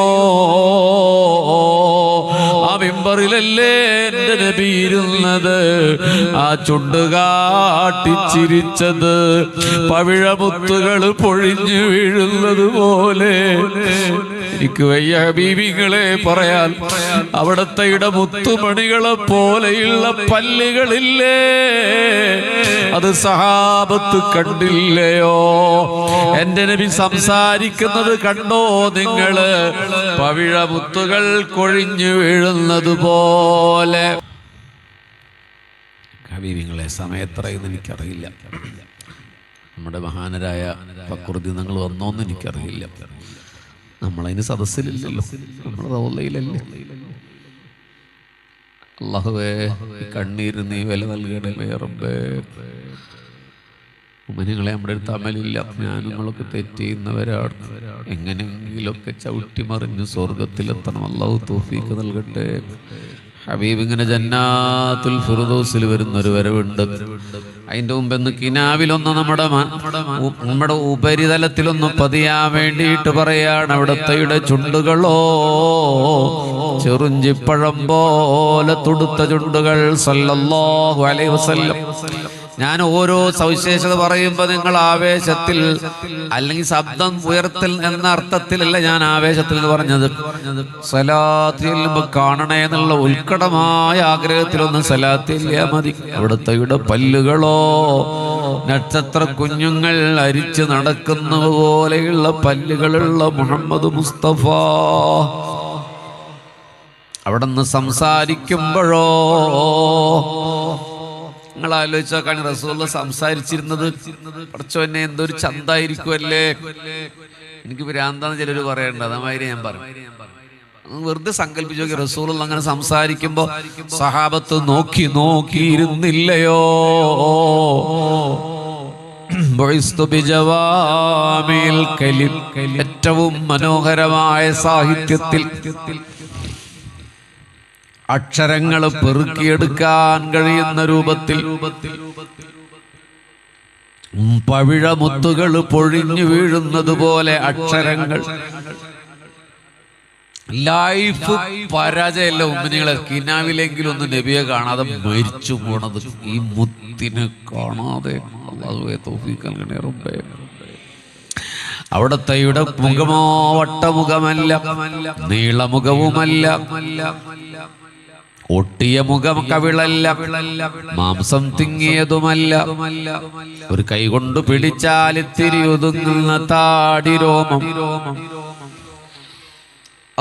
ആ മിമ്പറിലല്ലേ എന്റെ നബി ഇരുന്നത്, ആ ചുണ്ടുകാട്ടിച്ചിരിച്ചത് പവിഴമുത്തുകൾ പൊഴിഞ്ഞു വീഴുന്നത് പോലെ. എനിക്ക് വയ്യ ഹബീബികളെ പറയാൻ. അവിടത്തെ മുത്തുമണികളെ പോലെയുള്ള പല്ലുകളില്ലേ, അത് സഹാബത്ത് കണ്ടില്ലയോ? എന്റെ നബി സംസാരിക്കുന്നത് കണ്ടോ നിങ്ങള്? പവിഴമുത്തുകൾ കൊഴിഞ്ഞു വീഴുന്നത് പോലെ. ഹബീബിങ്ങളെ സമയത്രയെന്ന് എനിക്കറിയില്ല. നമ്മുടെ മഹാനരായ ഫഖ്റുദ്ദീൻ നിങ്ങൾ വന്നോന്ന് എനിക്കറിയില്ല. നമ്മളതിന് സദസ്സിലില്ലല്ലോ, നമ്മൾ റൗളയിലല്ലേ. അല്ലാഹുവേ കണ്ണീര് നീ വില നൽകണമേ റബ്ബേ. ഉമ്മനിങ്ങളെ നമ്മുടെ അടുത്ത് അമലില്ല, ഞാനും നിങ്ങളൊക്കെ തെറ്റ് ചെയ്യുന്നവരാണ്. എങ്ങനെയെങ്കിലൊക്കെ ചവിട്ടി മറിഞ്ഞ് സ്വർഗത്തിലെത്തണം. അല്ലാഹു തൗഫീഖ് നൽകട്ടെ. ഹബീബ് ഇങ്ങനെ ജന്നാത്തുൽ ഫിർദൗസിൽ വരുന്നൊരു വരവുണ്ട്. അതിൻ്റെ മുമ്പെന്ന് കിനാവിലൊന്ന് നമ്മുടെ ഉപരിതലത്തിലൊന്ന് പതിയാൻ വേണ്ടിയിട്ട് പറയാണ്. അവിടത്തെ ചുണ്ടുകളോ ചെറുഞ്ചിപ്പഴം പോലെ തുടുത്ത ചുണ്ടുകൾ സല്ലല്ലാഹു അലൈഹി വസല്ലം. ഞാൻ ഓരോ സവിശേഷത പറയുമ്പോൾ നിങ്ങൾ ആവേശത്തിൽ അല്ലെങ്കിൽ ശബ്ദം ഉയർത്തൽ എന്ന അർത്ഥത്തിലല്ല ഞാൻ ആവേശത്തിൽ എന്ന് പറഞ്ഞത്. സലാത്ത് ചെല്ലുമ്പോൾ കാണണേ എന്നുള്ള ഉത്കടമായ ആഗ്രഹത്തിലൊന്ന് സലാത്ത് ചെല്ലിയാൽ മതി. അവിടുത്തെ പല്ലുകളോ നക്ഷത്ര കുഞ്ഞുങ്ങൾ അരിച്ച് നടക്കുന്ന പോലെയുള്ള പല്ലുകളുള്ള മുഹമ്മദ് മുസ്തഫ. അവിടെ നിന്ന് സംസാരിക്കുമ്പോഴോ നിങ്ങൾ ആലോചിച്ചാൽ റസൂലുള്ള സംസാരിച്ചിരുന്നത് കുറച്ചൊന്നെ എന്തൊരു ചന്തായിരിക്കുമല്ലേ. എനിക്ക് ഭ്രാന്താന്ന് ചിലർ പറയണ്ട, അതേമാതിരി ഞാൻ പറയും. വെറുതെ സങ്കല്പിച്ചു നോക്കി, റസൂലുള്ള അങ്ങനെ സംസാരിക്കുമ്പോ സഹാബത്ത് നോക്കിയിരുന്നില്ലയോ? ഏറ്റവും മനോഹരമായ സാഹിത്യത്തിൽ അക്ഷരങ്ങൾ പെറുക്കിയെടുക്കാൻ കഴിയുന്ന രൂപത്തിൽ പവിഴമുത്തുകൾ പൊഴിഞ്ഞു വീഴുന്നത് പോലെ അക്ഷരങ്ങൾ. ലൈഫ് പരാജയമല്ല ഉമ്മനികളെ. കിനാവിലെങ്കിലും ഒന്ന് നബിയെ കാണാതെ മരിച്ചു പോണത് ഈ മുത്തിനെ കാണാതെ. അല്ലാഹുവേ തൗഫീഖ് നൽകണേ റബ്ബേ. അവിടത്തെ മുഖമോ വട്ടമുഖമല്ല, നീളമുഖവുമല്ല, ഒട്ടിയ മുഖം കവിളല്ല, മാംസം തിങ്ങിയതുമല്ല, ഒരു കൈകൊണ്ട് പിടിച്ചാൽ ഇത്തിരി ഒതുങ്ങുന്ന താടി രോമം.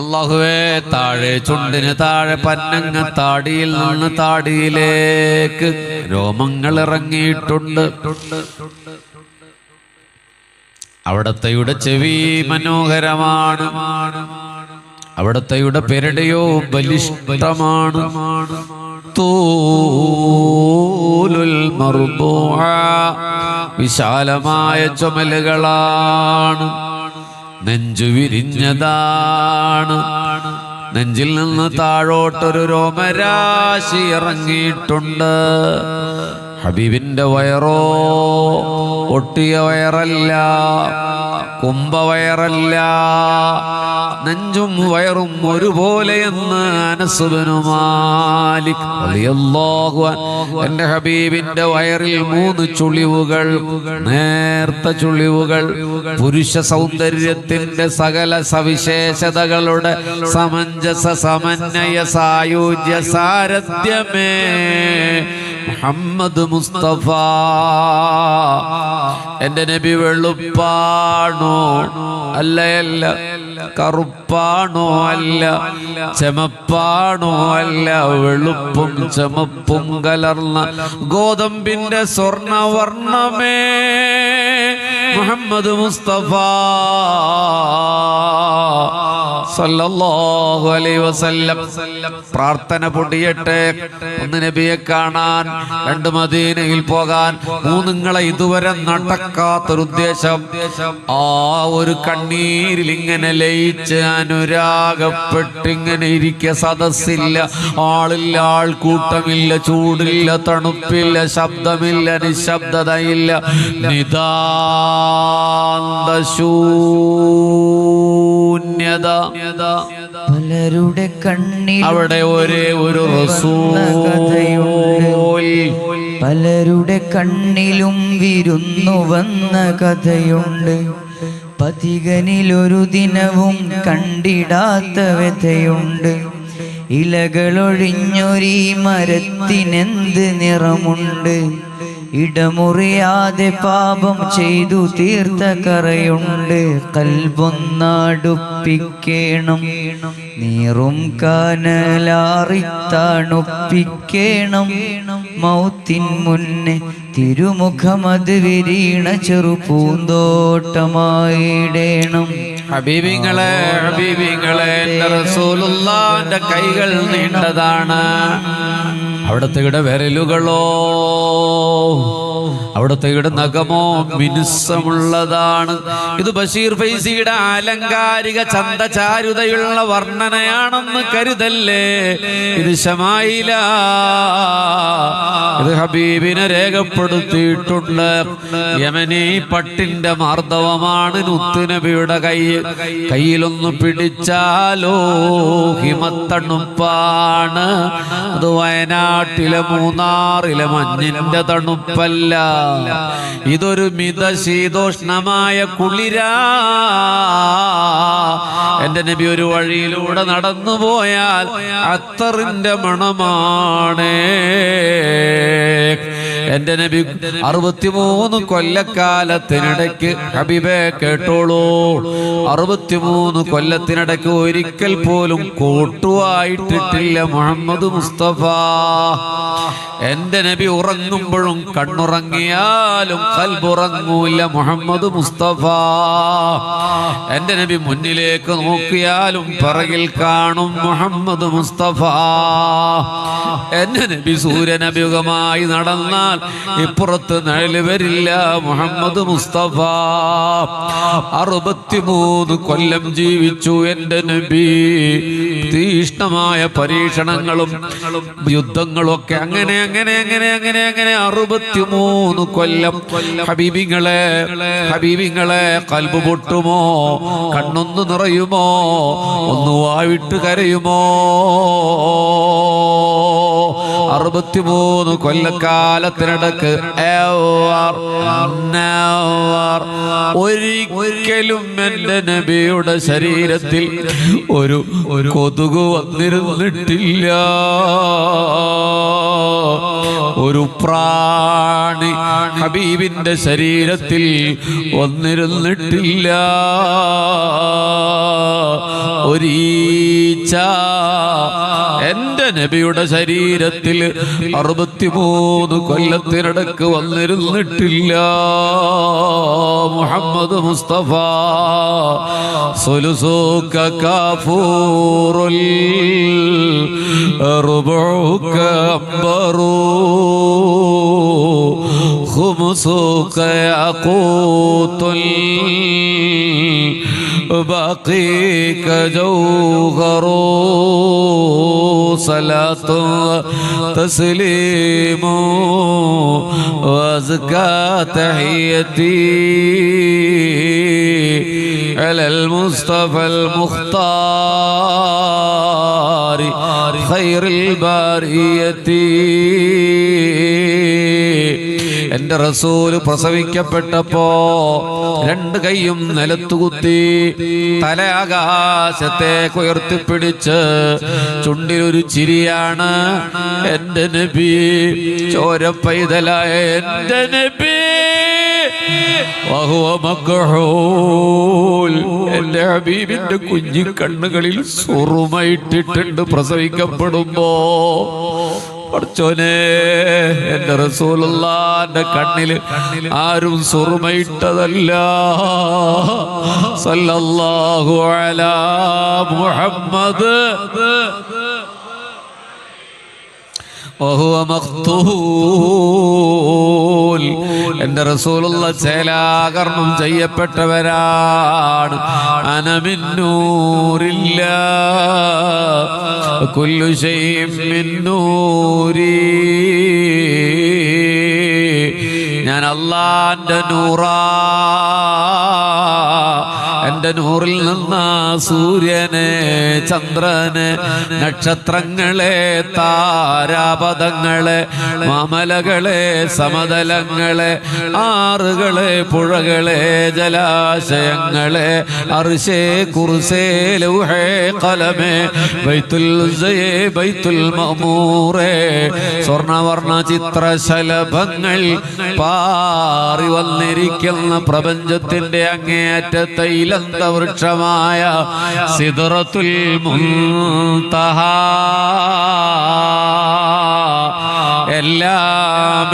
അല്ലാഹുവേ താഴെ ചുണ്ടിന് താഴെ പന്നങ്ങ താടിയിൽ നിന്ന് താടിയിലേക്ക് രോമങ്ങൾ ഇറങ്ങിയിട്ടുണ്ട്. അവിടത്തെയുടെ ചെവി മനോഹരമാണ്, അവിടത്തെയുടെ പെരടിയോ ബലിഷ്ഠമാണ്. തൂലുൽ മർബൂഅ, വിശാലമായ ചുമലുകളാണ്, നെഞ്ചു വിരിഞ്ഞതാണ്. നെഞ്ചിൽ നിന്ന് താഴോട്ടൊരു രോമരാശി ഇറങ്ങിയിട്ടുണ്ട്. ഹബീബിന്റെ വയറോ ഒട്ടിയ വയറല്ല, കുംഭവയറല്ല, നെഞ്ചും വയറും ഒരുപോലെയെന്ന് അനസ് ഇബ്നു മാലിക് റളിയല്ലാഹു അൻഹു. എന്റെ ഹബീബിന്റെ വയറിൽ 3 ചുളിവുകൾ, നേർത്ത ചുളിവുകൾ, പുരുഷ സൗന്ദര്യത്തിന്റെ സകല സവിശേഷതകളുടെ സമഞ്ജസ സമന്വയ സായുജ്യ സാരഥ്യമേ മുഹമ്മദ് മുസ്തഫ. എന്റെ നബി വെളുപ്പാണോ? അല്ലയല്ല. കറുപ്പാണോ? അല്ല. ചെമപ്പാണോ? അല്ല. വെളുപ്പും ചെമപ്പും കലർന്ന ഗോതമ്പിന്റെ സ്വർണവർണ്ണമേ മുഹമ്മദ് മുസ്തഫ സല്ലല്ലാഹു അലൈഹി വസല്ലം. പ്രാർത്ഥന പൊടിയട്ടെ. 1 നബിയെ കാണാൻ, 2 മദീനയിൽ പോകാൻ, 3 നിങ്ങളെ ഇതുവരെ നടക്കാത്തൊരു ഉദ്ദേശം. ആ ഒരു കണ്ണീരിൽ ഇങ്ങനെ ലയിച്ച് അനുരാഗപ്പെട്ടിങ്ങനെ ഇരിക്കുക. സദസ്സില്ല, ആളില്ല, ആൾക്കൂട്ടമില്ല, ചൂടില്ല, തണുപ്പില്ല, ശബ്ദമില്ല, നിശബ്ദതയില്ല, നിതാന്തശൂന്യത. പലരുടെ കണ്ണിൽ അവിടെ ഒരേ ഒരു റസൂൽ. പലരുടെ കണ്ണിലും വിരുന്നു വന്ന കഥയുണ്ട്. പതികനിലൊരു ദിനവും കണ്ടിടാത്ത വ്യഥയുണ്ട്. ഇലകളൊഴിഞ്ഞൊരീ മരത്തിനെന്ത് നിറമുണ്ട്. ഇടമുറിയാതെ പാപം ചെയ്തു തീർത്ത കറയുണ്ട്. കൽബൊന്നടുപ്പിക്കേണം, നീറും കാനലാറിത്തണുപ്പിക്കേണം. മൗത്തിൻ മുന്നേ തിരുമുഖമത് വിരീണ ചെറുപൂന്തോട്ടമായിടേണം. ഹബീബിങ്ങളെ, ഹബീബിങ്ങളെ, റസൂലുള്ളാഹിന്റെ കൈകൾ നീണ്ടതാണ്. അവിടത്തെ വിരലുകളോ, അവിടത്തെ നഖമോ മിനുസമുള്ളതാണ്. ഇത് ബഷീർ ഫൈസിയുടെ ആലങ്കാരിക ചന്തചാരുതയുള്ള വർണ്ണനയാണെന്ന് കരുതല്ലേ. ഇത് ശമായില, ഇത് ഹബീബിനെ രേഖപ്പെടുത്തിയിട്ടുണ്ട്. യമനി പട്ടിന്റെ മാർദ്ദവമാണ് മുത്തുനബിയുടെ കൈ. കയ്യിലൊന്ന് പിടിച്ചാലോ ഹിമത്തണുപ്പാണ്. അത് വയനാട്ടിലെ മൂന്നാറിലെ മഞ്ഞിന്റെ തണുപ്പല്ല. ഇതൊരു മിതശീതോഷ്ണമായ കുളിരാ. എന്റെ നബി ഒരു വഴിയിലൂടെ നടന്നു പോയാൽ അത്തറിന്റെ മണമാണ്. എന്റെ നബി 63 കൊല്ലക്കാലത്തിനിടയ്ക്ക്, ഹബീബേ കേട്ടോളൂ, 63 കൊല്ലത്തിനിടയ്ക്ക് ഒരിക്കൽ പോലും കോട്ടുവായിട്ടിട്ടില്ല മുഹമ്മദ് മുസ്തഫ. എന്റെ നബി ഉറങ്ങുമ്പോഴും കണ്ണുറങ്ങിയാലും കൽബുറങ്ങൂല മുഹമ്മദ് മുസ്തഫ. എന്റെ നബി മുന്നിലേക്ക് നോക്കിയാലും പിറകിൽ കാണും മുഹമ്മദ് മുസ്തഫ. എന്റെ നബി സൂര്യനഭിമുഖമായി നടന്നാൽ ഇപ്പുറത്ത് നിഴല് വരില്ല മുഹമ്മദ് മുസ്തഫ. 63 കൊല്ലം ജീവിച്ചു എന്റെ നബി. തീഷ്ണമായ പരീക്ഷണങ്ങളും യുദ്ധങ്ങളും ഒക്കെ അങ്ങനെ അങ്ങനെ അങ്ങനെ അങ്ങനെ അങ്ങനെ 63 കൊല്ലം. ഹബീബിങ്ങളെ, ഹബീബിങ്ങളെ, കൽബ് പൊട്ടുമോ? കണ്ണൊന്നു നിറയുമോ? ഒന്ന് വാവിട്ട് കരയുമോ? 63 കൊല്ലക്കാലത്തിനിടക്ക് ഒരിക്കലും എന്റെ നബിയുടെ ശരീരത്തിൽ ഒരു കൊതുക് വന്നിരുന്നിട്ടില്ല. ഒരു പ്രാണി ഹബീബിന്റെ ശരീരത്തിൽ വന്നിരുന്നിട്ടില്ല. ഒരീച്ച എന്റെ നബിയുടെ ശരീരത്തിൽ 63 കൊല്ലത്തിനിടക്ക് വന്നിരുന്നിട്ടില്ല. മുഹമ്മദ് മുസ്തഫ സുലുസൂക കാഫൂറുൽ റുബൂക അംബറൂ ഖുമുസൂക യാഖൂത്തുൽ باقيك جوهر صلاة تسليم وازكى تحيتي على المصطفى المختار خير البرية. എന്റെ റസൂൽ പ്രസവിക്കപ്പെട്ടപ്പോ 2 കൈയും നിലത്തുകുത്തി തല ആകാശത്തേക്ക് ഉയർത്തിപ്പിടിച്ച് ചുണ്ടിലൊരു ചിരിയാണ് എന്റെ നബി. ചോരപ്പൈതലായ എന്റെ നബി എന്റെ ഹബീബിന്റെ കുഞ്ഞി കണ്ണുകളിൽ സുറുമയിട്ടിട്ടുണ്ട് പ്രസവിക്കപ്പെടുമ്പോ. പഠിച്ചോനെ, എന്റെ റസൂലുള്ളാന്റെ കണ്ണില് ആരും സുറുമയിട്ടതല്ല. സല്ലല്ലാഹു അലാ മുഹമ്മദ് വഹുവ മഖ്തൂൽ. എന്റെ റസൂലുള്ള ചേലാകർമ്മം ചെയ്യപ്പെട്ടവരാണ്. അനമിൻ നൂരില്ലാ കുല്ലു ശൈഇൻ മിൻ നൂരി. ഞാൻ അല്ലാഹുവിന്റെ നൂറാ. എന്റെ നൂറിൽ നിന്ന് സൂര്യനെ, ചന്ദ്രനെ, നക്ഷത്രങ്ങളെ, താരാപഥങ്ങളെ, മാമലകളെ, സമതലങ്ങളെ, ആറുകളെ, പുഴകളെ, ജലാശയങ്ങളെ, അർശേ, കുർസേ, ലൗഹേ, ഖലമേ, ബൈത്തുൽ ഉസ്സയേ, ബൈത്തുൽ മഅമൂറേ, സ്വർണവർണ്ണ ചിത്രശലഭങ്ങൾ പാറി വന്നിരിക്കുന്ന പ്രപഞ്ചത്തിന്റെ അങ്ങേയറ്റത്തെ ഇലന്ത വൃക്ഷമായ സിദ്റത്തുൽ മുൻതഹ. എല്ലാം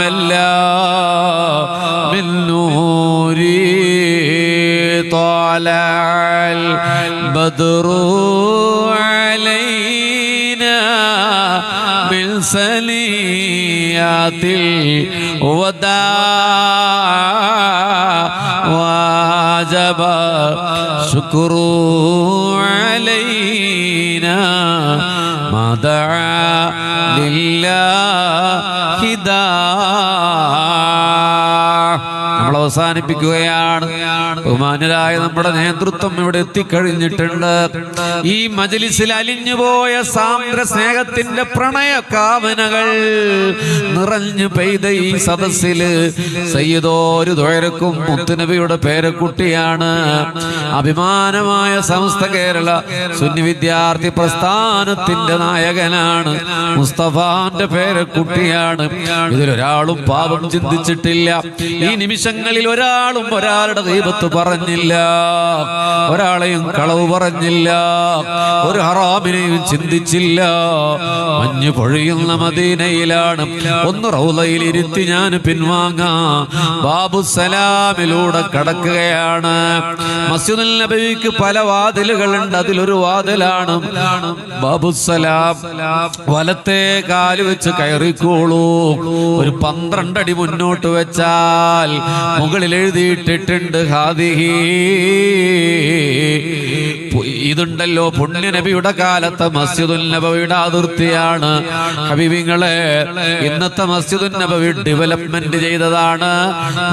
മിൻ നൂരി ത്വലഅൽ ബദ്റു അലൈനാ മിൻ സനിയാത്തിൽ വദാ വാജബ ശുക്രു അലൈനാ മദഅ ലില്ലാഹി ദാ. നമ്മൾ അവസാനിപ്പിക്കുകയാണ്. ബഹുമാന്യരായ നമ്മുടെ നേതൃത്വം ഇവിടെ എത്തിക്കഴിഞ്ഞിട്ടുണ്ട്. ഈ മജ്ലിസിൽ അലിഞ്ഞുപോയ സാന്ദ്ര സ്നേഹത്തിന്റെ പ്രണയ കാമനകൾ നിറഞ്ഞു പെയ്ത ഈ സദസ്സില് സയ്യിദോരു ദ്വയർക്കും മുത്തുനബിയുടെ പേരക്കുട്ടിയാണ്. അഭിമാനമായ സമസ്ത കേരള സുന്നി വിദ്യാർത്ഥി പ്രസ്ഥാനത്തിന്റെ നായകനാണ്. മുസ്തഫാന്റെ പേരക്കുട്ടിയാണ്. ഇതിലൊരാളും പാപം ചിന്തിച്ചിട്ടില്ല. ഈ നിമിഷങ്ങളിൽ ഒരാളും ഒരാളുടെ ഗീബത്ത് പറഞ്ഞില്ല, ഒരാളെയും കളവ് പറഞ്ഞില്ല, ഒരു ഹറാമിനെയും ചിന്തിച്ചില്ല. മഞ്ഞു പൊഴിയുന്ന മദീനയിലാണ്. ഒന്ന് റൗളയിൽ ഇരുത്തി ഞാൻ പിൻവാങ്ങാം. ബാബുസലാമിലൂടെ കടക്കുകയാണ്. മസ്ജിദുൽ നബവിക്ക് പല വാതിലുകളുണ്ട്. അതിലൊരു വാതിലാണ് ബാബുസലാം. വലത്തെ കാല് വെച്ച് കയറിക്കോളൂ. ഒരു 12 അടി മുന്നോട്ട് വെച്ചാൽ മുകളിൽ എഴുതിയിട്ടിട്ടുണ്ട് ഹാദിഹി ഇതുണ്ടല്ലോ പുണ്യ നബിയുടെ കാലത്തെ മസ്ജിദുൽ നബവിയുടെ അതിർത്തിയാണ് ഹബീബിങ്ങളെ. ഇന്നത്തെ മസ്ജിദുൽ നബവി ഡെവലപ്മെന്റ് ചെയ്തതാണ്.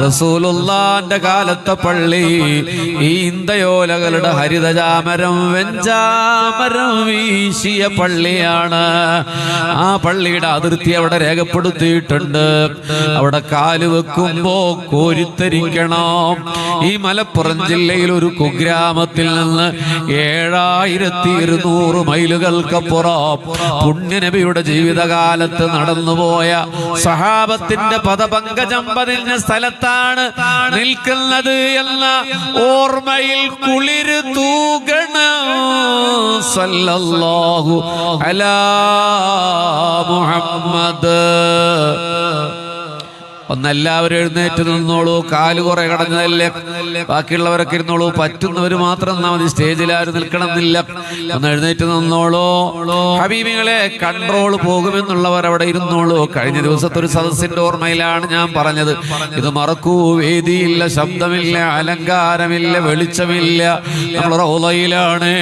റസൂലുള്ളാന്റെ കാലത്തെ പള്ളി ഈ ഇന്ദയോലകളുടെ ഹരിതചാമരം വെഞ്ചാമരം വീശിയ പള്ളിയാണ്. ആ പള്ളിയുടെ അതിർത്തി അവിടെ രേഖപ്പെടുത്തിയിട്ടുണ്ട്. അവിടെ കാല് വെക്കുമ്പോ കോരിത്തരിക്കണം. ഈ മലപ്പുറം ജില്ലയിൽ ഒരു കുഗ്രാമത്തിൽ നിന്ന് 7200 മൈലുകൾക്കപ്പുറം പുണ്യനബിയുടെ ജീവിതകാലത്ത് നടന്നുപോയ സഹാബത്തിന്റെ പദപങ്കജം പതിഞ്ഞ സ്ഥലത്താണ് നിൽക്കുന്നത് എന്ന ഓർമ്മയിൽ കുളിര് തൂകണം. സല്ലല്ലാഹു അലാ മുഹമ്മദ്. ഒന്നെല്ലാവരും എഴുന്നേറ്റ് നിന്നോളൂ. കാല് കുറെ കടഞ്ഞതല്ലേ, ബാക്കിയുള്ളവരൊക്കെ ഇരുന്നോളൂ. പറ്റുന്നവർ മാത്രം എന്നാ മതി, സ്റ്റേജിൽ ആരും നിൽക്കണം എന്നില്ല. ഒന്ന് എഴുന്നേറ്റ് നിന്നോളൂ. ഹബീബികളെ, കൺട്രോൾ പോകുമെന്നുള്ളവർ അവിടെ ഇരുന്നോളൂ. കഴിഞ്ഞ ദിവസത്തെ ഒരു സദസ്സിന്റെ ഓർമ്മയിലാണ് ഞാൻ പറഞ്ഞത്. ഇത് മറക്കൂ. വേദിയില്ല, ശബ്ദമില്ല, അലങ്കാരമില്ല, വെളിച്ചമില്ല. നമ്മൾ റൗളയിലാണ്.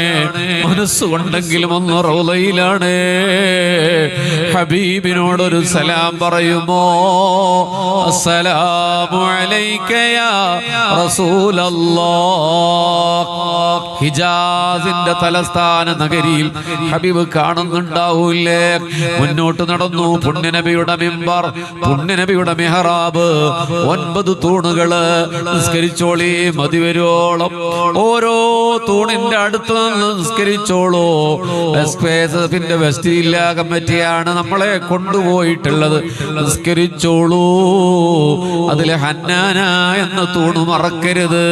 മനസ്സുകൊണ്ടെങ്കിലും ഒന്ന് റൗളയിലാണ്. ഹബീബിനോടൊരു സലാം പറയുമോ? അസ്സലാമു അലൈക യാ റസൂലല്ലാഹ്. ഹിജാസിന്റെ തലസ്ഥാന നഗരിയിൽ ഹബീബ് കാണുന്നുണ്ടാവൂലേ? മുന്നോട്ട് നടന്നു. പുണ്യനബിയുടെ മിമ്പർ, പുണ്യനബിയുടെ മെഹറാബ്, 9 തൂണുകള്. നിസ്കരിച്ചോളി, മതിവരോളം ഓരോ തൂണിന്റെ അടുത്ത് നിന്ന് നിസ്കരിച്ചോളൂ. എസ്പേസിന്റെ വെസ്റ്റില്ല കമ്മിറ്റിയാണ് നമ്മളെ കൊണ്ടുപോയിട്ടുള്ളത്. നിസ്കരിച്ചോളൂ. അതിലെ ഹന്നാന എന്ന തൂണ് മറക്കരുത്.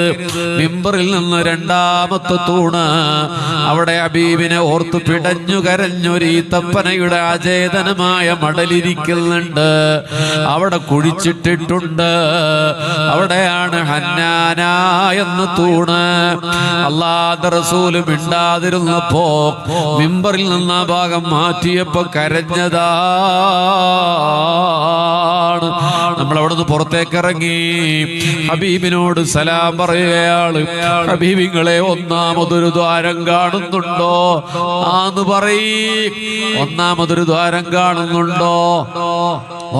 മിമ്പറിൽ നിന്ന് 2ാമത്തെ തൂണ്. അവിടെ ഹബീബിനെ ഓർത്തു പിടഞ്ഞു കരഞ്ഞൊരു ഈത്തപ്പനയുടെ അചേതനമായ മടലിരിക്കുന്നുണ്ട്. അവിടെ കുഴിച്ചിട്ടിട്ടുണ്ട്. അവിടെയാണ് ഹന്നാന എന്ന തൂണ്. അല്ലാഹുവിന്റെ റസൂൽ മിണ്ടാതിരുന്നപ്പോ മിമ്പറിൽ നിന്ന് ആ ഭാഗം മാറ്റിയപ്പോ കരഞ്ഞതാണ്. നമ്മൾ അവിടെ നിന്ന് പുറത്തേക്ക് ഇറങ്ങി ഹബീബിനോട് സലാം പറയുകയാണ്. ഹബീബിങ്ങളെ, ഒന്നാമതൊരു ദ്വാരം കാണുന്നുണ്ടോ? ആന്ന് പറയ്. ഒന്നാമതൊരു ദ്വാരം കാണുന്നുണ്ടോ?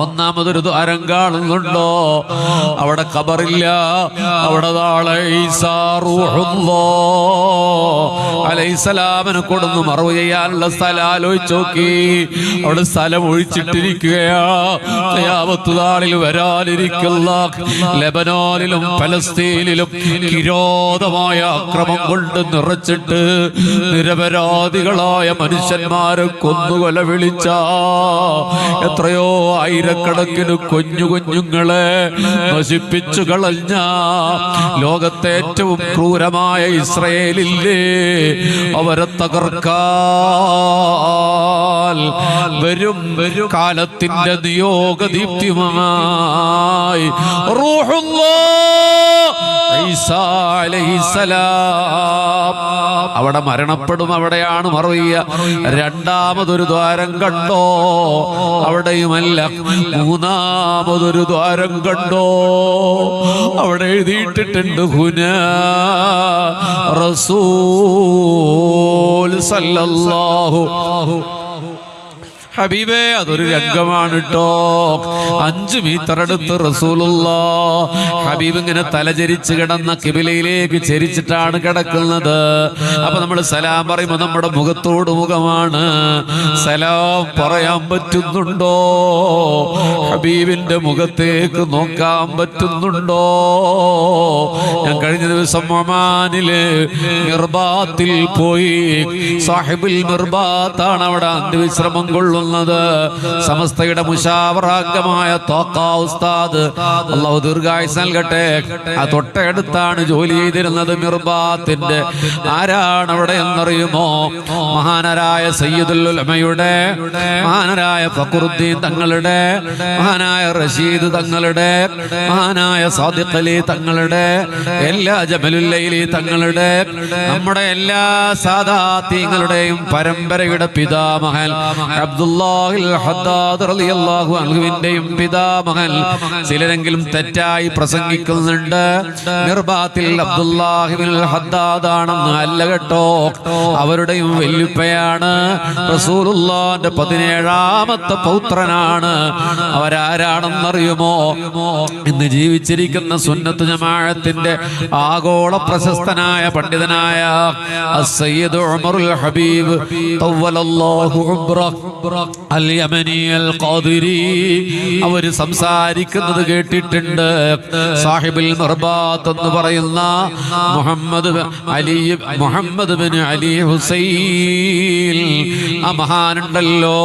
ഒന്നാമതൊരു ദ്വാരം കാണുന്നുണ്ടോ? അവിടെ ഖബറില്ല. അവിടെ നാളെ ഈസാ റൂഹുല്ലാഹ് അലൈഹിസ്സലാമിനെ കൊടുന്ന് മറവ് ചെയ്യാനുള്ള സ്ഥലം ആലോചിച്ച് നോക്കി. അവിടെ സ്ഥലം ഒഴിച്ചിട്ടിരിക്കുകയാ. ഖിയാമത്ത് നാളിൽ വരാനിരിക്കുന്ന ലെബനോനിലും പലസ്തീനിലും കിരോധമായ അക്രമം കൊണ്ട് നിറച്ചിട്ട് നിരപരാധികളായ മനുഷ്യന്മാരെ കൊന്നുകൊല വിളിച്ച എത്രയോ ആയിരക്കണക്കിന് കുഞ്ഞുങ്ങളെ നശിപ്പിച്ചു കളഞ്ഞ ലോകത്തെ ഏറ്റവും ക്രൂരമായ ഇസ്രയേലില്ലേ, അവരെ തകർക്കാൻ വരും കാലത്തിന്റെ നിയോഗദീപ്തിമായി ഈസാ അലൈഹിസ്സലാം അവിടെ മരണപ്പെടും. അവിടെയാണ് മറിയ. 2ാമതൊരു ദ്വാരം കണ്ടോ? അവിടെയുമല്ല. 3ാമതൊരു ദ്വാരം കണ്ടോ? അവിടെ എഴുതിയിട്ടിട്ടുണ്ട് ഹുനാ റസൂൽ സല്ലല്ലാഹു. ഹബീബേ, അതൊരു രംഗമാണ് കേട്ടോ. 5 മീറ്റർ അടുത്ത് റസൂലുള്ളാഹ്. ഹബീബ് ഇങ്ങനെ തലചരിച്ച് കിടന്ന കിബിലയിലേക്ക് ചരിച്ചിട്ടാണ് കിടക്കുന്നത്. അപ്പൊ നമ്മൾ സലാം പറയുമ്പോൾ നമ്മുടെ മുഖത്തോട് മുഖമാണ്. സലാം പറയാൻ പറ്റുന്നുണ്ടോ? ഹബീബിന്റെ മുഖത്തേക്ക് നോക്കാൻ പറ്റുന്നുണ്ടോ? ഞാൻ കഴിഞ്ഞ ദിവസം ഒമാനില് മിർബാത്തിൽ പോയി. സാഹിബുൽ മിർബാത്താണ് അവിടെ അന്ത്യവിശ്രമം കൊള്ളുന്നത്. സമസ്തയുടെ മുശാവറാംഗമായ തോക്കാ ഉസ്താദ്, അല്ലാഹു ദീർഘായുസ്സ് നൽകട്ടെ, ആ തൊട്ടടുത്താണ് ജോലി ചെയ്തിരുന്നത് മിർബാത്തിന്റെ. ആരാണ് അവിടെ എന്നറിയുമോ? മഹാനരായ സയ്യിദുൽ ഉലമയുടെ, മഹാനരായ ഫഖറുദ്ദീൻ തങ്ങളുടെ, മഹാനായ റഷീദ് തങ്ങളുടെ, മഹാനായ സാദിഖ് അലി തങ്ങളുടെ, എല്ലാ ജമലുല്ലൈലി തങ്ങളുടെ, നമ്മുടെ എല്ലാ സാദാത്യങ്ങളുടെയും പരമ്പരയുടെ പിതാമഹൻ അബ്ദുൽ അബ്ദുല്ലാഹിൽ ഹദ്ദാദ് റളിയല്ലാഹു അൻഹുവിന്റെയും പിതാമഹൻ ചിലരെങ്കിലും തെറ്റായി പ്രസംഗിക്കുന്നുണ്ട്. മിർബാത്തിൽ അബ്ദുല്ലാഹിബിൻ ഹദ്ദാദാണെന്ന് അല്ല കേട്ടോ, അവരുടെയും വല്യുപ്പയാണ്. റസൂലുള്ളാഹിന്റെ 17ാമത്തെ പൗത്രനാണ്. അവരാരാണെന്നറിയുമോ? ഇന്ന് ജീവിച്ചിരിക്കുന്ന സുന്നത്ത് ജമാഅത്തിന്റെ ആഗോള പ്രശസ്തനായ പണ്ഡിതനായ സയ്യിദ് ഉമറുൽ ഹബീബ് തവ്വലല്ലാഹു ഉംറഹ് അൽ യമനി അൽ ഖാദിരി അവർ സംസാരിക്കുന്നത് കേട്ടിട്ടുണ്ട്. സാഹിബുൽ മർബാത്ത് എന്ന് പറയുന്ന മുഹമ്മദ് ബിൻ അലി ഹുസൈൻ ആ മഹാനുണ്ടല്ലോ,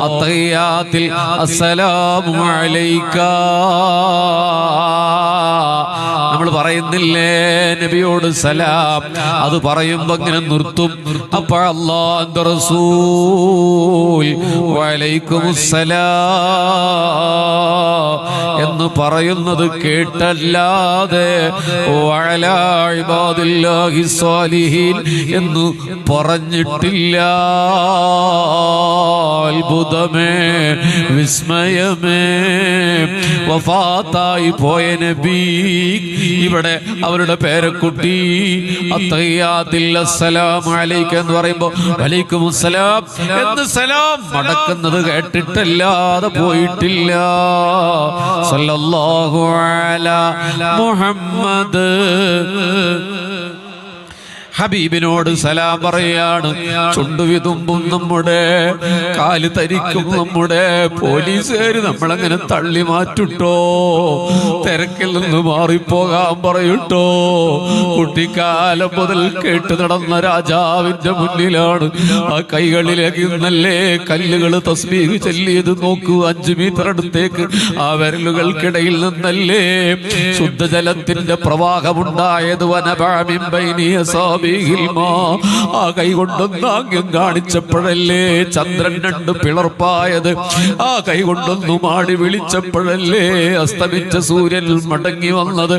അത്തഹിയാത്തിൽ അസ്സലാമു അലൈക നമ്മൾ പറയുന്നില്ലേ നബിയോട് സലാം, അത് പറയുമ്പോ ഇങ്ങനെ നിർത്തും. അപ്പോൾ അല്ലാഹുവിന്റെ റസൂൽ വഅലൈക്കുമുസ്സലാം എന്ന് പറയുന്നത് കേട്ടല്ലാതെ വഅലാ ഇബാദില്ലാഹി സ്വാലിഹീൻ എന്ന് പറഞ്ഞിട്ടില്ല. അത്ഭുതമേ, വിസ്മയമേ, വഫാത്തായി പോയ നബി ഇവിടെ അവരുടെ പേരക്കുട്ടി അത്തഹിയാത്തിൽ അസ്സലാമു അലൈക എന്ന് പറയുമ്പോൾ വലൈക്കുമുസ്സലാം എന്ന് സലാം മടക്കുന്നത് കേട്ടിട്ടല്ലാതെ പോയിട്ടില്ല. സല്ലല്ലാഹു അലാ മുഹമ്മദ്. ഹബീബിനോട് സലാം പറയാണ്. ചുണ്ടുവിതുമ്പും നമ്മുടെ, കാല് തരിക്കും നമ്മുടെ. പോലീസുകാര് നമ്മളങ്ങനെ തള്ളി മാറ്റുട്ടോ, തിരക്കിൽ നിന്ന് മാറിപ്പോകാൻ പറയൂട്ടോ. കുട്ടിക്കാലം മുതൽ കേട്ട് നടന്ന രാജാവിന്റെ മുന്നിലാണ് ആ കൈകളിലേക്ക് ഇന്നല്ലേ കല്ലുകൾ തസ്ബീഹ് ചൊല്ലിയത് നോക്കൂ. 5 മീറ്റർ അടുത്തേക്ക് ആ വിരലുകൾക്കിടയിൽ നിന്നല്ലേ ശുദ്ധജലത്തിന്റെ പ്രവാഹമുണ്ടായത്. വനബഅമിൻ ബൈനി അസാബി ആ കൈ കൊണ്ടൊന്ന് ആംഗ്യം കാണിച്ചപ്പോഴല്ലേ ചന്ദ്രൻ 2 പിളർപ്പായത്. ആ കൈ കൊണ്ടൊന്നു മാടി വിളിച്ചപ്പോഴല്ലേ അസ്തമിച്ച സൂര്യൻ മടങ്ങി വന്നത്.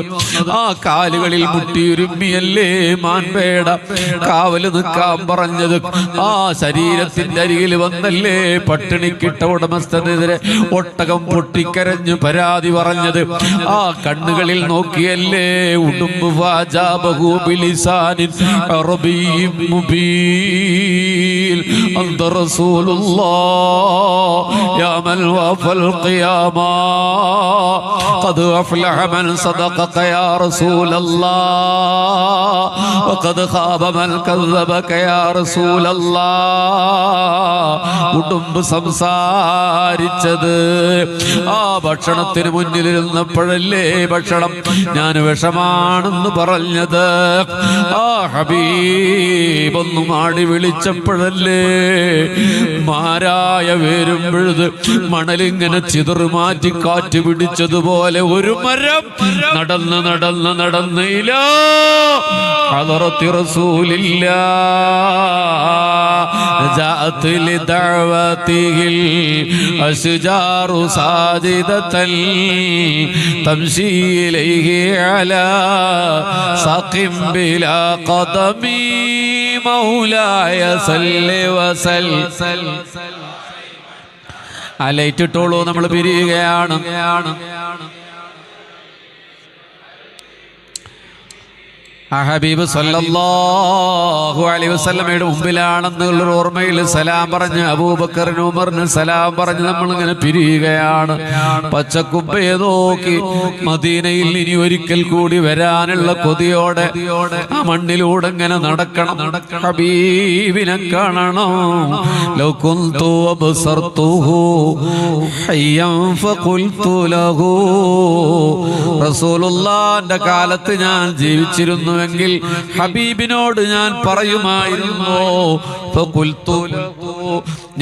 ആ കാലുകളിൽ മുട്ടിയുരുമ്മിയല്ലേ മാൻപേട കാവല് നിൽക്കാൻ പറഞ്ഞത്. ആ ശരീരത്തിന്റെ അരികിൽ വന്നല്ലേ പട്ടിണിക്കിട്ട ഉടമസ്ഥനെതിരെ ഒട്ടകം പൊട്ടിക്കരഞ്ഞു പരാതി പറഞ്ഞത്. ആ കണ്ണുകളിൽ നോക്കിയല്ലേ ഉടുമ്പ് ഫാജാബഹു ബിലിസാനിൻ عربي مبين أنت رسول الله يا من وافى القيامة قد أفلح من صدقك يا رسول الله وقد خاب من كذبك يا رسول الله. ഉടുമ്പ് സംസാരിച്ചത് ആ ഭക്ഷണത്തിന് മുന്നിലിരുന്നപ്പോഴല്ലേ ഭക്ഷണം ഞാൻ വിഷമാണെന്ന് പറഞ്ഞത്. ആ ഹബീബ് ഒന്ന് മാടി വിളിച്ചപ്പോഴല്ലേ മാരായ വേരും വിഴുത് മണലിങ്ങനെ ചിതറുമാറ്റി കാറ്റ് പിടിച്ചതുപോലെ ഒരു മരം നടന്ന് നടന്ന് നടന്ന് ഇലാ ഹദറത്തി റസൂലില്ലാ ജാഅത് ലിദഅവതിഹിൽ അസ്ജാറു സാജിദതൻ തംശി ഇലൈഹി അലാ സഖിം ബിലാ ഖദമി മൗലായ സല്ലി വസൽ. അലൈറ്റിട്ടോളൂ, നമ്മൾ പിരിയുകയാണ്. ആ ഹബീബ് സല്ലല്ലാഹു അലൈഹി വസല്ലമയുടെ മുമ്പിലാണെന്നുള്ള ഓർമ്മയിൽ സലാം പറഞ്ഞ് അബൂബക്കറിന് ഉമറിന് സലാം പറഞ്ഞ് നമ്മളിങ്ങനെ പിരിയുകയാണ്. പച്ചക്കുബ്ബയെ നോക്കി മദീനയിൽ ഇനി ഒരിക്കൽ കൂടി വരാനുള്ള കൊതിയോടെ ആ മണ്ണിലൂടെ ഇങ്ങനെ നടക്കണം, ഹബീബിനെ കാണണം. ലൗ കുന്തു അബ്സർതുഹു ഹയ്യൻ ഫഖുൽതു ലഹു. റസൂലുള്ളാഹിന്റെ കാലത്ത് ഞാൻ ജീവിച്ചിരുന്നു എങ്കിൽ ഹബീബിനോട് ഞാൻ പറയുമായിരുന്നു,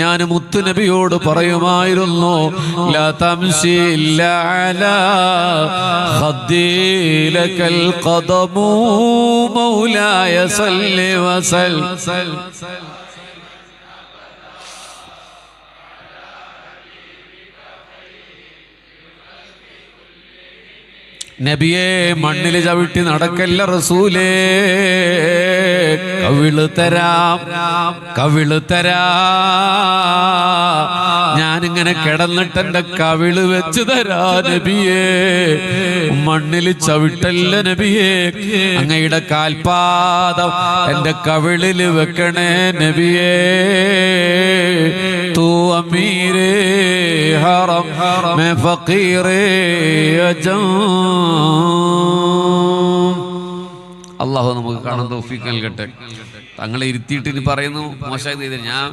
ഞാൻ മുത്തുനബിയോട് പറയുമായിരുന്നു, ലാ തംശി ഇല്ലാ അലാ ഖദ്ദിലകൽ ഖദമു മൗലായ സല്ലി വസൽ. നബിയെ മണ്ണിൽ ചവിട്ടി നടക്കല്ല റസൂലേ, കവിള് തരാം, കവിള് തരാം, ഞാനിങ്ങനെ കിടന്നിട്ട് എന്റെ കവിള് വെച്ച് തരാ നബിയേ, മണ്ണിൽ ചവിട്ടല്ല നബിയേ, അങ്ങയുടെ കാൽപാദം എന്റെ കവിളില് വെക്കണേ നബിയേ. തൂ അമീരേ ഹറം മേ ഫഖീറേ അജം. അല്ലാഹു നമുക്ക് കാണാൻ തൗഫീഖ് നൽകട്ടെ. തങ്ങളെ ഇരുത്തിയിട്ട് ഇനി പറയുന്നു മോശമായി ചെയ്ത ഞാൻ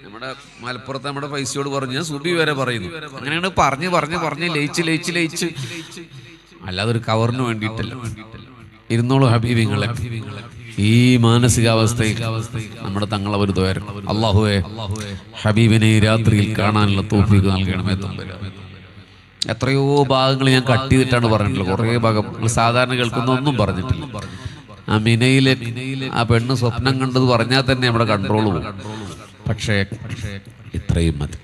നമ്മുടെ മലപ്പുറത്ത് നമ്മുടെ പൈസയോട് പറഞ്ഞു, ഞാൻ സുബി വരെ പറയുന്നു. അങ്ങനെയാണ് പറഞ്ഞ് പറഞ്ഞ് പറഞ്ഞ് ലയിച്ച് ലയിച്ച് ലയിച്ച്, അല്ലാതെ ഒരു കവറിന് വേണ്ടിയിട്ടല്ല. ഇരുന്നോളൂ ഹബീബിങ്ങളെ, ഈ മാനസികാവസ്ഥയിൽ നമ്മുടെ തങ്ങളെ ഒരു ദ്വാരം. അല്ലാഹുവേ ഹബീബിനെ ഈ രാത്രിയിൽ കാണാനുള്ള തൗഫീഖ് നൽകണമേ തമ്പുരാനെ. എത്രയോ ഭാഗങ്ങൾ ഞാൻ കട്ട് ചെയ്തിട്ടാണ് പറഞ്ഞിട്ടുള്ളത്. കുറേ ഭാഗം സാധാരണ കേൾക്കുന്ന ഒന്നും പറഞ്ഞിട്ടില്ല. ആ മിനയിലെ ആ പെണ്ണ് സ്വപ്നം കണ്ടത് പറഞ്ഞാൽ തന്നെ നമ്മുടെ കൺട്രോൾ പോകും. പക്ഷേ ഇത്രയും മതി.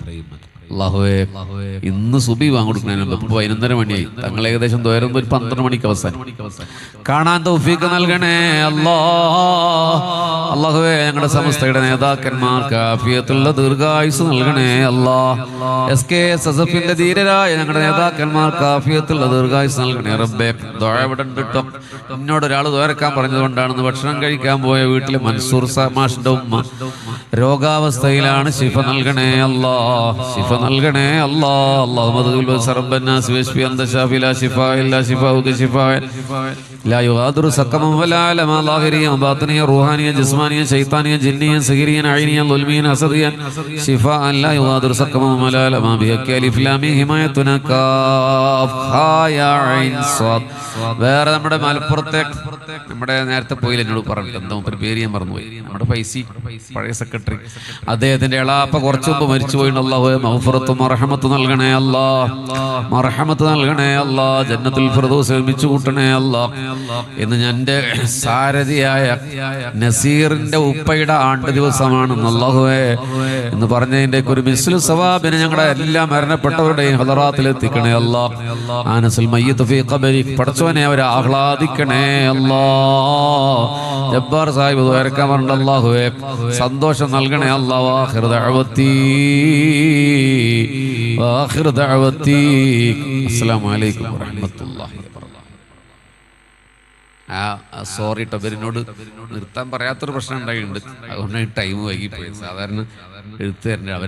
അല്ലാഹുവേ ഇന്ന് സുബി വാങ്ങിക്കൊടുക്കണേ. ഇപ്പൊ 11:30 മണിയായി. തങ്ങൾ ഏകദേശം ദ്വാരം ഒരു 12 മണിക്ക് അവസാനം കാണാൻ തൗഫീഖ് നൽകണേ അല്ലാ. അല്ലാഹുവേ ഞങ്ങളുടെ സമസ്തയുടെ നേതാക്കന്മാർക്ക് ആഫിയത്തുള്ള ദീർഘായുസ് നൽകണേ അല്ലാ. SKSSF-ന്റെ ധീരരായ ഞങ്ങളുടെ നേതാക്കന്മാർക്ക് ആഫിയത്തുള്ള ദീർഘായുസ് നൽകണേ റബ്ബേ. ദുആ ഇവിടെ ഉണ്ട് ട്ടോ. എന്നോട് ഒരാൾ ദ്വാരക്കാൻ പറഞ്ഞതുകൊണ്ടാണെന്ന് ഭക്ഷണം കഴിക്കാൻ പോയ വീട്ടിലെ മൻസൂർ മാഷിന്റെ ഉമ്മ രോഗാവസ്ഥയിലാണ്. ശിഫ നൽകണേ അല്ലാ, ശിഫ നൽകണേ അല്ലാ. അല്ലാഹുമ്മ സർബന്നാസ് വസ്ഫി അന്ത ശാഫി ലാ ശിഫാ ഇല്ലാ ശിഫാഉക ശിഫാ ലാ യുഗാദിറു സഖമൻ വലാ അലമ ലാഹിരിയ ബാത്തിനിയ റൂഹാനിയ ജിസ്മാനിയ ശൈത്താനിയ ജിന്നിയ സഹിരിയ ഐനിയ ളുൽമിയ അസദിയ ശിഫാ ലാ യുഗാദിറു സഖമൻ വലാ അലമ ബിഹഖി അലിഫ് ലാം മീം ഹിമായതുന കാഫ് ഹാ യാ ഐൻ സ്വാദ്. വേറെ നമ്മുടെ മലപ്പുറത്തെ നമ്മുടെ നേരത്തെ പോയില്ല, എന്നോട് പറഞ്ഞിട്ട് എന്താ പേര് ഞാൻ മറന്നുപോയി. നമ്മുടെ ഫൈസി പഴയ സെക്രട്ടറി, അദ്ദേഹത്തിന്റെ എളാപ്പ കുറച്ചു മുമ്പ് മരിച്ചുപോയി. അല്ലാഹുവേ മഗ്ഫിറത്തും മർഹമത്തും നൽകണേ അല്ലാ, മർഹമത്ത് നൽകണേ അല്ലാ. ജന്നത്തുൽ ഫിർദൗസ് ഒരുമിച്ച് കൂട്ടണേ അല്ലാ. ഇന്ന് എൻ്റെ സാരഥിയായ നസീറിന്റെ ഉപ്പയുടെ ആണ്ട് ദിവസമാണ് അല്ലാഹുവേ. എന്ന് പറഞ്ഞതിന്റെ ഒരു മിസ്ലു സവാബിനെ ഞങ്ങളുടെ എല്ലാ മരണപ്പെട്ടവരുടെയും ഹദറാത്തിൽ എത്തിക്കണേ അല്ലാ. ആനസുൽ മയ്യിത്ത് ഫീ ഖബരി, പടച്ചോനെ അവരെ ആഹ്ലാദിക്കണേ അല്ലാ. ജബ്ബാർ സാഹിബ് ദ്വാരക്കാൻ പറഞ്ഞ അല്ലാഹുവേ സന്തോഷം നൽകണേ അല്ലാ. വാഖിറു ദഅവതി അസ്സലാമു അലൈക്കും വറഹ്മത്തുള്ളാഹി വബറകാതുഹു. സോറി ട്ടോ, ഇവരിനോട് നിർത്താൻ പറയാത്തൊരു പ്രശ്നം ഉണ്ടായിട്ടുണ്ട്. അതുകൊണ്ടാണ് ടൈം വൈകിപ്പോയി. സാധാരണ എഴുത്തുകാരൻ്റെ അവർ